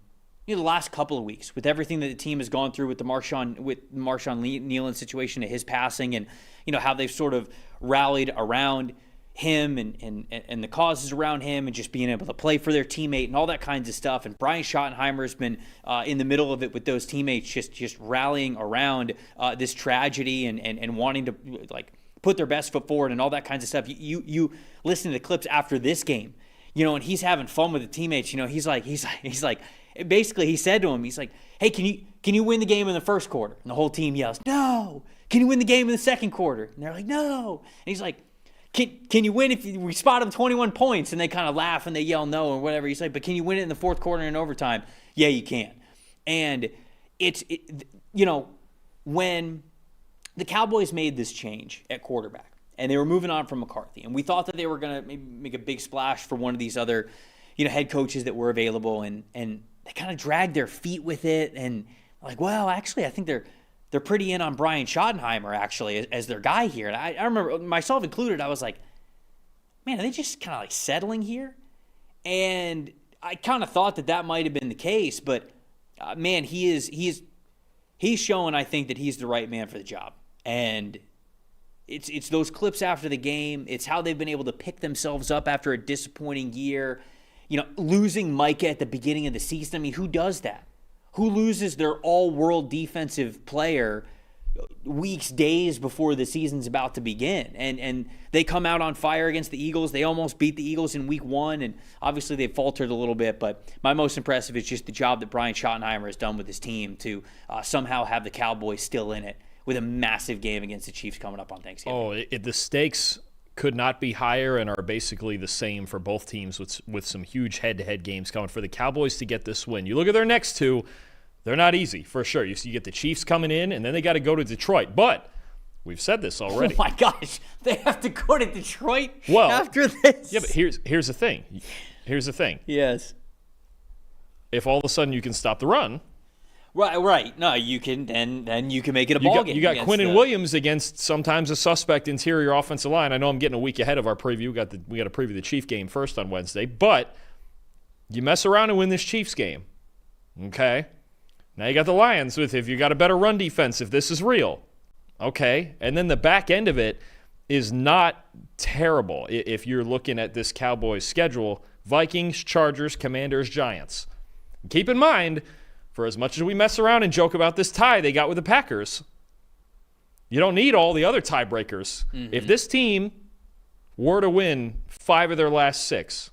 the last couple of weeks with everything that the team has gone through with the Marshawn Nealon situation, his passing, and how they've sort of rallied around him and the causes around him and just being able to play for their teammate and all that kinds of stuff. And Brian Schottenheimer has been in the middle of it with those teammates, just rallying around this tragedy and wanting to like put their best foot forward and all that kinds of stuff. You listen to the clips after this game, and he's having fun with the teammates. He's like basically he said to him, he's like, hey, can you win the game in the first quarter? And the whole team yells, no. Can you win the game in the second quarter? And they're like, no. And he's like, Can you win if we spot them 21 points? And they kind of laugh and they yell no or whatever. He's like, but can you win it in the fourth quarter and overtime? Yeah, you can. And when the Cowboys made this change at quarterback and they were moving on from McCarthy, and we thought that they were going to maybe make a big splash for one of these other, head coaches that were available, and they kind of dragged their feet with it, and like, well, actually, I think they're pretty in on Brian Schottenheimer, actually, as their guy here. And I remember, myself included, I was like, man, are they just kind of like settling here? And I kind of thought that might have been the case, but man, he's showing, I think, that he's the right man for the job. And It's those clips after the game. It's how they've been able to pick themselves up after a disappointing year. Losing Micah at the beginning of the season. I mean, who does that? Who loses their all-world defensive player weeks, days before the season's about to begin? And they come out on fire against the Eagles. They almost beat the Eagles in week 1, and obviously they faltered a little bit. But my most impressive is just the job that Brian Schottenheimer has done with his team to somehow have the Cowboys still in it with a massive game against the Chiefs coming up on Thanksgiving. The stakes could not be higher and are basically the same for both teams with some huge head-to-head games coming for the Cowboys to get this win. You look at their next two, they're not easy, for sure. You get the Chiefs coming in, and then they got to go to Detroit. But we've said this already. Oh, my gosh. They have to go to Detroit after this? Yeah, but here's the thing. Here's the thing. Yes. If all of a sudden you can stop the run. Right. No, you can, then you can make it a ball game. You got Quinnen Williams against sometimes a suspect interior offensive line. I know I'm getting a week ahead of our preview. We got to preview the Chief game first on Wednesday. But you mess around and win this Chiefs game. Okay? Now you got the Lions if you got a better run defense, if this is real. Okay? And then the back end of it is not terrible if you're looking at this Cowboys schedule. Vikings, Chargers, Commanders, Giants. Keep in mind, for as much as we mess around and joke about this tie they got with the Packers, you don't need all the other tiebreakers. Mm-hmm. If this team were to win 5 of their last 6,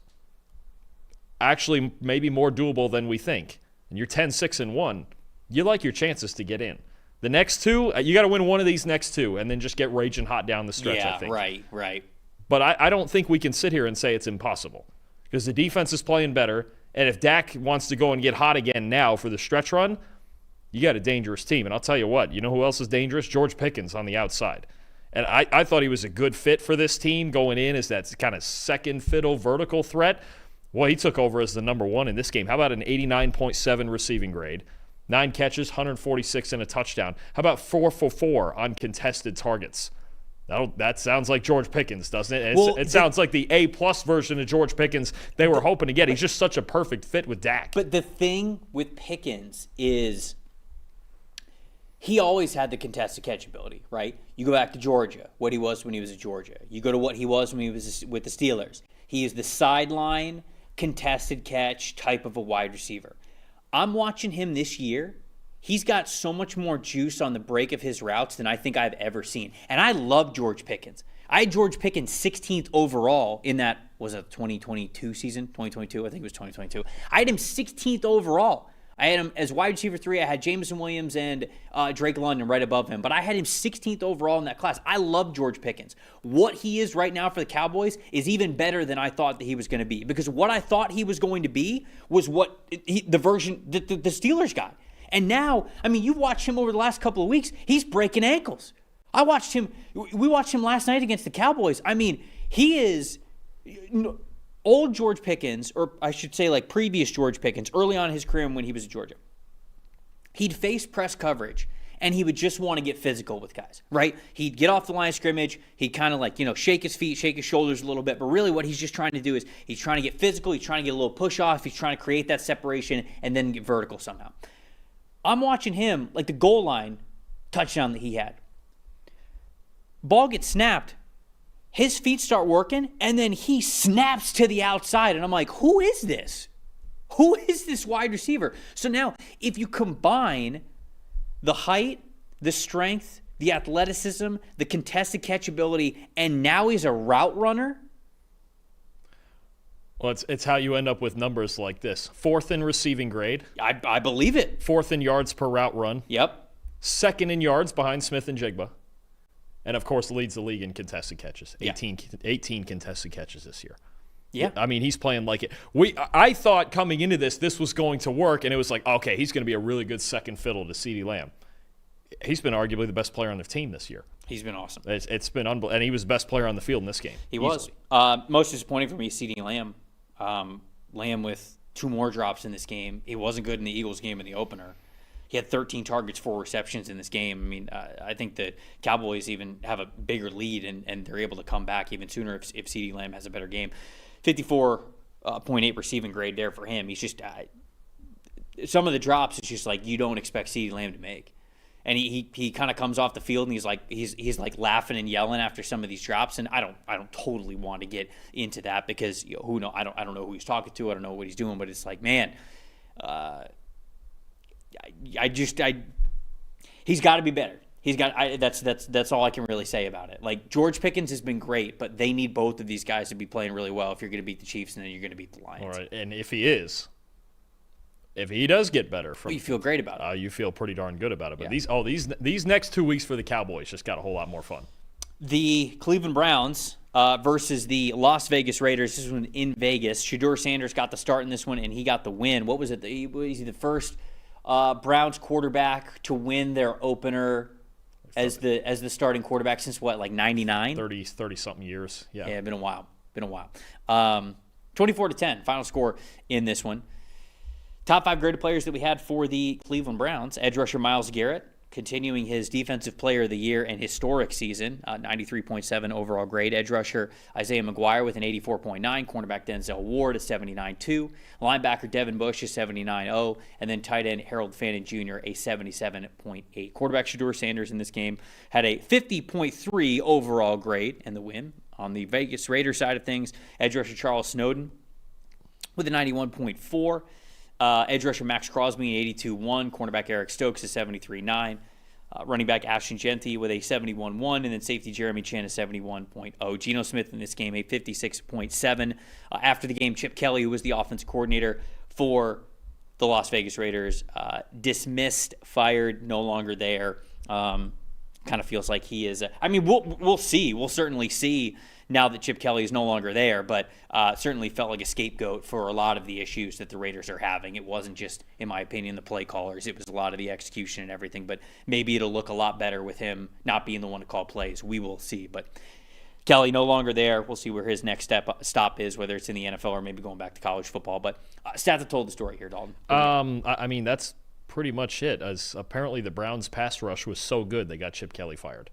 actually maybe more doable than we think, and you're 10-6-1, you like your chances to get in. The next 2, you got to win one of these next 2 and then just get raging hot down the stretch, I think. Right. But I don't think we can sit here and say it's impossible because the defense is playing better. And if Dak wants to go and get hot again now for the stretch run, you got a dangerous team. And I'll tell you what, you know who else is dangerous? George Pickens on the outside. And I thought he was a good fit for this team going in as that kind of second fiddle vertical threat. Well, he took over as the number 1 in this game. How about an 89.7 receiving grade? 9 catches, 146 and a touchdown. How about 4 for 4 on contested targets? That sounds like George Pickens, doesn't it? It sounds like the A-plus version of George Pickens they were hoping to get. He's just such a perfect fit with Dak. But the thing with Pickens is he always had the contested catch ability, right? You go back to Georgia, what he was when he was at Georgia. You go to what he was when he was with the Steelers. He is the sideline, contested catch type of a wide receiver. I'm watching him this year. He's got so much more juice on the break of his routes than I think I've ever seen. And I love George Pickens. I had George Pickens 16th overall in that, was it 2022 season? 2022? I think it was 2022. I had him 16th overall. I had him as wide receiver 3. I had Jameson Williams and Drake London right above him. But I had him 16th overall in that class. I love George Pickens. What he is right now for the Cowboys is even better than I thought that he was going to be. Because what I thought he was going to be was what the version that the Steelers got. And now, I mean, you watch him over the last couple of weeks, he's breaking ankles. We watched him last night against the Cowboys. I mean, he is old George Pickens, or I should say like previous George Pickens, early on in his career when he was at Georgia. He'd face press coverage, and he would just want to get physical with guys, right? He'd get off the line of scrimmage. He'd kind of like, shake his feet, shake his shoulders a little bit. But really what he's just trying to do is he's trying to get physical. He's trying to get a little push off. He's trying to create that separation and then get vertical somehow. I'm watching him, like the goal line touchdown that he had. Ball gets snapped. His feet start working, and then he snaps to the outside. And I'm like, who is this? Who is this wide receiver? So now, if you combine the height, the strength, the athleticism, the contested catch ability, and now he's a route runner. Well, it's how you end up with numbers like this. 4th in receiving grade. I believe it. 4th in yards per route run. Yep. 2nd in yards behind Smith and Jigba. And, of course, leads the league in contested catches. 18 contested catches this year. Yeah. I mean, he's playing like it. I thought coming into this was going to work, and it was like, okay, he's going to be a really good second fiddle to CeeDee Lamb. He's been arguably the best player on their team this year. He's been awesome. It's been unbelievable. And he was the best player on the field in this game. He was. Most disappointing for me, CeeDee Lamb. Lamb with 2 more drops in this game. He wasn't good in the Eagles game in the opener. He had 13 targets, 4 receptions in this game. I mean, I think the Cowboys even have a bigger lead, and they're able to come back even sooner if CeeDee Lamb has a better game. 54.8 receiving grade there for him. He's just some of the drops, it's just like you don't expect CeeDee Lamb to make. and he kind of comes off the field and he's like laughing and yelling after some of these drops, and I don't totally want to get into that because who know I don't know who he's talking to, I don't know what he's doing, but it's like, man, he's got to be better. That's all I can really say about it. Like, George Pickens has been great, but they need both of these guys to be playing really well if you're going to beat the Chiefs and then you're going to beat the Lions. All right, and if he does get better, you feel great about it. You feel pretty darn good about it. But yeah. these next 2 weeks for the Cowboys just got a whole lot more fun. The Cleveland Browns versus the Las Vegas Raiders. This one in Vegas. Shedeur Sanders got the start in this one, and he got the win. What was it? Was he the first Browns quarterback to win their opener as the starting quarterback since what, like 99? 30-something years. Yeah. Yeah, been a while. 24-10, final score in this one. Top 5 graded players that we had for the Cleveland Browns. Edge rusher Myles Garrett, continuing his Defensive Player of the Year and historic season, 93.7 overall grade. Edge rusher Isaiah McGuire with an 84.9. Cornerback Denzel Ward a 79.2. Linebacker Devin Bush a 79.0. And then tight end Harold Fannin Jr. a 77.8. Quarterback Shedeur Sanders in this game had a 50.3 overall grade and the win. On the Vegas Raiders side of things, edge rusher Charles Snowden with a 91.4. Edge rusher Max Crosby, an 82.1. Cornerback Eric Stokes, a 73.9. Running back Ashton Genty with a 71.1. And then safety Jeremy Chan, a 71.0. Geno Smith in this game, a 56.7. After the game, Chip Kelly, who was the offensive coordinator for the Las Vegas Raiders, dismissed, fired, no longer there. Kind of feels like he is. We'll see. We'll certainly see now that Chip Kelly is no longer there, but certainly felt like a scapegoat for a lot of the issues that the Raiders are having. It wasn't just, in my opinion, the play callers. It was a lot of the execution and everything, but maybe it'll look a lot better with him not being the one to call plays. We will see, but Kelly no longer there. We'll see where his next stop is, whether it's in the NFL or maybe going back to college football. But stats have told the story here, Dalton. That's pretty much it. As apparently the Browns' pass rush was so good, they got Chip Kelly fired.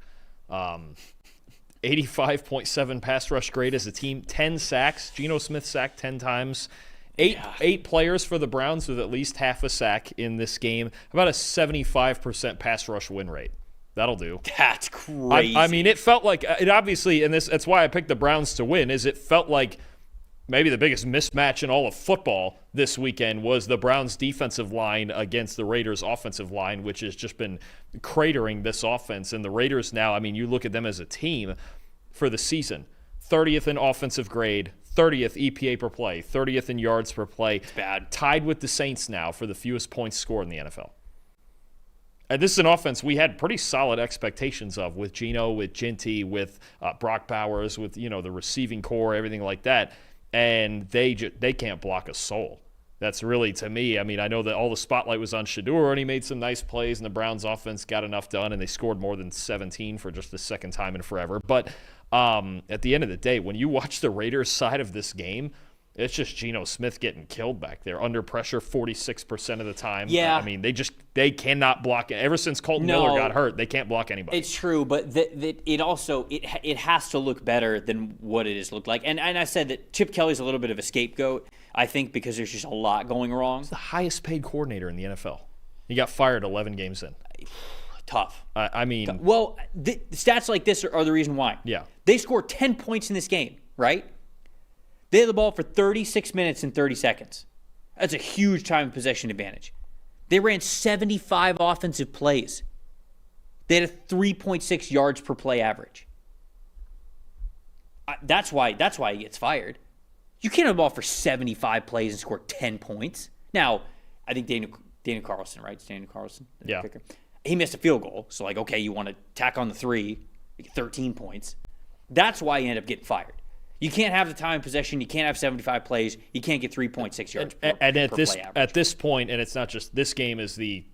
85.7 pass rush grade as a team, 10 sacks. Geno Smith sacked 10 times. Eight players for the Browns with at least half a sack in this game. About a 75% pass rush win rate. That'll do. That's crazy. It felt like it obviously, and that's why I picked the Browns to win, is it felt like maybe the biggest mismatch in all of football this weekend was the Browns' defensive line against the Raiders' offensive line, which has just been cratering this offense. And the Raiders now, you look at them as a team for the season, 30th in offensive grade, 30th EPA per play, 30th in yards per play. It's bad. Tied with the Saints now for the fewest points scored in the NFL. And this is an offense we had pretty solid expectations of with Geno, with Genty, with Brock Bowers, with the receiving core, everything like that. And they can't block a soul. That's really, to me, I know that all the spotlight was on Shedeur, and he made some nice plays, and the Browns offense got enough done, and they scored more than 17 for just the second time in forever. But at the end of the day, when you watch the Raiders side of this game, it's just Geno Smith getting killed back there. Under pressure 46% of the time. Yeah. They cannot block it. Ever since Colton Miller got hurt, they can't block anybody. It's true, but it also has to look better than what it has looked like. And I said that Chip Kelly's a little bit of a scapegoat, I think, because there's just a lot going wrong. He's the highest paid coordinator in the NFL. He got fired 11 games in. Tough. Well, the stats like this are the reason why. Yeah. They scored 10 points in this game, right? They had the ball for 36 minutes and 30 seconds. That's a huge time of possession advantage. They ran 75 offensive plays. They had a 3.6 yards per play average. That's why he gets fired. You can't have the ball for 75 plays and score 10 points. Now, I think Daniel Carlson, right? It's Daniel Carlson. Yeah. Kicker. He missed a field goal. So, okay, you want to tack on the 3, 13 points. That's why he ended up getting fired. You can't have the time of possession. You can't have 75 plays. You can't get 3.6 yards per play average. At this point, and it's not just this game is the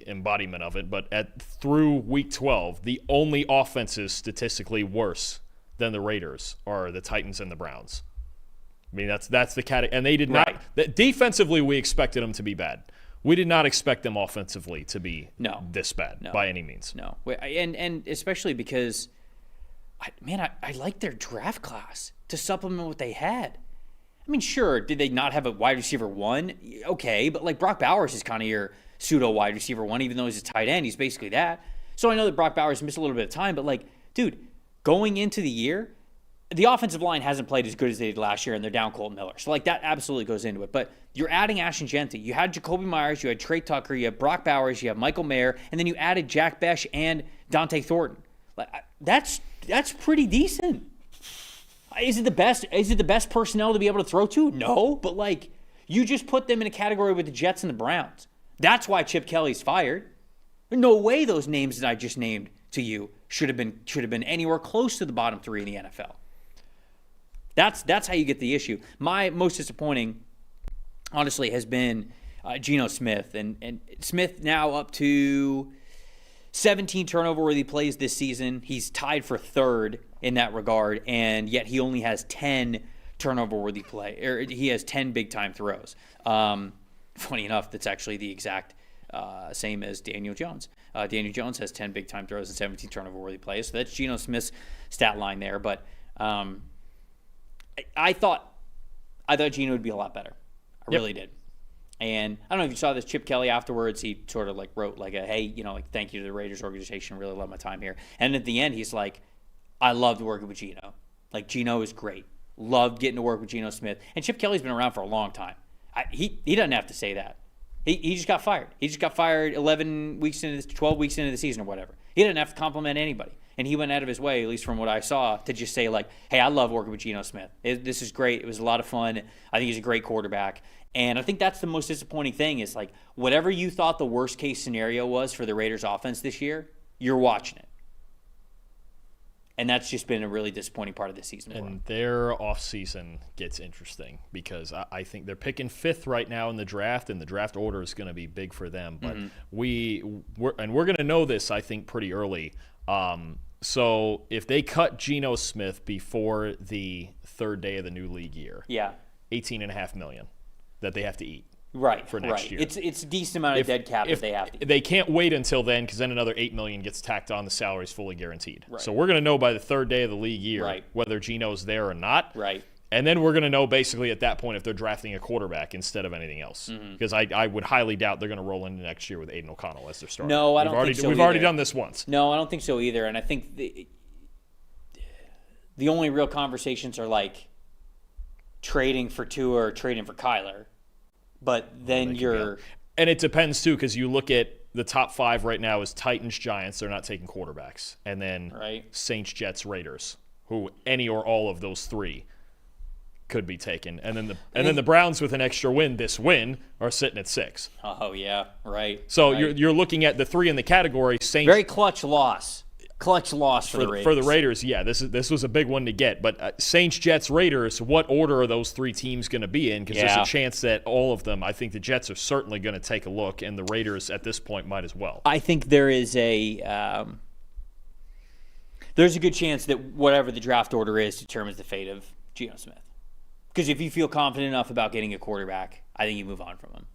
embodiment of it, but through Week 12, the only offenses statistically worse than the Raiders are the Titans and the Browns. That's the category. And they did not. Defensively, we expected them to be bad. We did not expect them offensively to be this bad by any means. No. And especially because, I like their draft class to supplement what they had. Sure, did they not have a wide receiver 1? Okay, but Brock Bowers is kind of your pseudo wide receiver 1, even though he's a tight end. He's basically that. So I know that Brock Bowers missed a little bit of time, but like, dude, going into the year, the offensive line hasn't played as good as they did last year, and they're down Colton Miller. So, like, that absolutely goes into it. But you're adding Ashton Genty. You had Jacoby Myers, you had Trey Tucker, you had Brock Bowers, you have Michael Mayer, and then you added Jack Besh and Dante Thornton. Like, that's pretty decent. Is it the best personnel to be able to throw to? No, but like, you just put them in a category with the Jets and the Browns. That's why Chip Kelly's fired. There's no way those names that I just named to you should have been anywhere close to the bottom 3 in the NFL. That's how you get the issue. My most disappointing, honestly, has been Geno Smith. And Smith now up to 17 turnover-worthy plays this season. He's tied for 3rd in that regard, and yet he only has 10 turnover-worthy play. Or he has 10 big-time throws. Funny enough, that's actually the exact same as Daniel Jones. Daniel Jones has 10 big-time throws and 17 turnover-worthy plays. So that's Geno Smith's stat line there. But I thought Geno would be a lot better. I really did. And I don't know if you saw this, Chip Kelly afterwards, he sort of like wrote like a, hey, like thank you to the Raiders organization. Really love my time here. And at the end, he's like, I loved working with Geno. Like, Geno is great. Loved getting to work with Geno Smith. And Chip Kelly's been around for a long time. He doesn't have to say that. He just got fired. He just got fired 12 weeks into the season or whatever. He didn't have to compliment anybody. And he went out of his way, at least from what I saw, to just say, like, hey, I love working with Geno Smith. This is great. It was a lot of fun. I think he's a great quarterback. And I think that's the most disappointing thing is, like, whatever you thought the worst-case scenario was for the Raiders' offense this year, you're watching it. And that's just been a really disappointing part of the season. And their offseason gets interesting because I think they're picking 5th right now in the draft, and the draft order is going to be big for them. But we're going to know this, I think, pretty early. So if they cut Geno Smith before the 3rd day of the new league year, $18.5 million that they have to eat. Right, for next year. It's a decent amount of dead cap that they have to eat. They can't wait until then because then another $8 million gets tacked on. The salary is fully guaranteed. Right. So we're going to know by the 3rd day of the league year whether Geno's there or not. Right. And then we're going to know basically at that point if they're drafting a quarterback instead of anything else. Because I would highly doubt they're going to roll into next year with Aiden O'Connell as their starter. No, I don't think so We've either. already done this once. No, I don't think so either. And I think the only real conversations are like trading for Tua or trading for Kyler. But then and it depends too, because you look at the top 5 right now is Titans, Giants. They're not taking quarterbacks, and then Saints, Jets, Raiders, who any or all of those 3 could be taken, and then the Browns with an extra win are sitting at 6. Oh yeah, right. So you're looking at the 3 in the category. Saints, very clutch loss. Clutch loss for the Raiders. For the Raiders, yeah, this was a big one to get. But Saints, Jets, Raiders, what order are those 3 teams going to be in? Because there's a chance that all of them, I think the Jets are certainly going to take a look, and the Raiders at this point might as well. I think there is there's a good chance that whatever the draft order is determines the fate of Geno Smith. Because if you feel confident enough about getting a quarterback, I think you move on from him.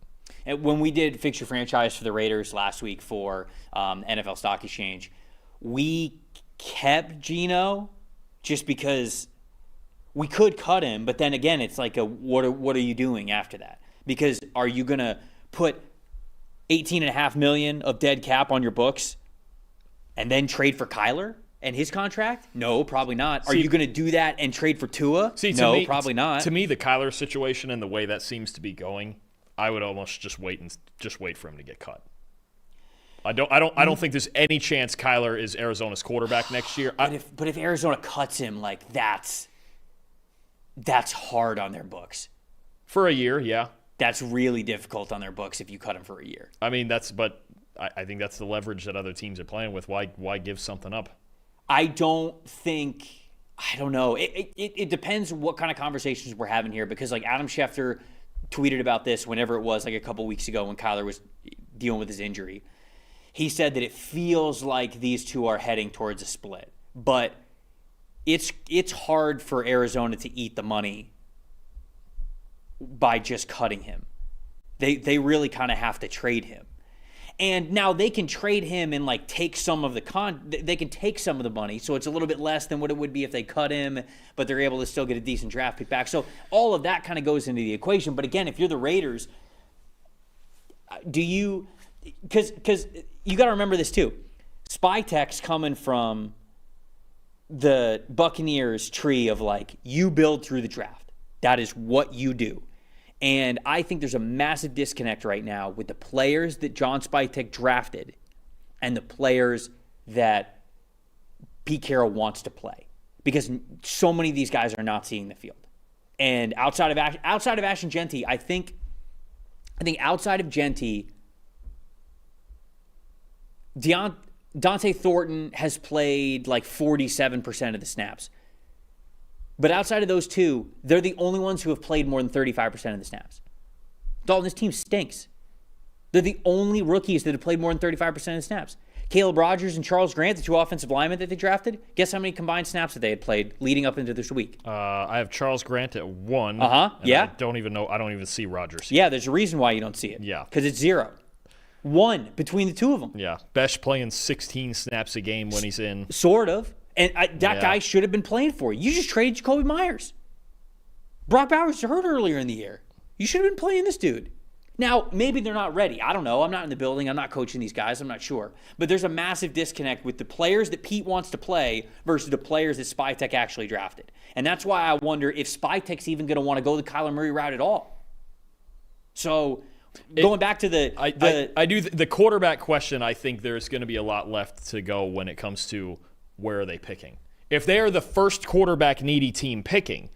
And when we did Fix Your Franchise for the Raiders last week for NFL Stock Exchange, we kept Geno just because we could cut him, but then again, it's like what are you doing after that? Because are you going to put $18.5 million of dead cap on your books and then trade for Kyler and his contract? No, probably not. Are you going to do that and trade for Tua? No, probably not. To me, the Kyler situation and the way that seems to be going, I would almost just wait for him to get cut. I don't think there's any chance Kyler is Arizona's quarterback next year. But if Arizona cuts him, like that's hard on their books. For a year, yeah. That's really difficult on their books if you cut him for a year. I mean, I think that's the leverage that other teams are playing with. Why give something up? I don't know. It depends what kind of conversations we're having here, because like Adam Schefter tweeted about this whenever it was, like a couple weeks ago when Kyler was dealing with his injury. He said that it feels like these two are heading towards a split, but it's hard for Arizona to eat the money by just cutting him. They really kind of have to trade him. And now they can trade him and like take some of they can take some of the money, so it's a little bit less than what it would be if they cut him, but they're able to still get a decent draft pick back. So all of that kind of goes into the equation. But again, if you're the Raiders, because you got to remember this too. spy tech's coming from the Buccaneers tree of like, you build through the draft. That is what you do. And I think there's a massive disconnect right now with the players that John Spytek drafted and the players that Pete Carroll wants to play, because so many of these guys are not seeing the field. And outside of Ashton Genty, I think outside of Genty, Dante Thornton has played like 47% of the snaps. But outside of those two, they're the only ones who have played more than 35% of the snaps. Dalton, this team stinks. They're the only rookies that have played more than 35% of the snaps. Caleb Rogers and Charles Grant, the two offensive linemen that they drafted, guess how many combined snaps that they had played leading up into this week? I have Charles Grant at 1. Yeah. I don't even see Rogers. Yeah, there's a reason why you don't see it. Yeah. Because it's 0. 1 between the two of them. Yeah. Besh playing 16 snaps a game when he's in. Sort of. And that guy should have been playing for you. You just traded Jacoby Myers. Brock Bowers hurt earlier in the year. You should have been playing this dude. Now, maybe they're not ready. I don't know. I'm not in the building. I'm not coaching these guys. I'm not sure. But there's a massive disconnect with the players that Pete wants to play versus the players that Spytek actually drafted. And that's why I wonder if Spytek's even going to want to go the Kyler Murray route at all. So, going back to the quarterback question, I think there's going to be a lot left to go when it comes to where are they picking. If they are the first quarterback needy team picking,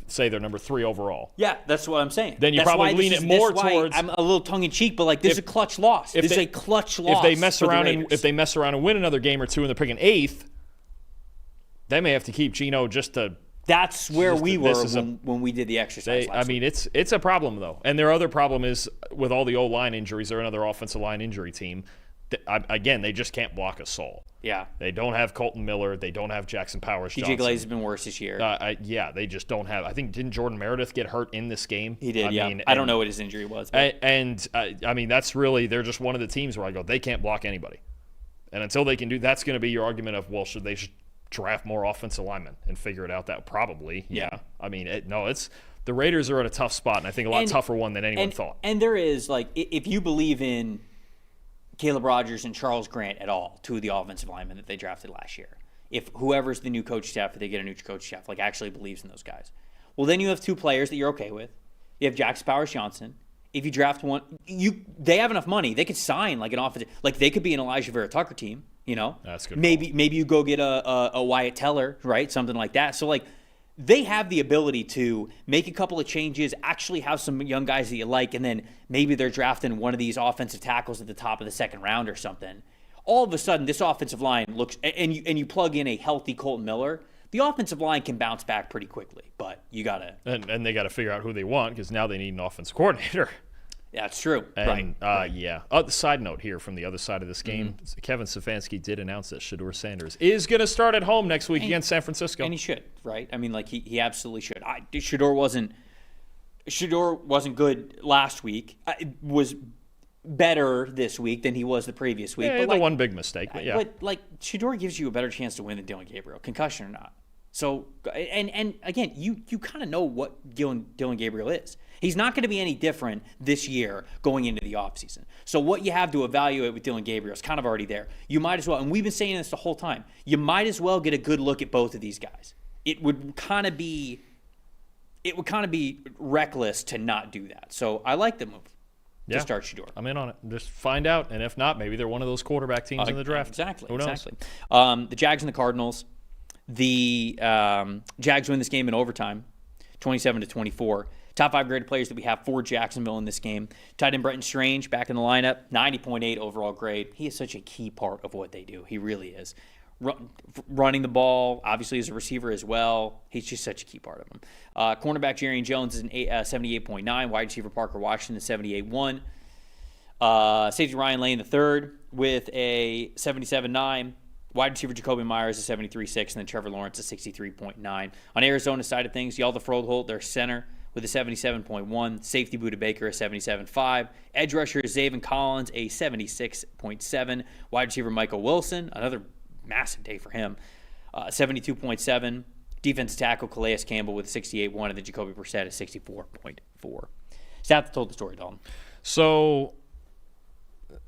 say they're number 3 overall. Yeah, that's what I'm saying. Then you probably lean it more towards. I'm a little tongue in cheek, but like this is a clutch loss. This is a clutch loss. If they mess around and win another game or two and they're picking 8th, they may have to keep Geno just to. That's where we were when we did the exercise last week. It's a problem though, and their other problem is with all the O-line injuries. They're another offensive line injury team. Again, they just can't block a soul. Yeah. They don't have Colton Miller. They don't have Jackson Powers Johnson. TJ Glaze has been worse this year. They just don't have. I think, didn't Jordan Meredith get hurt in this game? He did, I don't know what his injury was. That's really, they're just one of the teams where I go, they can't block anybody. And until they can do, that's going to be your argument of, well, should they draft more offensive linemen and figure it out? That probably, yeah. The Raiders are at a tough spot, and I think a lot tougher one than anyone thought. And there is, like, if you believe in Caleb Rogers and Charles Grant at all, 2 of the offensive linemen that they drafted last year, if whoever's the new coach staff, if they get a new coach staff, like actually believes in those guys, well, then you have 2 players that you're okay with. You have Jackson Powers Johnson. If you draft one, they have enough money. They could sign like an offensive, like they could be an Elijah Vera Tucker team. You know, that's good. Maybe you go get a Wyatt Teller, right? Something like that. So like, they have the ability to make a couple of changes, actually have some young guys that you like, and then maybe they're drafting one of these offensive tackles at the top of the 2nd round or something. All of a sudden, this offensive line looks, and you plug in a healthy Colton Miller, the offensive line can bounce back pretty quickly. But you gotta and they got to figure out who they want, because now they need an offensive coordinator. Yeah, it's true. And, right. Yeah. Side note here from the other side of this game, Kevin Stefanski did announce that Shedeur Sanders is going to start at home next week against San Francisco. And he should, right? I mean, like, he absolutely should. Shedeur wasn't good last week. It was better this week than he was the previous week. Yeah, but one big mistake, but yeah. But, like, Shedeur gives you a better chance to win than Dylan Gabriel, concussion or not. So, and again, you kind of know what Dylan Gabriel is. He's not going to be any different this year going into the offseason. So what you have to evaluate with Dylan Gabriel is kind of already there. You might as well, and we've been saying this the whole time, you might as well get a good look at both of these guys. It would kind of be reckless to not do that. So I like the move to start Shedeur. I'm in on it. Just find out, and if not, maybe they're one of those quarterback teams in the draft. Exactly. Who knows? Exactly. The Jags and the Cardinals. The Jags win this game in overtime, 27-24. Top 5 graded players that we have for Jacksonville in this game. Tight end Brenton Strange back in the lineup, 90.8 overall grade. He is such a key part of what they do. He really is. Running the ball, obviously as a receiver as well. He's just such a key part of them. Cornerback Jarian Jones is an 78.9. Wide receiver Parker Washington, 78.1. Safety Ryan Lane III with a 77.9. Wide receiver Jacoby Myers is 73.6, and then Trevor Lawrence is 63.9. On Arizona's side of things, Yalda Froholt, their center, with a 77.1. Safety Budda Baker, a 77.5. Edge rusher Zaven Collins, a 76.7. Wide receiver Michael Wilson, another massive day for him, 72.7. Defensive tackle Calais Campbell with a 68.1, and then Jacoby Brissett, a 64.4. Stat that told the story, Dalton. So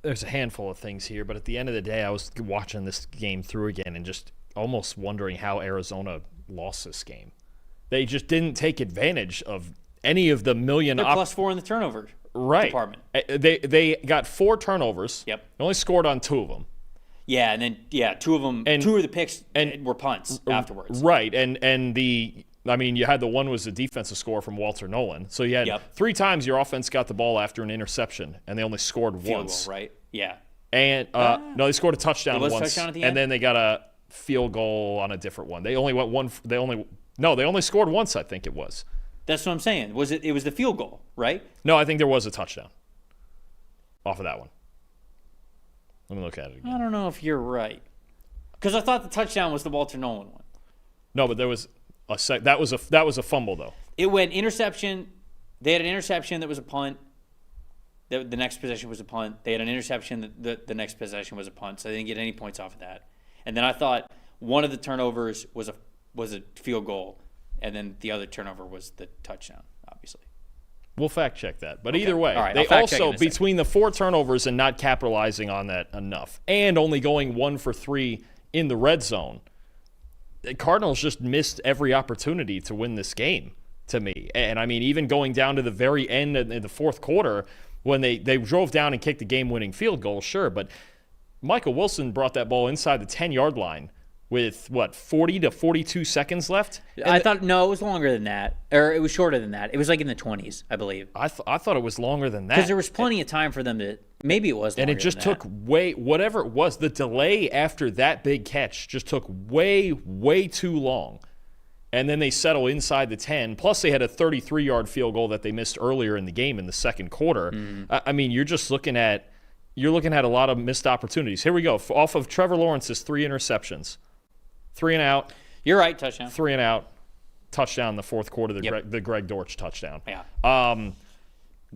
there's a handful of things here, but at the end of the day, I was watching this game through again and just almost wondering how Arizona lost this game. They just didn't take advantage of any of the million. They're +4 in the turnover department. They got 4 turnovers. Yep. They only scored on 2 of them. Yeah, and then 2 of them, 2 of the picks were punts afterwards. Right, and you had the one was a defensive score from Walter Nolan. So you had 3 times your offense got the ball after an interception, and they only scored Field once. goal, right? Yeah. And no, they scored a touchdown once, touchdown at the end? and then they got a field goal on a different one. They only went one. They only scored once. I think it was. That's what I'm saying. It was the field goal, right? No, I think there was a touchdown off of that one. Let me look at it again. I don't know if you're right, because I thought the touchdown was the Walter Nolan one. No, but there was that was a fumble though. It went interception. They had an interception that was a punt. The next possession was a punt. They had an interception. The next possession was a punt. So they didn't get any points off of that. And then I thought one of the turnovers was a field goal, and then the other turnover was the touchdown. Obviously, we'll fact check that. But either way, right, they also between the 4 turnovers and not capitalizing on that enough, and only going 1 for 3 in the red zone, the Cardinals just missed every opportunity to win this game. To me, and I mean, even going down to the very end in the fourth quarter when they drove down and kicked the game-winning field goal, sure, but Michael Wilson brought that ball inside the 10-yard line with, 40 to 42 seconds left? I thought, it was longer than that. Or it was shorter than that. It was like in the 20s, I believe. I thought it was longer than that. Because there was plenty of time for them to – maybe it was longer. And it just took whatever it was, the delay after that big catch just took way, way too long. And then they settle inside the 10. Plus, they had a 33-yard field goal that they missed earlier in the game in the second quarter. I mean, you're looking at a lot of missed opportunities. Here we go. Off of Trevor Lawrence's 3 interceptions. 3 and out. You're right, touchdown. 3 and out. Touchdown in the fourth quarter, the Greg Dortch touchdown. Yeah.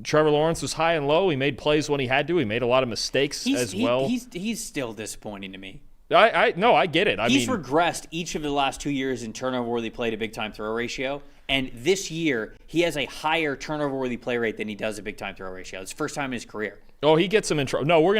Trevor Lawrence was high and low. He made plays when he had to. He made a lot of mistakes as well. He's still disappointing to me. I get it. He's regressed each of the last 2 years in turnover-worthy play to big-time throw ratio, and this year he has a higher turnover-worthy play rate than he does a big-time throw ratio. It's the first time in his career. Oh, he gets some in trouble. No, we're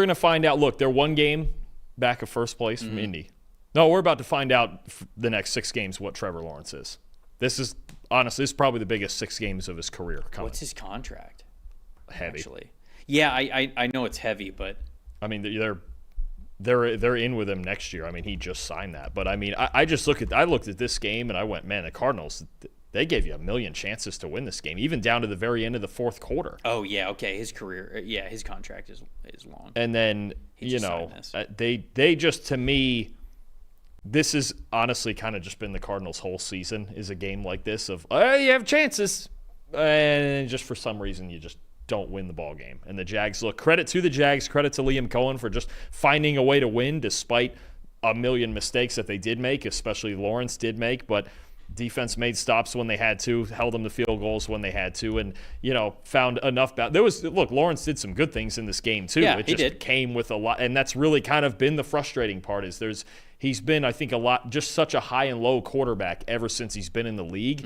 gonna find out. Look, they're 1 game back of first place from Indy. No, we're about to find out the next 6 games what Trevor Lawrence is. This is probably the biggest 6 games of his career coming. What's his contract? Heavy. Actually, yeah, I know it's heavy, but I mean they're in with him next year. I mean, he just signed that. But I mean, I looked at this game and I went, man, the Cardinals, they gave you a million chances to win this game, even down to the very end of the fourth quarter. Oh yeah, okay. His career, his contract is long. And then they just, to me, this is honestly kind of just been the Cardinals' whole season is a game like this of you have chances, and just for some reason you just don't win the ball game. And the Jags, look, credit to the Jags, credit to Liam Cohen for just finding a way to win despite a million mistakes that they did make, especially Lawrence did make, but defense made stops when they had to, held them to field goals when they had to, and found enough. Lawrence did some good things in this game too. Yeah, it just came with a lot, and that's really kind of been the frustrating part. He's been, I think, just such a high and low quarterback ever since he's been in the league,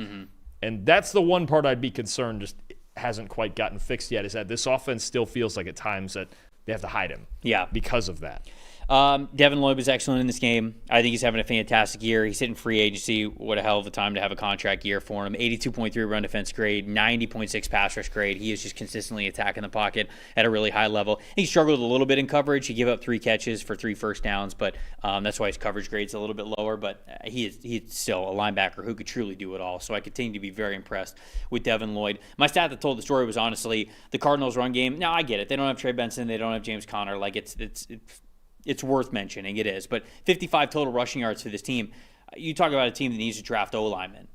and that's the one part I'd be concerned just hasn't quite gotten fixed yet, is that this offense still feels like at times that they have to hide him. Yeah, because of that. Devin Lloyd was excellent in this game. I think he's having a fantastic year. He's hitting free agency. What a hell of a time to have a contract year for him. 82.3 run defense grade, 90.6 pass rush grade. He is just consistently attacking the pocket at a really high level. He struggled a little bit in coverage. He gave up 3 catches for 3 first downs, but that's why his coverage grade's a little bit lower. But he's still a linebacker who could truly do it all. So I continue to be very impressed with Devin Lloyd. My stat that told the story was honestly the Cardinals' run game. Now, I get it. They don't have Trey Benson. They don't have James Conner. Like, it's worth mentioning. It is. But 55 total rushing yards for this team. You talk about a team that needs to draft O-linemen.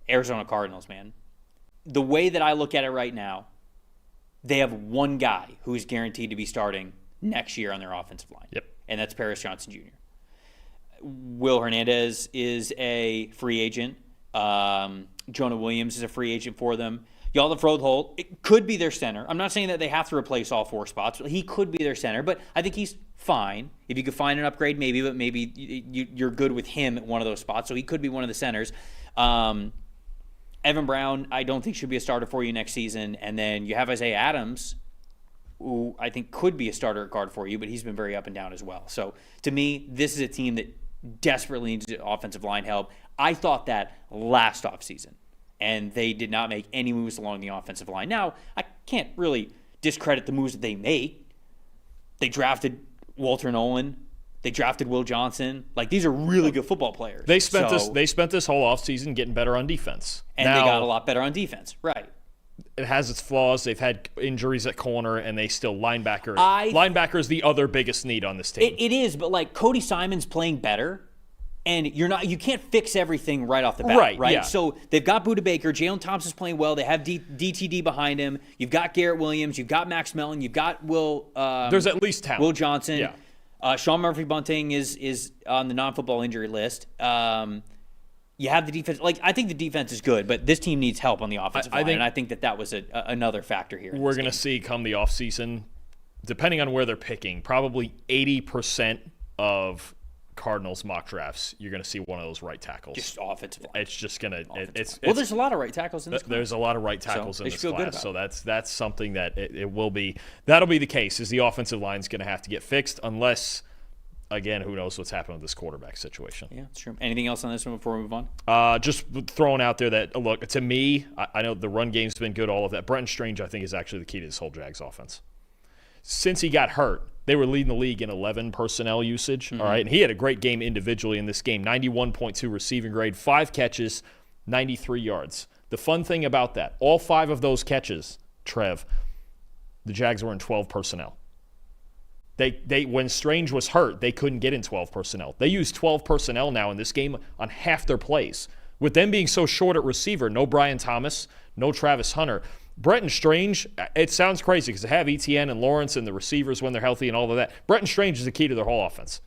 Arizona Cardinals, man. The way that I look at it right now, they have one guy who is guaranteed to be starting next year on their offensive line. Yep. And that's Paris Johnson Jr. Will Hernandez is a free agent. Jonah Williams is a free agent for them. Y'all have Holt, it could be their center. I'm not saying that they have to replace all 4 spots. He could be their center, but I think he's fine. If you could find an upgrade, maybe, but maybe you're good with him at one of those spots, so he could be one of the centers. Evan Brown, I don't think should be a starter for you next season. And then you have Isaiah Adams, who I think could be a starter at guard for you, but he's been very up and down as well. So to me, this is a team that desperately needs offensive line help. I thought that last offseason, and they did not make any moves along the offensive line. Now, I can't really discredit the moves that they make. They drafted Walter Nolan. They drafted Will Johnson. Like, these are really good football players. They spent this whole offseason getting better on defense. And they got a lot better on defense. Right. It has its flaws. They've had injuries at corner, and they still linebacker is the other biggest need on this team. It is, but like Cody Simon's playing better, and you can't fix everything right off the bat. Right? Yeah. So they've got Budda Baker. Jalen Thompson's playing well. They have DTD behind him. You've got Garrett Williams. You've got Max Mellon. You've got Will. There's at least talent. Will Johnson. Yeah. Sean Murphy-Bunting is on the non-football injury list. You have the defense. Like, I think the defense is good, but this team needs help on the offensive line, and I think that was another factor here. We're going to see come the offseason, depending on where they're picking, probably 80% of Cardinals mock drafts, you're going to see one of those right tackles. Just offensive line. It's just going to – Well, there's a lot of right tackles in this class. There's a lot of right tackles in this class. So that's that's something that it will be – that'll be the case, is the offensive line's going to have to get fixed unless – again, who knows what's happening with this quarterback situation. Yeah, that's true. Anything else on this one before we move on? Just throwing out there that, look, to me, I know the run game's been good, all of that. Brenton Strange, I think, is actually the key to this whole Jags offense. Since he got hurt, they were leading the league in 11 personnel usage, all right? And he had a great game individually in this game, 91.2 receiving grade, 5 catches, 93 yards. The fun thing about that, all 5 of those catches, Trev, the Jags were in 12 personnel. They when Strange was hurt, they couldn't get in 12 personnel. They use 12 personnel now in this game on half their plays. With them being so short at receiver, no Brian Thomas, no Travis Hunter. Brenton Strange, it sounds crazy because they have ETN and Lawrence and the receivers when they're healthy and all of that. Brenton Strange is the key to their whole offense.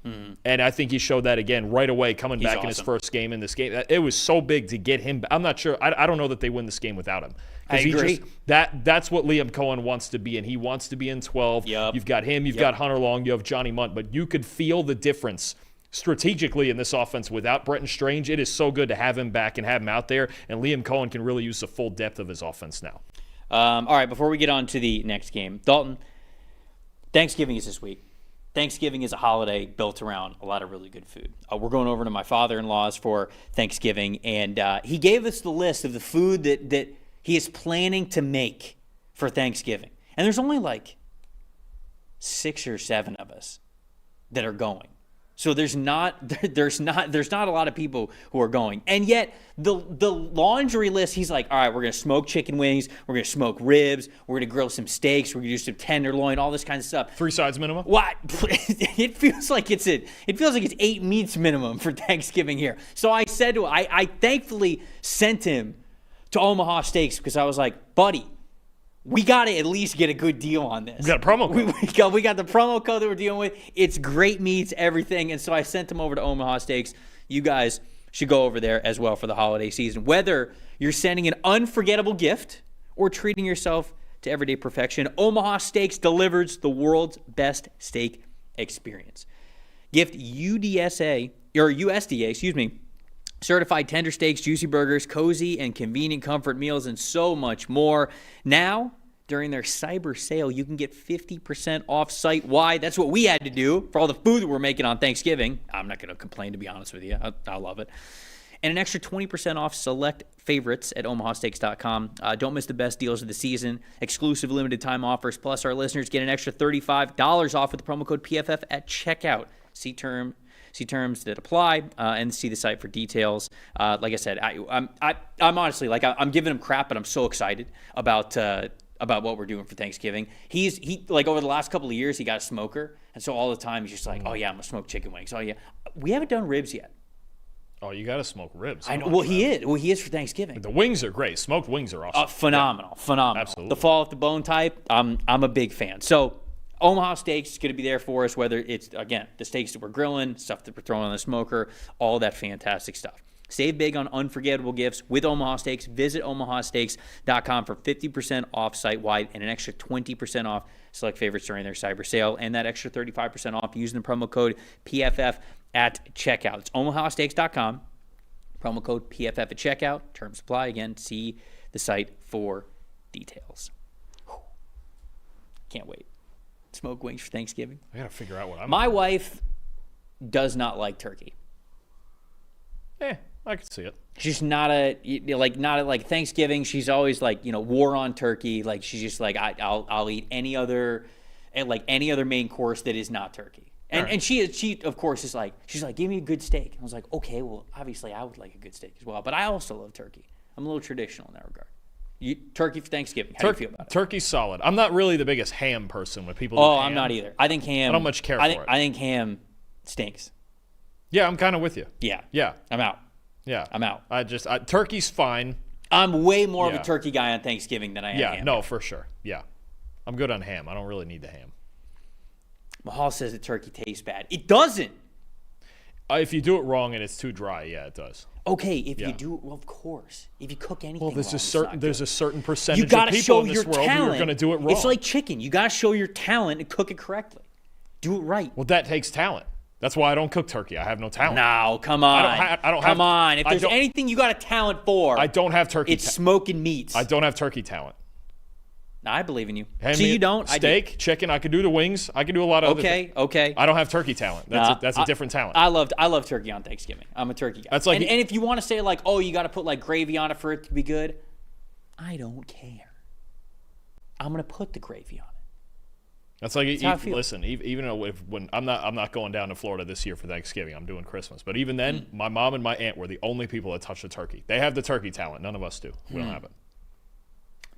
And I think he showed that again right away coming back in his first game in this game. It was so big to get him. I'm not sure. I don't know that they win this game without him. I agree. That's what Liam Cohen wants to be, and he wants to be in 12. Yep. You've got him. You've got Hunter Long. You have Johnny Munt. But you could feel the difference strategically in this offense without Brenton Strange. It is so good to have him back and have him out there, and Liam Cohen can really use the full depth of his offense now. All right, before we get on to the next game, Dalton, Thanksgiving is this week. Thanksgiving is a holiday built around a lot of really good food. We're going over to my father-in-law's for Thanksgiving, and he gave us the list of the food that he is planning to make for Thanksgiving. And there's only like 6 or 7 of us that are going. So there's not a lot of people who are going. And yet the laundry list, he's like, all right, we're going to smoke chicken wings, we're going to smoke ribs, we're going to grill some steaks, we're going to do some tenderloin, all this kind of stuff. 3 sides minimum? What? It feels like it's 8 meats minimum for Thanksgiving here. So I said to him, I thankfully sent him to Omaha Steaks because I was like, buddy, we got to at least get a good deal on this. We got a promo code. We got the promo code that we're dealing with. It's great meats, everything. And so I sent him over to Omaha Steaks. You guys should go over there as well for the holiday season. Whether you're sending an unforgettable gift or treating yourself to everyday perfection, Omaha Steaks delivers the world's best steak experience. Gift USDA, certified tender steaks, juicy burgers, cozy and convenient comfort meals, and so much more. Now, during their cyber sale, you can get 50% off site-wide. That's what we had to do for all the food that we're making on Thanksgiving. I'm not going to complain, to be honest with you. I love it. And an extra 20% off select favorites at omahasteaks.com. Don't miss the best deals of the season. Exclusive limited time offers. Plus, our listeners get an extra $35 off with the promo code PFF at checkout. See terms that apply, and see the site for details. Like I said, I'm honestly, like, I'm giving him crap, but I'm so excited about what we're doing for Thanksgiving. He like, over the last couple of years, he got a smoker, and so all the time he's just like, oh yeah, I'm gonna smoke chicken wings. Oh yeah, we haven't done ribs yet. Oh, you got to smoke ribs. I know. Well, he is for Thanksgiving. The wings are great. Smoked wings are awesome. Phenomenal. Absolutely. The fall off the bone type, I'm a big fan. So Omaha Steaks is going to be there for us, whether it's, again, the steaks that we're grilling, stuff that we're throwing on the smoker, all that fantastic stuff. Save big on unforgettable gifts with Omaha Steaks. Visit omahasteaks.com for 50% off site-wide and an extra 20% off select favorites during their cyber sale, and that extra 35% off using the promo code PFF at checkout. It's omahasteaks.com, promo code PFF at checkout. Terms apply. Again, see the site for details. Can't wait. smoke wings for Thanksgiving. I got to figure out what I'm My wife does not like turkey. I can see it. She's not at Thanksgiving. She's always like, war on turkey. Like she's just like, I'll eat any other main course that is not turkey. And she of course is like, she's like, give me a good steak. I was like, okay, well obviously I would like a good steak as well, but I also love turkey. I'm a little traditional in that regard. Turkey for Thanksgiving. How do you feel about it? Turkey's solid. I'm not really the biggest ham person when people. Oh, I'm not either. I think ham. I don't much care for it. I think ham stinks. Yeah, I'm kind of with you. Yeah. I'm out. Yeah, I'm out. Turkey's fine. I'm way more of a turkey guy on Thanksgiving than I am ham. Yeah, no, for sure. Yeah. I'm good on ham. I don't really need the ham. Mahal says that turkey tastes bad. It doesn't. If you do it wrong and it's too dry, yeah, it does. Okay, if you do it, well, of course. If you cook anything wrong, there's a certain percentage you gotta of people show in this your world talent. who are going to do it wrong. It's like chicken. You got to show your talent and cook it correctly. Do it right. Well, that takes talent. That's why I don't cook turkey. I have no talent. No, come on. Come on. If there's anything you got a talent for, I don't have turkey. It's smoking meats. I don't have turkey talent. No, I believe in you. You don't. Steak, chicken. I could do the wings. I could do a lot of other things. Okay. I don't have turkey talent. That's a different talent. I love turkey on Thanksgiving. I'm a turkey guy. That's like, and if you want to say like, oh, you got to put like gravy on it for it to be good, I don't care. I'm gonna put the gravy on it. That's like, listen, even when I'm not going down to Florida this year for Thanksgiving, I'm doing Christmas. But even then, my mom and my aunt were the only people that touched the turkey. They have the turkey talent. None of us do. We don't have it.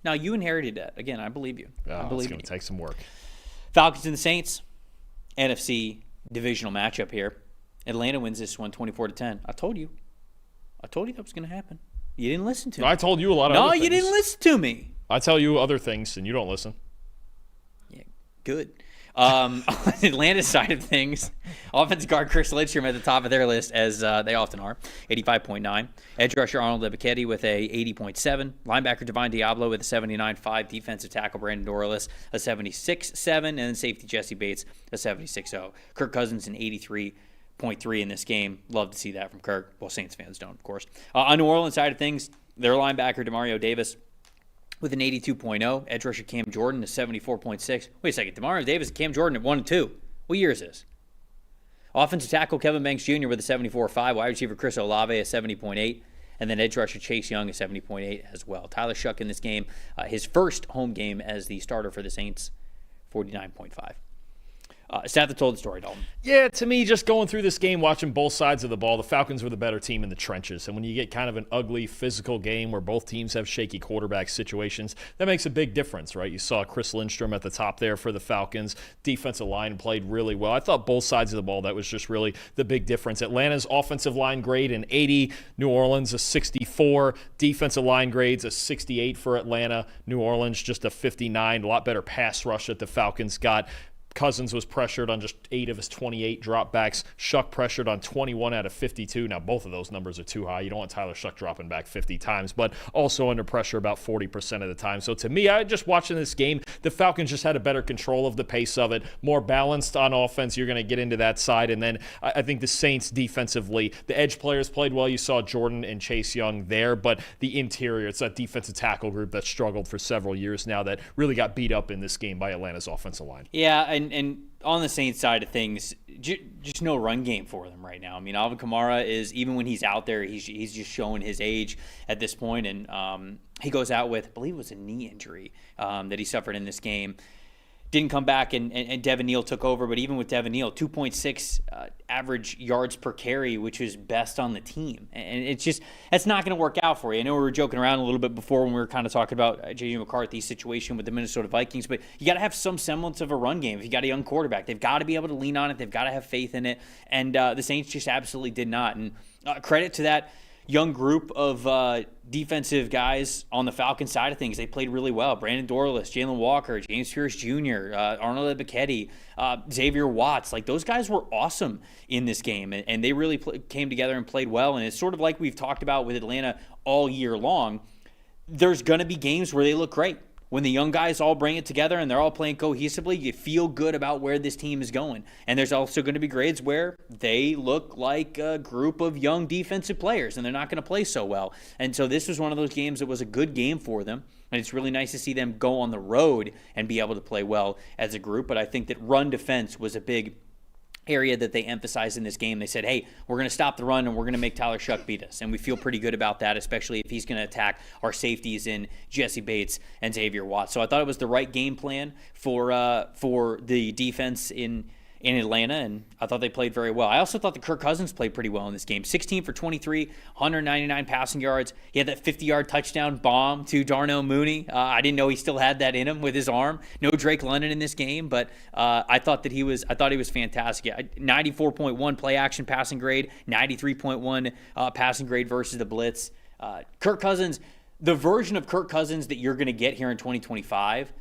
Now, you inherited that. Again, I believe you. I believe it's going to take some work. Falcons and the Saints, NFC divisional matchup here. Atlanta wins this one 24-10. I told you that was going to happen. You didn't listen to me. I told you a lot of other things. No, you didn't listen to me. I tell you other things, and you don't listen. Good. On Atlanta's side of things, offensive guard Chris Lidstrom at the top of their list, as they often are, 85.9. Edge rusher Arnold Ebiketie with a 80.7. Linebacker Divine Diablo with a 79.5. Defensive tackle Brandon Dorlus a 76.7. And then safety Jesse Bates a 76.0. Kirk Cousins an 83.3 in this game. Love to see that from Kirk. Well, Saints fans don't, of course. On New Orleans side of things, their linebacker Demario Davis with an 82.0. Edge rusher Cam Jordan a 74.6. Wait a second. Demario Davis and Cam Jordan at 1 and 2. What year is this? Offensive tackle Kevin Banks Jr. with a 74.5. Wide receiver Chris Olave a 70.8. And then edge rusher Chase Young a 70.8 as well. Tyler Shuck in this game, his first home game as the starter for the Saints, 49.5. Stat that told the story, Dalton. Yeah, to me, just going through this game, watching both sides of the ball, the Falcons were the better team in the trenches. And when you get kind of an ugly physical game where both teams have shaky quarterback situations, that makes a big difference, right? You saw Chris Lindstrom at the top there for the Falcons. Defensive line played really well. I thought both sides of the ball, that was just really the big difference. Atlanta's offensive line grade an 80, New Orleans a 64. Defensive line grades a 68 for Atlanta. New Orleans just a 59. A lot better pass rush that the Falcons got. Cousins was pressured on just 8 of his 28 dropbacks. Shuck pressured on 21 out of 52. Now, both of those numbers are too high. You don't want Tyler Shuck dropping back 50 times, but also under pressure about 40% of the time. So to me, just watching this game, the Falcons just had a better control of the pace of it, more balanced on offense. You're going to get into that side. And then I think the Saints defensively, the edge players played well. You saw Jordan and Chase Young there, but the interior, it's that defensive tackle group that struggled for several years now that really got beat up in this game by Atlanta's offensive line. Yeah, and on the Saints side of things, just no run game for them right now. I mean, Alvin Kamara is, even when he's out there, he's just showing his age at this point. And he goes out with, I believe it was a knee injury that he suffered in this game. Didn't come back, and Devin Neal took over. But even with Devin Neal, 2.6 average yards per carry, which is best on the team. And it's just, that's not going to work out for you. I know we were joking around a little bit before when we were kind of talking about J.J. McCarthy's situation with the Minnesota Vikings, but you got to have some semblance of a run game. If you got a young quarterback, they've got to be able to lean on it. They've got to have faith in it. And the Saints just absolutely did not. And credit to that young group of defensive guys on the Falcons side of things. They played really well. Brandon Dorlus, Jalen Walker, James Pierce Jr., Arnold Ebiketie, Xavier Watts. Like, those guys were awesome in this game, and they really came together and played well. And it's sort of like we've talked about with Atlanta all year long. There's going to be games where they look great, when the young guys all bring it together and they're all playing cohesively, you feel good about where this team is going. And there's also going to be grades where they look like a group of young defensive players and they're not going to play so well. And so this was one of those games that was a good game for them. And it's really nice to see them go on the road and be able to play well as a group. But I think that run defense was a big area that they emphasized in this game. They said, hey, we're going to stop the run and we're going to make Tyler Shuck beat us. And we feel pretty good about that, especially if he's going to attack our safeties in Jesse Bates and Xavier Watts. So I thought it was the right game plan for the defense in Atlanta, and I thought they played very well. I also thought that Kirk Cousins played pretty well in this game. 16 for 23, 199 passing yards. He had that 50-yard touchdown bomb to Darnell Mooney. I didn't know he still had that in him with his arm. No Drake London in this game, but I thought he was fantastic. 94.1 play action passing grade, 93.1 passing grade versus the blitz. Kirk Cousins, the version of Kirk Cousins that you're going to get here in 2025,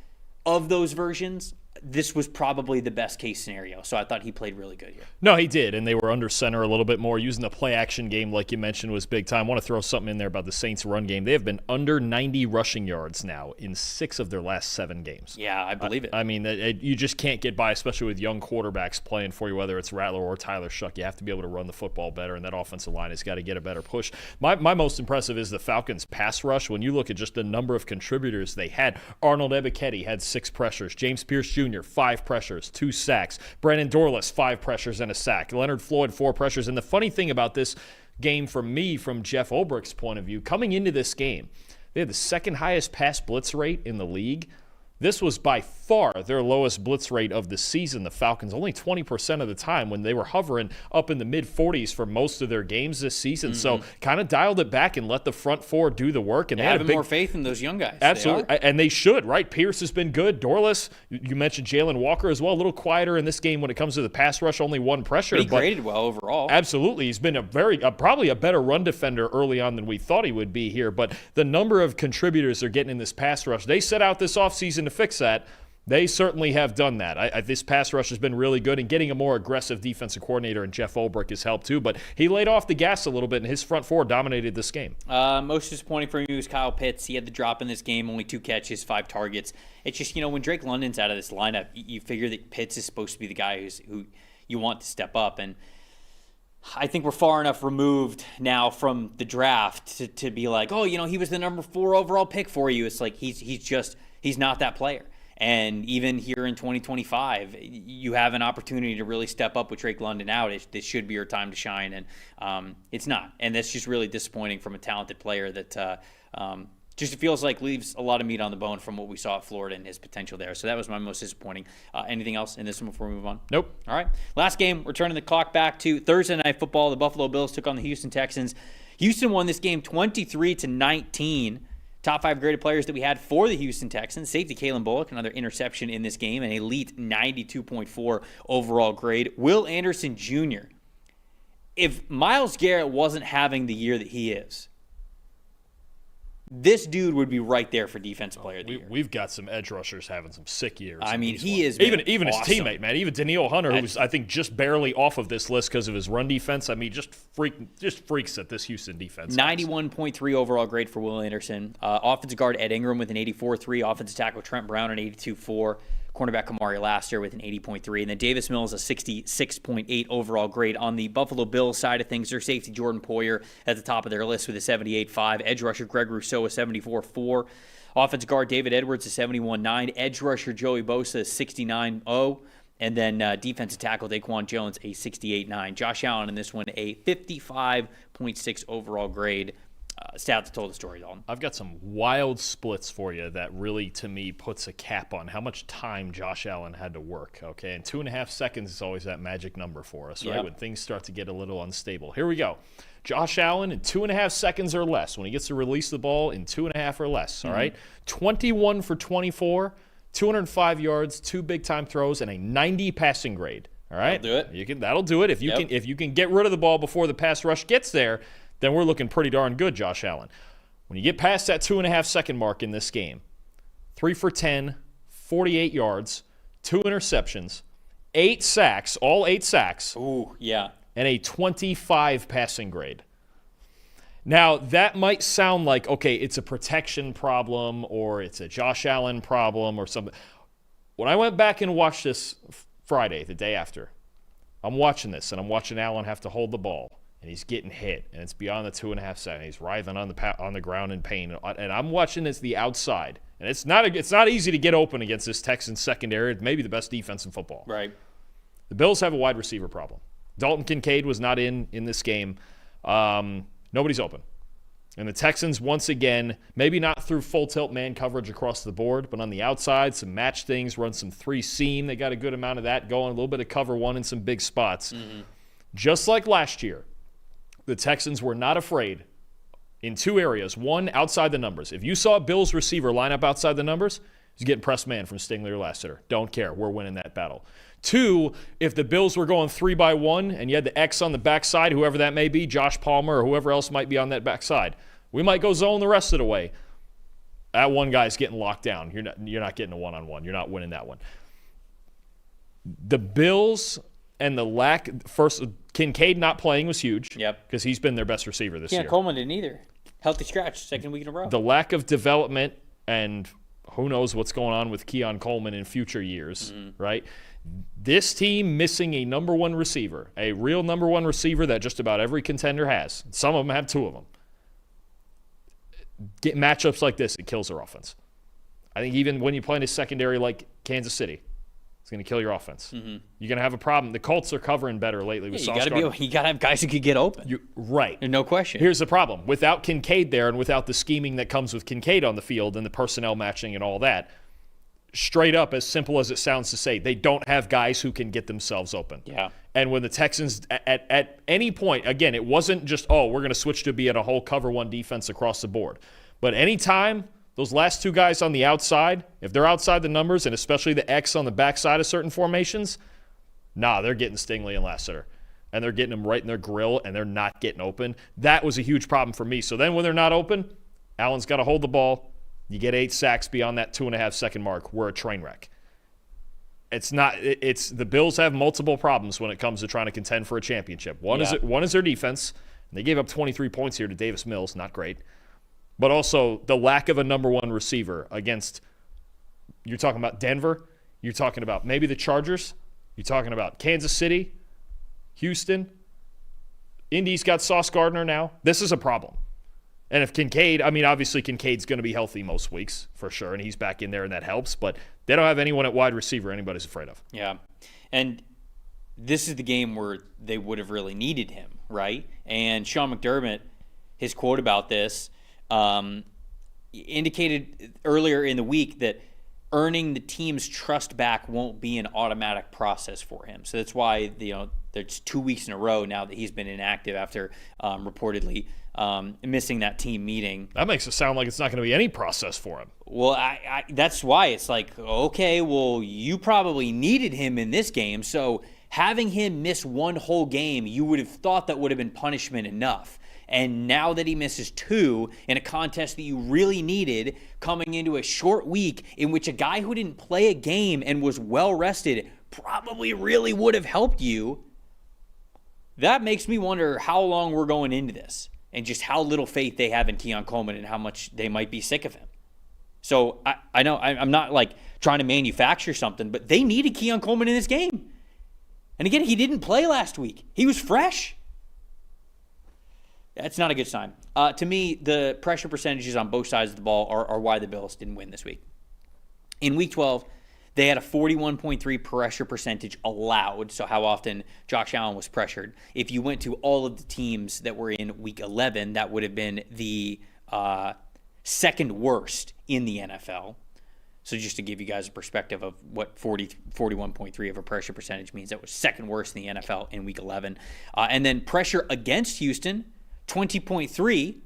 of those versions, this was probably the best case scenario. So I thought he played really good here. No, he did, and they were under center a little bit more. Using the play-action game, like you mentioned, was big time. I want to throw something in there about the Saints' run game. They have been under 90 rushing yards now in 6 of their last 7 games. Yeah, I believe it. I mean, you just can't get by, especially with young quarterbacks playing for you, whether it's Rattler or Tyler Shuck. You have to be able to run the football better, and that offensive line has got to get a better push. My most impressive is the Falcons' pass rush. When you look at just the number of contributors they had, Arnold Ebiketie had 6 pressures. James Pierce Jr., 5 pressures, 2 sacks. Brandon Dorless, 5 pressures and a sack. Leonard Floyd, 4 pressures. And the funny thing about this game for me, from Jeff Ulbricht's point of view, coming into this game, they had the second highest pass blitz rate in the league. This was by far their lowest blitz rate of the season. The Falcons, only 20% of the time, when they were hovering up in the mid-40s for most of their games this season. So kind of dialed it back and let the front 4 do the work. And they had more faith in those young guys. Absolutely, and they should, right? Pierce has been good. Dorless, you mentioned Jalen Walker as well, a little quieter in this game when it comes to the pass rush, only 1 pressure. But he graded well overall. Absolutely. He's been probably a better run defender early on than we thought he would be here. But the number of contributors they're getting in this pass rush, they set out this offseason to fix that. They certainly have done that. This pass rush has been really good, and getting a more aggressive defensive coordinator in Jeff Ulbrich has helped too. But he laid off the gas a little bit, and his front 4 dominated this game. Most disappointing for me was Kyle Pitts. He had the drop in this game, only 2 catches, 5 targets. It's just, when Drake London's out of this lineup, you figure that Pitts is supposed to be the guy who you want to step up. And I think we're far enough removed now from the draft to be like, oh, he was the number 4 overall pick for you. It's like he's not that player. And even here in 2025, you have an opportunity to really step up with Drake London out. This should be your time to shine, and it's not. And that's just really disappointing from a talented player that just feels like leaves a lot of meat on the bone from what we saw at Florida and his potential there. So that was my most disappointing. Anything else in this one before we move on? Nope. All right. Last game, we're turning the clock back to Thursday Night Football. The Buffalo Bills took on the Houston Texans. Houston won this game 23-19. Top 5 graded players that we had for the Houston Texans. Safety Kalen Bullock, another interception in this game, an elite 92.4 overall grade. Will Anderson Jr. If Myles Garrett wasn't having the year that he is, this dude would be right there for Defensive Player of the Year. We've got some edge rushers having some sick years. I mean, he is even awesome. His teammate, man. Even Danielle Hunter, who's I think just barely off of this list because of his run defense. I mean, just freaks at this Houston defense. 91.3 overall grade for Will Anderson. Offensive guard Ed Ingram with an 84.3. Offensive tackle Trent Brown an 82.4. Cornerback Kamari Laster with an 80.3. And then Davis Mills a 66.8 overall grade. On the Buffalo Bills side of things, their safety Jordan Poyer at the top of their list with a 78.5. Edge rusher Greg Rousseau a 74.4. Offensive guard David Edwards a 71.9. Edge rusher Joey Bosa a 69.0. And then defensive tackle Daquan Jones a 68.9. Josh Allen in this one a 55.6 overall grade. Stats told the story, Dalton. I've got some wild splits for you that really, to me, puts a cap on how much time Josh Allen had to work, okay? And 2.5 seconds is always that magic number for us, right? Yep. When things start to get a little unstable. Here we go. Josh Allen in 2.5 seconds or less, when he gets to release the ball in 2.5 or less, all right? 21 for 24, 205 yards, 2 big-time throws, and a 90 passing grade, all right? That'll do it. That'll do it. If you can get rid of the ball before the pass rush gets there, then we're looking pretty darn good, Josh Allen. When you get past that 2.5 second mark in this game, 3 for 10, 48 yards, 2 interceptions, 8 sacks, all 8 sacks. Ooh, yeah. And a 25 passing grade. Now, that might sound like, okay, it's a protection problem or it's a Josh Allen problem or something. When I went back and watched this Friday, the day after, I'm watching this, and I'm watching Allen have to hold the ball, and he's getting hit, and it's beyond the 2.5 seconds. He's writhing on the ground in pain, and I'm watching this the outside, and it's not easy to get open against this Texans secondary. It's maybe the best defense in football. Right. The Bills have a wide receiver problem. Dalton Kincaid was not in this game. Nobody's open. And the Texans, once again, maybe not through full tilt man coverage across the board, but on the outside, some match things, run some 3-seam. They got a good amount of that going, a little bit of cover one in some big spots. Mm-hmm. Just like last year, the Texans were not afraid in two areas. One, outside the numbers. If you saw a Bills receiver line up outside the numbers, he's getting pressed man from Stingley or Lassiter. Don't care. We're winning that battle. Two, if the Bills were going 3-by-1 and you had the X on the backside, whoever that may be, Josh Palmer or whoever else might be on that backside, we might go zone the rest of the way. That one guy's getting locked down. You're not getting a one-on-one. You're not winning that one. The Bills and the first, Kincaid not playing was huge. Yep. Because he's been their best receiver this year. Coleman didn't either. Healthy scratch, second week in a row. The lack of development, and who knows what's going on with Keon Coleman in future years, right? This team missing a number one receiver, a real number one receiver that just about every contender has. Some of them have two of them. Get matchups like this, it kills their offense. I think even when you play in a secondary like Kansas City, it's going to kill your offense. Mm-hmm. You're going to have a problem. The Colts are covering better lately with Sauce Gardner. You got to have guys who could get open. Right. There's no question. Here's the problem. Without Kincaid there and without the scheming that comes with Kincaid on the field and the personnel matching and all that, straight up, as simple as it sounds to say, they don't have guys who can get themselves open. Yeah. And when the Texans, at any point, again, it wasn't just, we're going to switch to being a whole cover one defense across the board. But anytime those last two guys on the outside, if they're outside the numbers, and especially the X on the backside of certain formations, they're getting Stingley and Lassiter. And they're getting them right in their grill, and they're not getting open. That was a huge problem for me. So then when they're not open, Allen's got to hold the ball. You get 8 sacks beyond that 2.5 second mark. We're a train wreck. The Bills have multiple problems when it comes to trying to contend for a championship. One is their defense. And they gave up 23 points here to Davis Mills. Not great. But also the lack of a number one receiver against, you're talking about Denver. You're talking about maybe the Chargers. You're talking about Kansas City, Houston. Indy's got Sauce Gardner now. This is a problem. And if Kincaid, obviously Kincaid's going to be healthy most weeks for sure, and he's back in there, and that helps. But they don't have anyone at wide receiver anybody's afraid of. Yeah. And this is the game where they would have really needed him, right? And Sean McDermott, his quote about this, indicated earlier in the week that earning the team's trust back won't be an automatic process for him. So that's why there's 2 weeks in a row now that he's been inactive after reportedly missing that team meeting. That makes it sound like it's not going to be any process for him. Well, that's why it's like, okay, well, you probably needed him in this game, so having him miss one whole game, you would have thought that would have been punishment enough. And now that he misses 2 in a contest that you really needed, coming into a short week in which a guy who didn't play a game and was well rested probably really would have helped you, that makes me wonder how long we're going into this and just how little faith they have in Keon Coleman and how much they might be sick of him. So I know I'm not like trying to manufacture something, but they needed Keon Coleman in this game. And again, he didn't play last week. He was fresh. That's not a good sign. To me, the pressure percentages on both sides of the ball are why the Bills didn't win this week. In Week 12, they had a 41.3 pressure percentage allowed, so how often Josh Allen was pressured. If you went to all of the teams that were in Week 11, that would have been the second worst in the NFL. So just to give you guys a perspective of what 41.3 of a pressure percentage means, that was second worst in the NFL in Week 11. And then pressure against Houston, 20.3,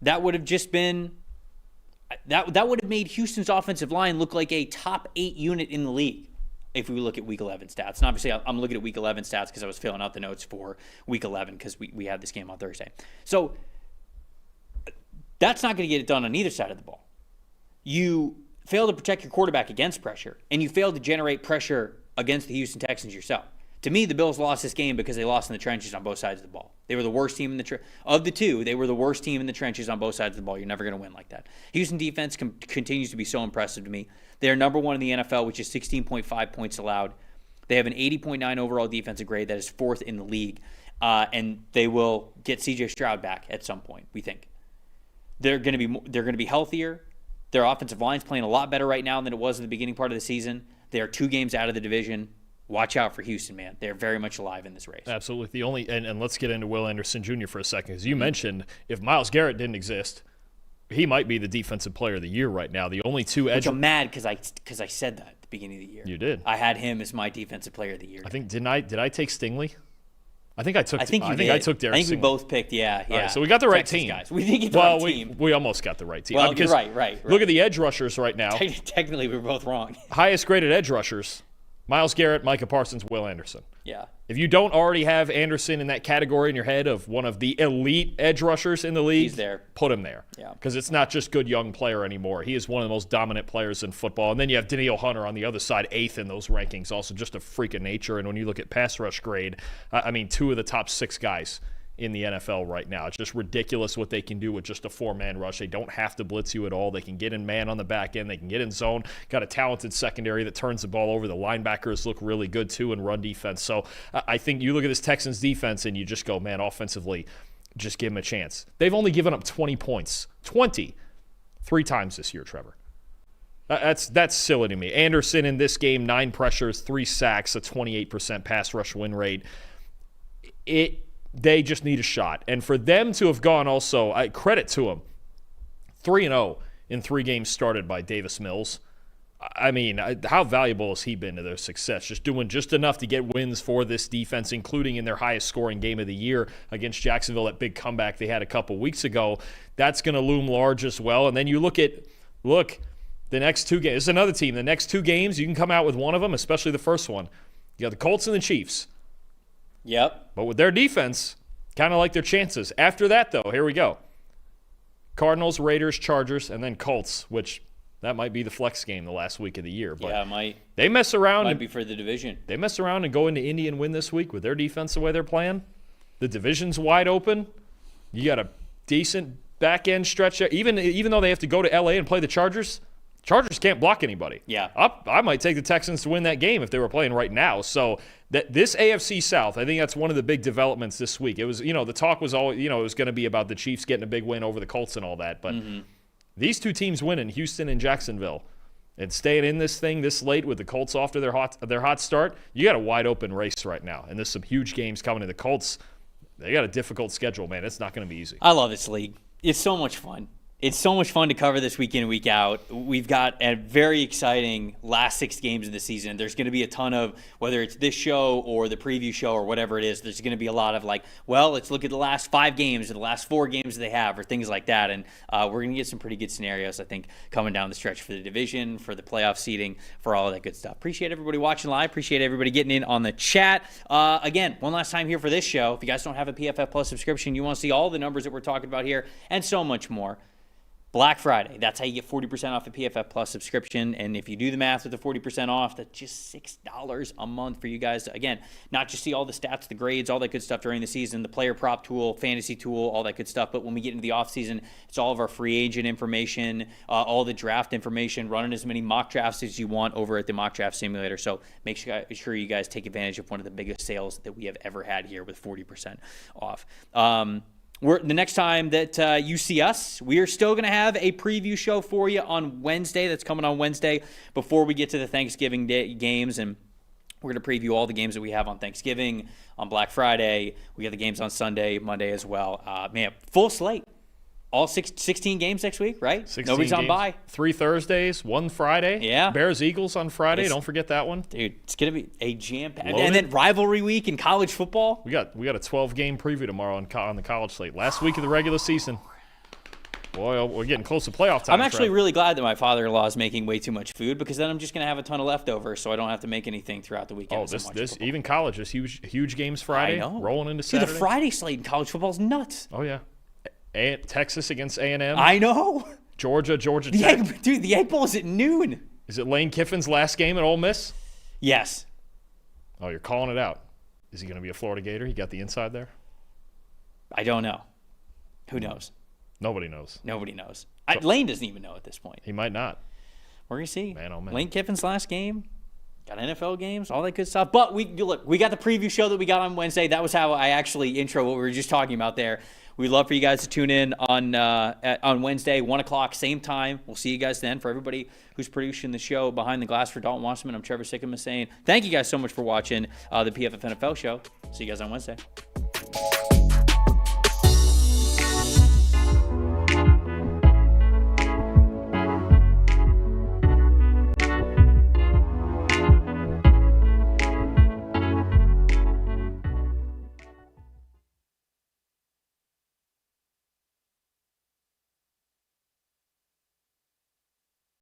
that would have just been that would have made Houston's offensive line look like a top 8 unit in the league if we look at Week 11 stats. And obviously I'm looking at Week 11 stats because I was filling out the notes for Week 11 because we had this game on Thursday. So that's not going to get it done on either side of the ball. You fail to protect your quarterback against pressure, and you fail to generate pressure against the Houston Texans yourself. To me, the Bills lost this game because they lost in the trenches on both sides of the ball. They were the worst team of the two. They were the worst team in the trenches on both sides of the ball. You're never going to win like that. Houston defense continues to be so impressive to me. They are number one in the NFL, which is 16.5 points allowed. They have an 80.9 overall defensive grade. That is fourth in the league. And they will get C.J. Stroud back at some point, we think. They're going to be healthier. Their offensive line's playing a lot better right now than it was in the beginning part of the season. They are 2 games out of the division. Watch out for Houston, man. They're very much alive in this race. Absolutely. And let's get into Will Anderson Jr. for a second. As you mentioned, if Myles Garrett didn't exist, he might be the defensive player of the year right now. The only 2 edge. I'm mad because I said that at the beginning of the year. You did. I had him as my defensive player of the year. I think did I take Stingley? I think I took Derek Stingley. we both picked, yeah. All right, so we got the right Texas team. Guys. We did get the right team. We almost got the right team. Well, you're right. Look at the edge rushers right now. Technically, we were both wrong. Highest graded edge rushers: Myles Garrett, Micah Parsons, Will Anderson. Yeah. If you don't already have Anderson in that category in your head of one of the elite edge rushers in the league, he's there. Put him there. Yeah. Because it's not just good young player anymore. He is one of the most dominant players in football. And then you have Danielle Hunter on the other side, 8th in those rankings, also just a freak of nature. And when you look at pass rush grade, 2 of the top 6 guys in the NFL right now. It's just ridiculous what they can do with just a 4-man rush. They don't have to blitz you at all. They can get in man on the back end. They can get in zone. Got a talented secondary that turns the ball over. The linebackers look really good, too, in run defense. So I think you look at this Texans defense and you just go, man, offensively, just give them a chance. They've only given up 20 points. 20. 3 times this year, Trevor. That's silly to me. Anderson in this game, 9 pressures, 3 sacks, a 28% pass rush win rate. They just need a shot. And for them to have gone also, credit to them, 3-0 in 3 games started by Davis Mills. I mean, how valuable has he been to their success? Just doing just enough to get wins for this defense, including in their highest scoring game of the year against Jacksonville, that big comeback they had a couple weeks ago. That's going to loom large as well. And then you look, the next 2 games. This is another team. The next 2 games, you can come out with one of them, especially the first one. You got the Colts and the Chiefs. Yep. But with their defense, kind of like their chances. After that, though, here we go. Cardinals, Raiders, Chargers, and then Colts, which that might be the flex game the last week of the year. But yeah, it might. They mess around. Might be for the division. They mess around and go into Indy and win this week with their defense the way they're playing. The division's wide open. You got a decent back-end stretch there. Even though they have to go to L.A. and play the Chargers can't block anybody. Yeah. I might take the Texans to win that game if they were playing right now. So this AFC South, I think that's one of the big developments this week. It was, the talk was always, it was going to be about the Chiefs getting a big win over the Colts and all that. But these 2 teams winning, Houston and Jacksonville, and staying in this thing this late with the Colts off to their hot start, you got a wide open race right now. And there's some huge games coming to the Colts. They got a difficult schedule, man. It's not going to be easy. I love this league. It's so much fun. It's so much fun to cover this week in and week out. We've got a very exciting last 6 games of the season. There's going to be a ton of, whether it's this show or the preview show or whatever it is, there's going to be a lot of let's look at the last 5 games or the last 4 games they have or things like that. And we're going to get some pretty good scenarios, I think, coming down the stretch for the division, for the playoff seeding, for all of that good stuff. Appreciate everybody watching live. Appreciate everybody getting in on the chat. Again, one last time here for this show. If you guys don't have a PFF Plus subscription, you want to see all the numbers that we're talking about here and so much more. Black Friday, that's how you get 40% off a PFF Plus subscription. And if you do the math with the 40% off, that's just $6 a month for you guys to, again, not just see all the stats, the grades, all that good stuff during the season, the player prop tool, fantasy tool, all that good stuff. But when we get into the offseason, it's all of our free agent information, all the draft information, running as many mock drafts as you want over at the Mock Draft Simulator. So make sure you guys take advantage of one of the biggest sales that we have ever had here with 40% off. The next time that you see us, we are still going to have a preview show for you on Wednesday. That's coming on Wednesday before we get to the Thanksgiving Day games. And we're going to preview all the games that we have on Thanksgiving, on Black Friday. We got the games on Sunday, Monday as well. Man, full slate. All 16 games next week, right? 16 Nobody's on games. bye. 3 Thursdays, 1 Friday. Yeah. Bears-Eagles on Friday. Don't forget that one. Dude, it's going to be a jam-packed. Loaded. And then rivalry week in college football. We got a 12-game preview tomorrow on the college slate. Last week of the regular season. Boy, we're getting close to playoff time. I'm actually really glad that my father-in-law is making way too much food because then I'm just going to have a ton of leftovers so I don't have to make anything throughout the weekend. Even college is huge games Friday. I know. Rolling into Dude, Saturday. the Friday slate in college football is nuts. Oh, yeah. Texas against A&M. I know. Georgia Tech. The Egg Bowl is at noon. Is it Lane Kiffin's last game at Ole Miss? Yes. Oh, you're calling it out. Is he going to be a Florida Gator? He got the inside there? I don't know. Who knows? Nobody knows. Nobody knows. Lane doesn't even know at this point. He might not. We're going to see. Man, oh man. Lane Kiffin's last game. Got NFL games, all that good stuff. But we got the preview show that we got on Wednesday. That was how I actually intro what we were just talking about there. We'd love for you guys to tune in on Wednesday, 1 o'clock, same time. We'll see you guys then. For everybody who's producing the show behind the glass for Dalton Wasserman, I'm Trevor Sikkema saying thank you guys so much for watching the PFF NFL show. See you guys on Wednesday.